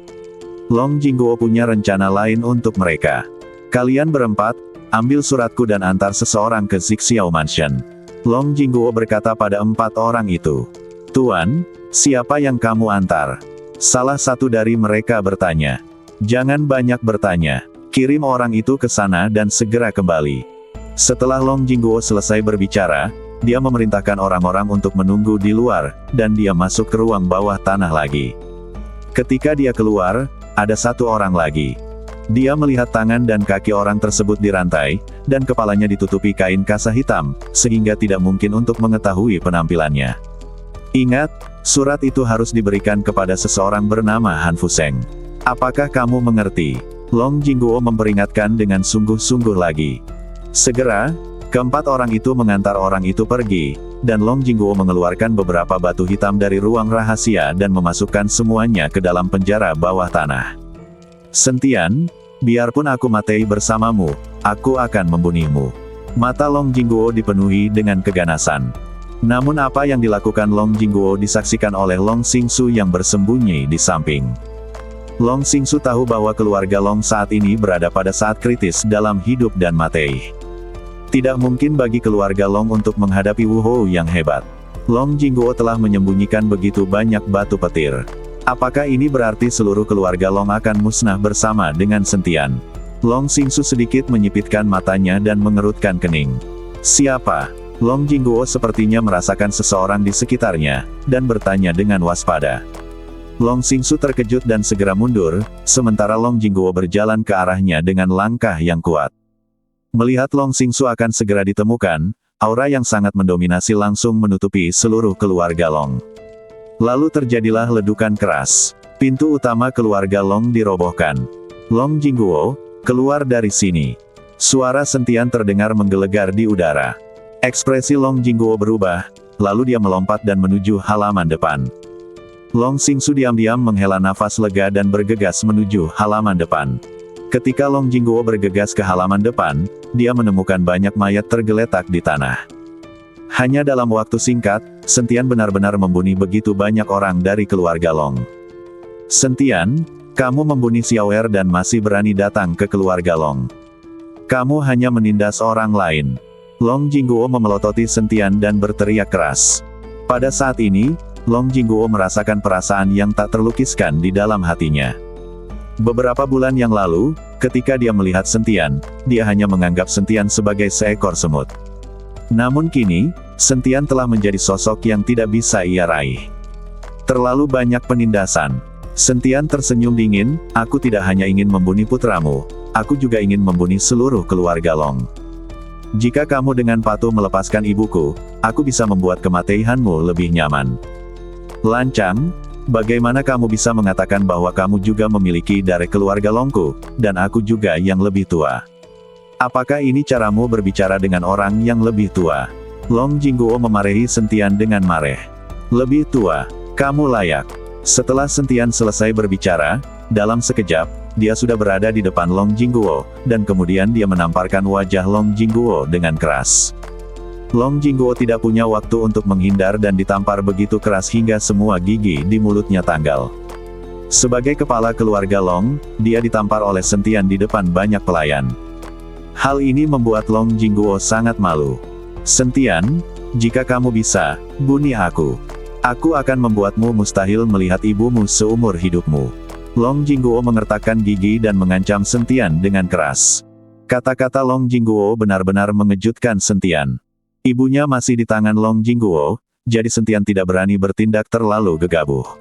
Long Jingguo punya rencana lain untuk mereka. Kalian berempat, ambil suratku dan antar seseorang ke Zixiao Mansion. Long Jingguo berkata pada 4 orang itu. Tuan, siapa yang kamu antar? Salah satu dari mereka bertanya. Jangan banyak bertanya. Kirim orang itu ke sana dan segera kembali. Setelah Long Jingguo selesai berbicara, dia memerintahkan orang-orang untuk menunggu di luar, dan dia masuk ke ruang bawah tanah lagi. Ketika dia keluar, ada 1 orang lagi. Dia melihat tangan dan kaki orang tersebut dirantai, dan kepalanya ditutupi kain kasa hitam, sehingga tidak mungkin untuk mengetahui penampilannya. Ingat, surat itu harus diberikan kepada seseorang bernama Han Fuseng. Apakah kamu mengerti? Long Jingguo memperingatkan dengan sungguh-sungguh lagi. Segera, keempat orang itu mengantar orang itu pergi, dan Long Jingguo mengeluarkan beberapa batu hitam dari ruang rahasia dan memasukkan semuanya ke dalam penjara bawah tanah. Sentian, biarpun aku mati bersamamu, aku akan membunuhmu. Mata Long Jingguo dipenuhi dengan keganasan. Namun apa yang dilakukan Long Jingguo disaksikan oleh Long Xingsu yang bersembunyi di samping. Long Xingsu tahu bahwa keluarga Long saat ini berada pada saat kritis dalam hidup dan mati. Tidak mungkin bagi keluarga Long untuk menghadapi Wu Hou yang hebat. Long Jingguo telah menyembunyikan begitu banyak batu petir. Apakah ini berarti seluruh keluarga Long akan musnah bersama dengan Sentian? Long Xingsu sedikit menyipitkan matanya dan mengerutkan kening. Siapa? Long Jingguo sepertinya merasakan seseorang di sekitarnya, dan bertanya dengan waspada. Long Xingsu terkejut dan segera mundur, sementara Long Jingguo berjalan ke arahnya dengan langkah yang kuat. Melihat Long Xingsu akan segera ditemukan, aura yang sangat mendominasi langsung menutupi seluruh keluarga Long. Lalu terjadilah ledukan keras. Pintu utama keluarga Long dirobohkan. Long Jingguo, keluar dari sini. Suara Sentian terdengar menggelegar di udara. Ekspresi Long Jingguo berubah, lalu dia melompat dan menuju halaman depan. Long Xingsu diam-diam menghela nafas lega dan bergegas menuju halaman depan. Ketika Long Jingguo bergegas ke halaman depan, dia menemukan banyak mayat tergeletak di tanah. Hanya dalam waktu singkat, Sentian benar-benar membunuh begitu banyak orang dari keluarga Long. Sentian, kamu membunuh Xiaoer dan masih berani datang ke keluarga Long. Kamu hanya menindas orang lain. Long Jingguo memelototi Sentian dan berteriak keras. Pada saat ini, Long Jingguo merasakan perasaan yang tak terlukiskan di dalam hatinya. Beberapa bulan yang lalu, ketika dia melihat Sentian, dia hanya menganggap Sentian sebagai seekor semut. Namun kini, Sentian telah menjadi sosok yang tidak bisa ia raih. Terlalu banyak penindasan. Sentian tersenyum dingin, aku tidak hanya ingin membunuh putramu, aku juga ingin membunuh seluruh keluarga Long. Jika kamu dengan patuh melepaskan ibuku, aku bisa membuat kematianmu lebih nyaman. Lancang, bagaimana kamu bisa mengatakan bahwa kamu juga memiliki dari keluarga Longku, dan aku juga yang lebih tua? Apakah ini caramu berbicara dengan orang yang lebih tua? Long Jingguo memarahi Sentian dengan marah. Lebih tua, kamu layak. Setelah Sentian selesai berbicara, dalam sekejap, dia sudah berada di depan Long Jingguo, dan kemudian dia menamparkan wajah Long Jingguo dengan keras. Long Jingguo tidak punya waktu untuk menghindar dan ditampar begitu keras hingga semua gigi di mulutnya tanggal. Sebagai kepala keluarga Long, dia ditampar oleh Sentian di depan banyak pelayan. Hal ini membuat Long Jingguo sangat malu. Sentian, Jika kamu bisa, bunuh aku. Aku akan membuatmu mustahil melihat ibumu seumur hidupmu. Long Jingguo mengertakkan gigi dan mengancam Sentian dengan keras. Kata-kata Long Jingguo benar-benar mengejutkan Sentian. Ibunya masih di tangan Long Jingguo, jadi Sentian tidak berani bertindak terlalu gegabah.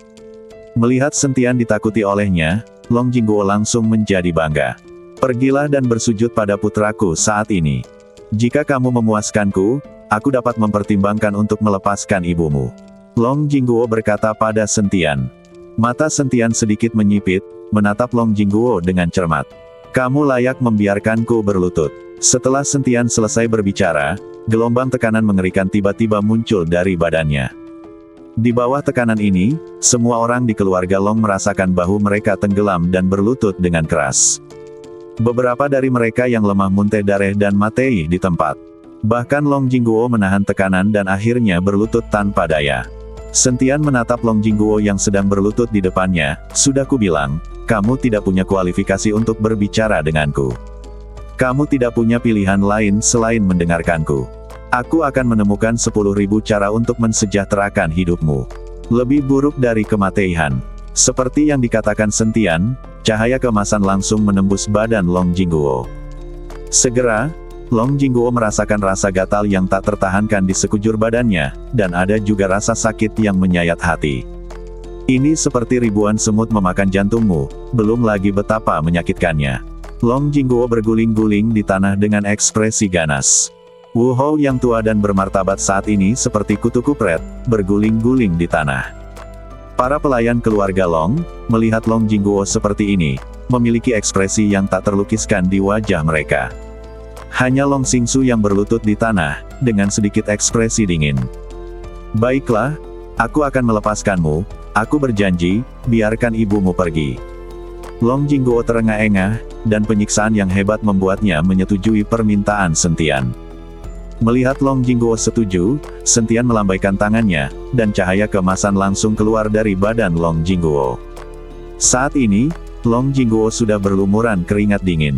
Melihat Sentian ditakuti olehnya, Long Jingguo langsung menjadi bangga. Pergilah dan bersujud pada putraku saat ini. Jika kamu memuaskanku, aku dapat mempertimbangkan untuk melepaskan ibumu. Long Jingguo berkata pada Sentian. Mata Sentian sedikit menyipit, menatap Long Jingguo dengan cermat. Kamu layak membiarkanku berlutut. Setelah Sentian selesai berbicara, gelombang tekanan mengerikan tiba-tiba muncul dari badannya. Di bawah tekanan ini, semua orang di keluarga Long merasakan bahu mereka tenggelam dan berlutut dengan keras. Beberapa dari mereka yang lemah muntah darah dan mati di tempat. Bahkan Long Jingguo menahan tekanan dan akhirnya berlutut tanpa daya. Sentian menatap Long Jingguo yang sedang berlutut di depannya. Sudah kubilang, kamu tidak punya kualifikasi untuk berbicara denganku. Kamu tidak punya pilihan lain selain mendengarkanku. Aku akan menemukan 10.000 cara untuk mensejahterakan hidupmu. Lebih buruk dari kematian. Seperti yang dikatakan Sentian, cahaya keemasan langsung menembus badan Long Jingguo. Segera, Long Jingguo merasakan rasa gatal yang tak tertahankan di sekujur badannya, dan ada juga rasa sakit yang menyayat hati. Ini seperti ribuan semut memakan jantungmu, belum lagi betapa menyakitkannya. Long Jingguo berguling-guling di tanah dengan ekspresi ganas. Wu Hou yang tua dan bermartabat saat ini seperti kutu kupret, berguling-guling di tanah. Para pelayan keluarga Long, melihat Long Jingguo seperti ini, memiliki ekspresi yang tak terlukiskan di wajah mereka. Hanya Long Xingsu yang berlutut di tanah, dengan sedikit ekspresi dingin. Baiklah, aku akan melepaskanmu, aku berjanji, biarkan ibumu pergi. Long Jingguo terengah-engah, dan penyiksaan yang hebat membuatnya menyetujui permintaan Sentian. Melihat Long Jingguo setuju, Sentian melambaikan tangannya, dan cahaya keemasan langsung keluar dari badan Long Jingguo. Saat ini, Long Jingguo sudah berlumuran keringat dingin.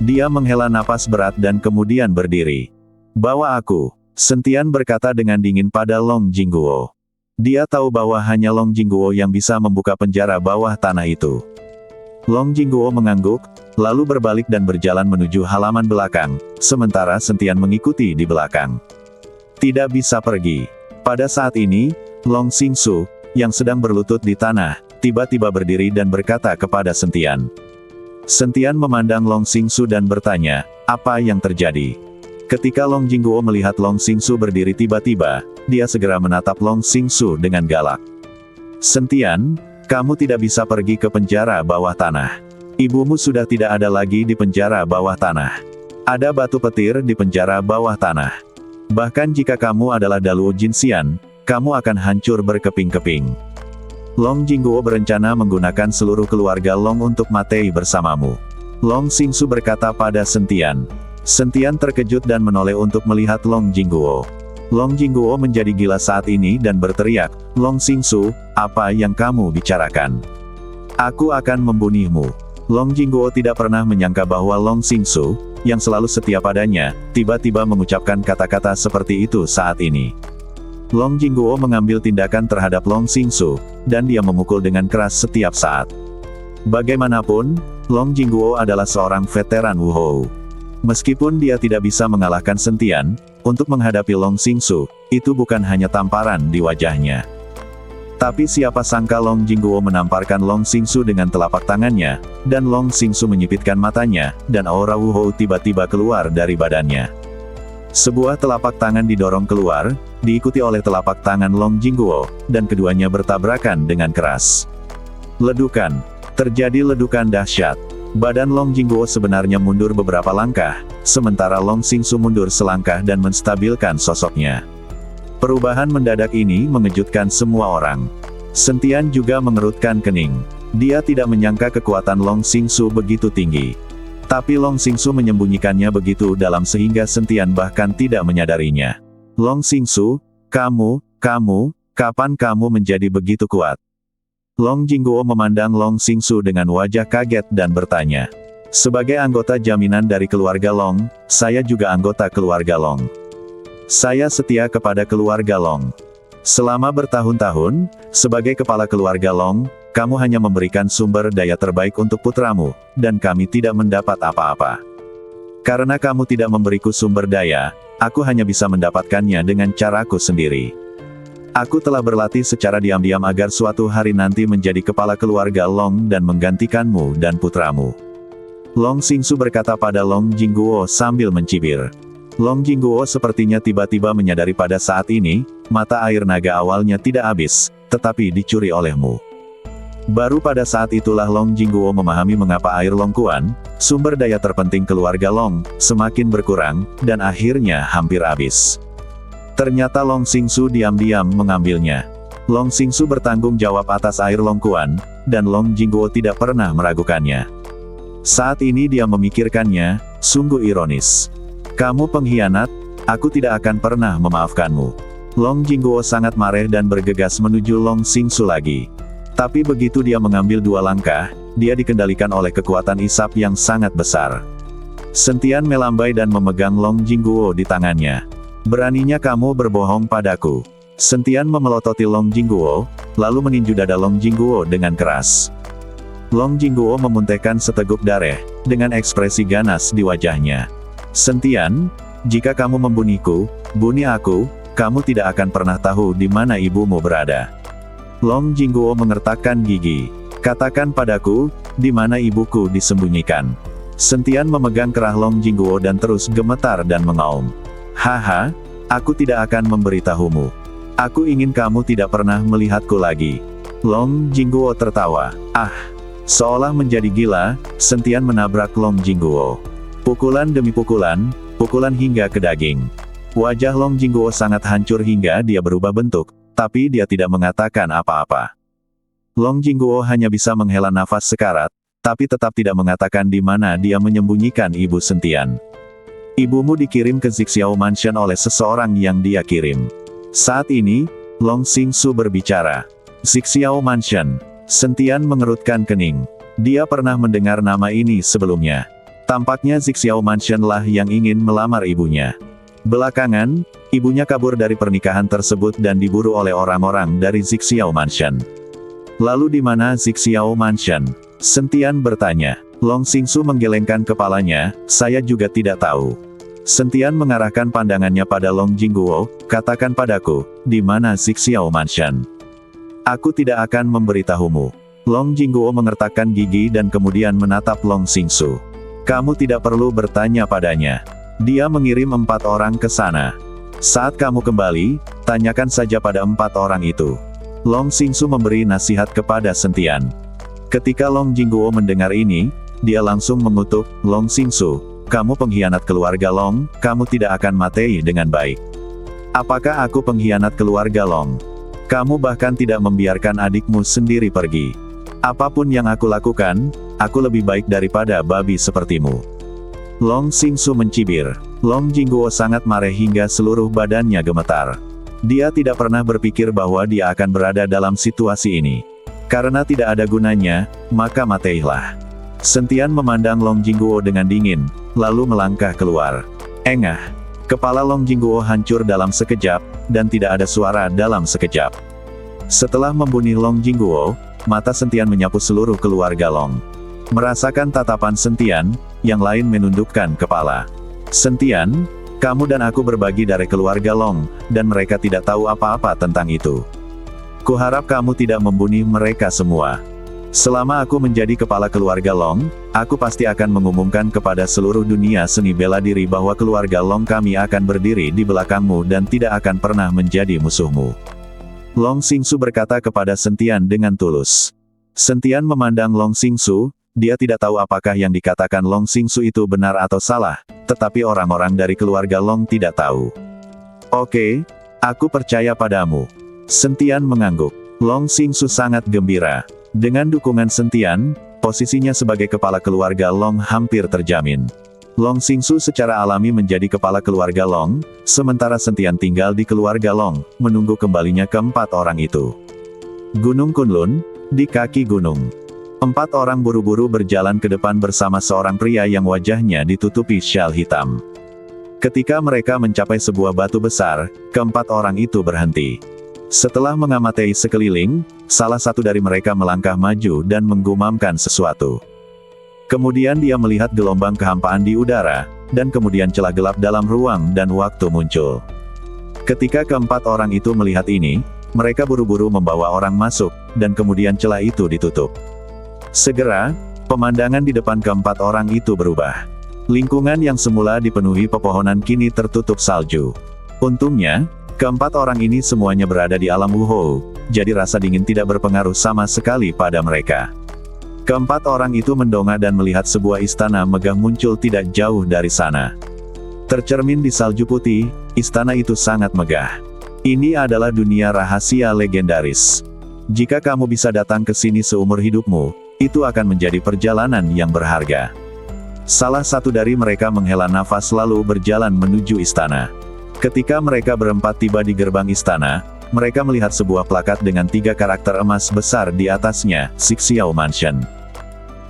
Dia menghela napas berat dan kemudian berdiri. Bawa aku, Sentian berkata dengan dingin pada Long Jingguo. Dia tahu bahwa hanya Long Jingguo yang bisa membuka penjara bawah tanah itu. Long Jingguo mengangguk, lalu berbalik dan berjalan menuju halaman belakang, sementara Sentian mengikuti di belakang. Tidak bisa pergi. Pada saat ini, Long Xingsu, yang sedang berlutut di tanah, tiba-tiba berdiri dan berkata kepada Sentian. Sentian memandang Long Xingsu dan bertanya, apa yang terjadi? Ketika Long Jingguo melihat Long Xingsu berdiri tiba-tiba, dia segera menatap Long Xingsu dengan galak. Sentian, kamu tidak bisa pergi ke penjara bawah tanah. Ibumu sudah tidak ada lagi di penjara bawah tanah. Ada batu petir di penjara bawah tanah. Bahkan jika kamu adalah Daluo Jinxian, kamu akan hancur berkeping-keping. Long Jingguo berencana menggunakan seluruh keluarga Long untuk mati bersamamu. Long Xingsu berkata pada Sentian. Sentian terkejut dan menoleh untuk melihat Long Jingguo. Long Jingguo menjadi gila saat ini dan berteriak, Long Xingsu, apa yang kamu bicarakan? Aku akan membunuhmu. Long Jingguo tidak pernah menyangka bahwa Long Xingsu, yang selalu setia padanya, tiba-tiba mengucapkan kata-kata seperti itu saat ini. Long Jingguo mengambil tindakan terhadap Long Xingsu, dan dia memukul dengan keras setiap saat. Bagaimanapun, Long Jingguo adalah seorang veteran Wu Hou. Meskipun dia tidak bisa mengalahkan Sentian, untuk menghadapi Long Xingsu, itu bukan hanya tamparan di wajahnya. Tapi siapa sangka Long Jingguo menamparkan Long Xingsu dengan telapak tangannya, dan Long Xingsu menyipitkan matanya, dan aura Wu Hou tiba-tiba keluar dari badannya. Sebuah telapak tangan didorong keluar, diikuti oleh telapak tangan Long Jingguo, dan keduanya bertabrakan dengan keras. Ledukan. Terjadi ledukan dahsyat. Badan Long Jingguo sebenarnya mundur beberapa langkah, sementara Long Xingsu mundur selangkah dan menstabilkan sosoknya. Perubahan mendadak ini mengejutkan semua orang. Sentian juga mengerutkan kening. Dia tidak menyangka kekuatan Long Xingsu begitu tinggi. Tapi Long Xingsu menyembunyikannya begitu dalam sehingga Sentian bahkan tidak menyadarinya. Long Xingsu, kapan kamu menjadi begitu kuat? Long Jingguo memandang Long Xingsu dengan wajah kaget dan bertanya. Sebagai anggota jaminan dari keluarga Long, saya juga anggota keluarga Long. Saya setia kepada keluarga Long. Selama bertahun-tahun, sebagai kepala keluarga Long, kamu hanya memberikan sumber daya terbaik untuk putramu, dan kami tidak mendapat apa-apa. Karena kamu tidak memberiku sumber daya, aku hanya bisa mendapatkannya dengan caraku sendiri. Aku telah berlatih secara diam-diam agar suatu hari nanti menjadi kepala keluarga Long dan menggantikanmu dan putramu. Long Xingsu berkata pada Long Jingguo sambil mencibir. Long Jingguo sepertinya tiba-tiba menyadari pada saat ini, mata air naga awalnya tidak habis, tetapi dicuri olehmu. Baru pada saat itulah Long Jingguo memahami mengapa air Long Kuan, sumber daya terpenting keluarga Long, semakin berkurang, dan akhirnya hampir habis. Ternyata Long Xingsu diam-diam mengambilnya. Long Xingsu bertanggung jawab atas air Long Kuan, dan Long Jingguo tidak pernah meragukannya. Saat ini dia memikirkannya, sungguh ironis. Kamu pengkhianat, aku tidak akan pernah memaafkanmu. Long Jingguo sangat marah dan bergegas menuju Long Xingsu lagi. Tapi begitu dia mengambil 2 langkah, dia dikendalikan oleh kekuatan isap yang sangat besar. Sentian melambai dan memegang Long Jingguo di tangannya. Beraninya kamu berbohong padaku. Sentian memelototi Long Jingguo, lalu meninju dada Long Jingguo dengan keras. Long Jingguo memuntahkan seteguk darah, dengan ekspresi ganas di wajahnya. Sentian, jika kamu membunuhku, bunuh aku, kamu tidak akan pernah tahu di mana ibumu berada. Long Jingguo mengertakkan gigi. Katakan padaku, di mana ibuku disembunyikan. Sentian memegang kerah Long Jingguo dan terus gemetar dan mengaum. Haha, aku tidak akan memberitahumu. Aku ingin kamu tidak pernah melihatku lagi. Long Jingguo tertawa. Seolah menjadi gila, Sentian menabrak Long Jingguo. Pukulan demi pukulan, pukulan hingga ke daging. Wajah Long Jingguo sangat hancur hingga dia berubah bentuk, tapi dia tidak mengatakan apa-apa. Long Jingguo hanya bisa menghela nafas sekarat, tapi tetap tidak mengatakan di mana dia menyembunyikan ibu Sentian. Ibumu dikirim ke Zixiao Mansion oleh seseorang yang dia kirim. Saat ini, Long Xingsu berbicara. Zixiao Mansion. Sentian mengerutkan kening. Dia pernah mendengar nama ini sebelumnya. Tampaknya Zixiao Mansion lah yang ingin melamar ibunya. Belakangan, ibunya kabur dari pernikahan tersebut dan diburu oleh orang-orang dari Zixiao Mansion. Lalu di mana Zixiao Mansion? Sentian bertanya. Long Xingsu menggelengkan kepalanya, saya juga tidak tahu. Sentian mengarahkan pandangannya pada Long Jingguo, katakan padaku, di mana Zixiao Mansion? Aku tidak akan memberitahumu. Long Jingguo mengertakkan gigi dan kemudian menatap Long Xingsu. Kamu tidak perlu bertanya padanya. Dia mengirim 4 orang ke sana. Saat kamu kembali, tanyakan saja pada 4 orang itu. Long Xingsu memberi nasihat kepada Sentian. Ketika Long Jingguo mendengar ini, dia langsung mengutuk, Long Xingsu, kamu pengkhianat keluarga Long, kamu tidak akan mati dengan baik. Apakah aku pengkhianat keluarga Long? Kamu bahkan tidak membiarkan adikmu sendiri pergi. Apapun yang aku lakukan, aku lebih baik daripada babi sepertimu. Long Xingsu mencibir. Long Jingguo sangat marah hingga seluruh badannya gemetar. Dia tidak pernah berpikir bahwa dia akan berada dalam situasi ini. Karena tidak ada gunanya, maka matilah. Sentian memandang Long Jingguo dengan dingin, lalu melangkah keluar. Engah. Kepala Long Jingguo hancur dalam sekejap, dan tidak ada suara dalam sekejap. Setelah membunuh Long Jingguo, mata Sentian menyapu seluruh keluarga Long. Merasakan tatapan Sentian, yang lain menundukkan kepala. Sentian, kamu dan aku berbagi dari keluarga Long, dan mereka tidak tahu apa-apa tentang itu. Kuharap kamu tidak membunuh mereka semua. Selama aku menjadi kepala keluarga Long, aku pasti akan mengumumkan kepada seluruh dunia seni bela diri bahwa keluarga Long kami akan berdiri di belakangmu dan tidak akan pernah menjadi musuhmu. Long Xingsu berkata kepada Sentian dengan tulus. Sentian memandang Long Xingsu, dia tidak tahu apakah yang dikatakan Long Xingsu itu benar atau salah, tetapi orang-orang dari keluarga Long tidak tahu. Oke, aku percaya padamu. Sentian mengangguk. Long Xingsu sangat gembira. Dengan dukungan Sentian, posisinya sebagai kepala keluarga Long hampir terjamin. Long Xingsu secara alami menjadi kepala keluarga Long, sementara Sentian tinggal di keluarga Long, menunggu kembalinya keempat orang itu. Gunung Kunlun, di kaki gunung. 4 orang buru-buru berjalan ke depan bersama seorang pria yang wajahnya ditutupi syal hitam. Ketika mereka mencapai sebuah batu besar, keempat orang itu berhenti. Setelah mengamati sekeliling, salah satu dari mereka melangkah maju dan menggumamkan sesuatu. Kemudian dia melihat gelombang kehampaan di udara, dan kemudian celah gelap dalam ruang dan waktu muncul. Ketika keempat orang itu melihat ini, mereka buru-buru membawa orang masuk, dan kemudian celah itu ditutup. Segera, pemandangan di depan keempat orang itu berubah. Lingkungan yang semula dipenuhi pepohonan kini tertutup salju. Untungnya, keempat orang ini semuanya berada di alam Wuhou, jadi rasa dingin tidak berpengaruh sama sekali pada mereka. Keempat orang itu mendongak dan melihat sebuah istana megah muncul tidak jauh dari sana. Tercermin di salju putih, istana itu sangat megah. Ini adalah dunia rahasia legendaris. Jika kamu bisa datang ke sini seumur hidupmu, itu akan menjadi perjalanan yang berharga. Salah satu dari mereka menghela nafas lalu berjalan menuju istana. Ketika mereka berempat tiba di gerbang istana, mereka melihat sebuah plakat dengan 3 karakter emas besar di atasnya, Zixiao Mansion.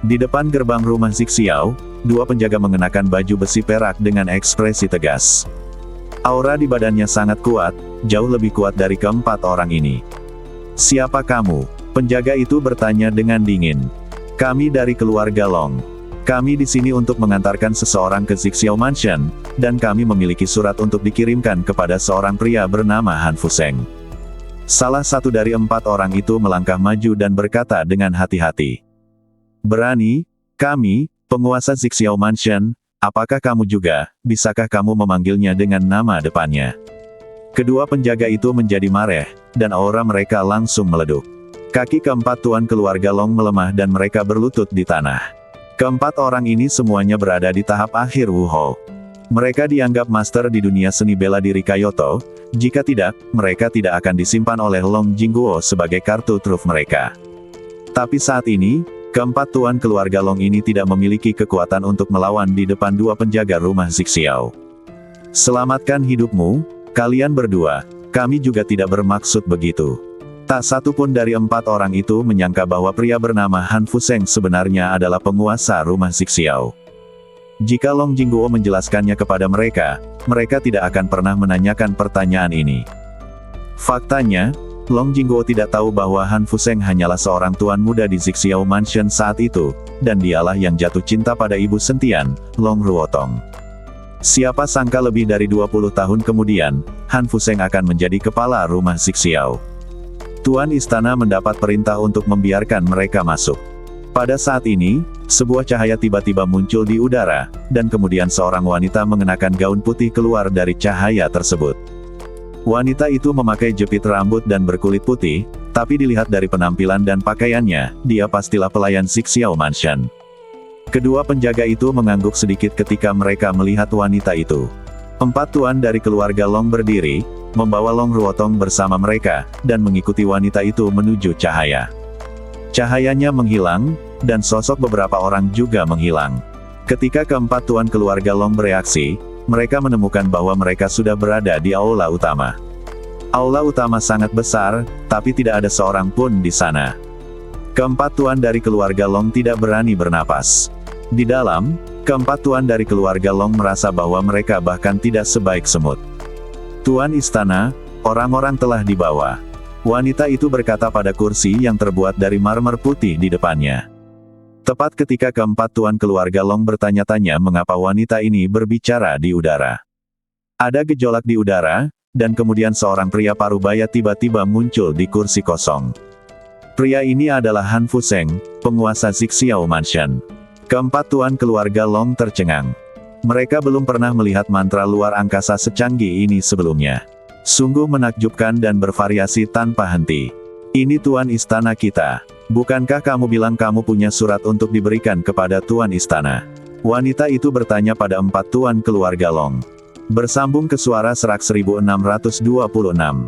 Di depan gerbang rumah Zixiao, 2 penjaga mengenakan baju besi perak dengan ekspresi tegas. Aura di badannya sangat kuat, jauh lebih kuat dari keempat orang ini. "Siapa kamu?" penjaga itu bertanya dengan dingin. "Kami dari keluarga Long. Kami di sini untuk mengantarkan seseorang ke Zixiao Mansion, dan kami memiliki surat untuk dikirimkan kepada seorang pria bernama Han Fuseng." Salah satu dari 4 orang itu melangkah maju dan berkata dengan hati-hati. "Berani, kami, penguasa Zixiao Mansion, apakah kamu juga, bisakah kamu memanggilnya dengan nama depannya?" Kedua penjaga itu menjadi marah, dan aura mereka langsung meleduk. Kaki keempat tuan keluarga Long melemah dan mereka berlutut di tanah. Keempat orang ini semuanya berada di tahap akhir Wuhou. Mereka dianggap master di dunia seni bela diri Kyoto, jika tidak, mereka tidak akan disimpan oleh Long Jingguo sebagai kartu truf mereka. Tapi saat ini, keempat tuan keluarga Long ini tidak memiliki kekuatan untuk melawan di depan 2 penjaga rumah Zixiao. "Selamatkan hidupmu, kalian berdua, kami juga tidak bermaksud begitu." Tak satu pun dari 4 orang itu menyangka bahwa pria bernama Han Fuseng sebenarnya adalah penguasa rumah Zixiao. Jika Long Jingguo menjelaskannya kepada mereka, mereka tidak akan pernah menanyakan pertanyaan ini. Faktanya, Long Jingguo tidak tahu bahwa Han Fuseng hanyalah seorang tuan muda di Zixiao Mansion saat itu, dan dialah yang jatuh cinta pada ibu sentian, Long Ruotong. Siapa sangka lebih dari 20 tahun kemudian, Han Fuseng akan menjadi kepala rumah Zixiao. Tuan istana mendapat perintah untuk membiarkan mereka masuk. Pada saat ini, sebuah cahaya tiba-tiba muncul di udara, dan kemudian seorang wanita mengenakan gaun putih keluar dari cahaya tersebut. Wanita itu memakai jepit rambut dan berkulit putih, tapi dilihat dari penampilan dan pakaiannya, dia pastilah pelayan Zixiao Mansion. Kedua penjaga itu mengangguk sedikit ketika mereka melihat wanita itu. 4 tuan dari keluarga Long berdiri, membawa Long Ruotong bersama mereka, dan mengikuti wanita itu menuju cahaya. Cahayanya menghilang, dan sosok beberapa orang juga menghilang. Ketika keempat tuan keluarga Long bereaksi, mereka menemukan bahwa mereka sudah berada di aula utama. Aula utama sangat besar, tapi tidak ada seorang pun di sana. Keempat tuan dari keluarga Long tidak berani bernapas. Di dalam, keempat tuan dari keluarga Long merasa bahwa mereka bahkan tidak sebaik semut. "Tuan istana, orang-orang telah dibawa." Wanita itu berkata pada kursi yang terbuat dari marmer putih di depannya. Tepat ketika keempat tuan keluarga Long bertanya-tanya mengapa wanita ini berbicara di udara. Ada gejolak di udara, dan kemudian seorang pria parubaya tiba-tiba muncul di kursi kosong. Pria ini adalah Han Fuseng, penguasa Zixiao Mansion. Keempat tuan keluarga Long tercengang. Mereka belum pernah melihat mantra luar angkasa secanggih ini sebelumnya. Sungguh menakjubkan dan bervariasi tanpa henti. "Ini tuan istana kita. Bukankah kamu bilang kamu punya surat untuk diberikan kepada tuan istana?" Wanita itu bertanya pada 4 tuan keluarga Long. Bersambung ke suara serak 1626.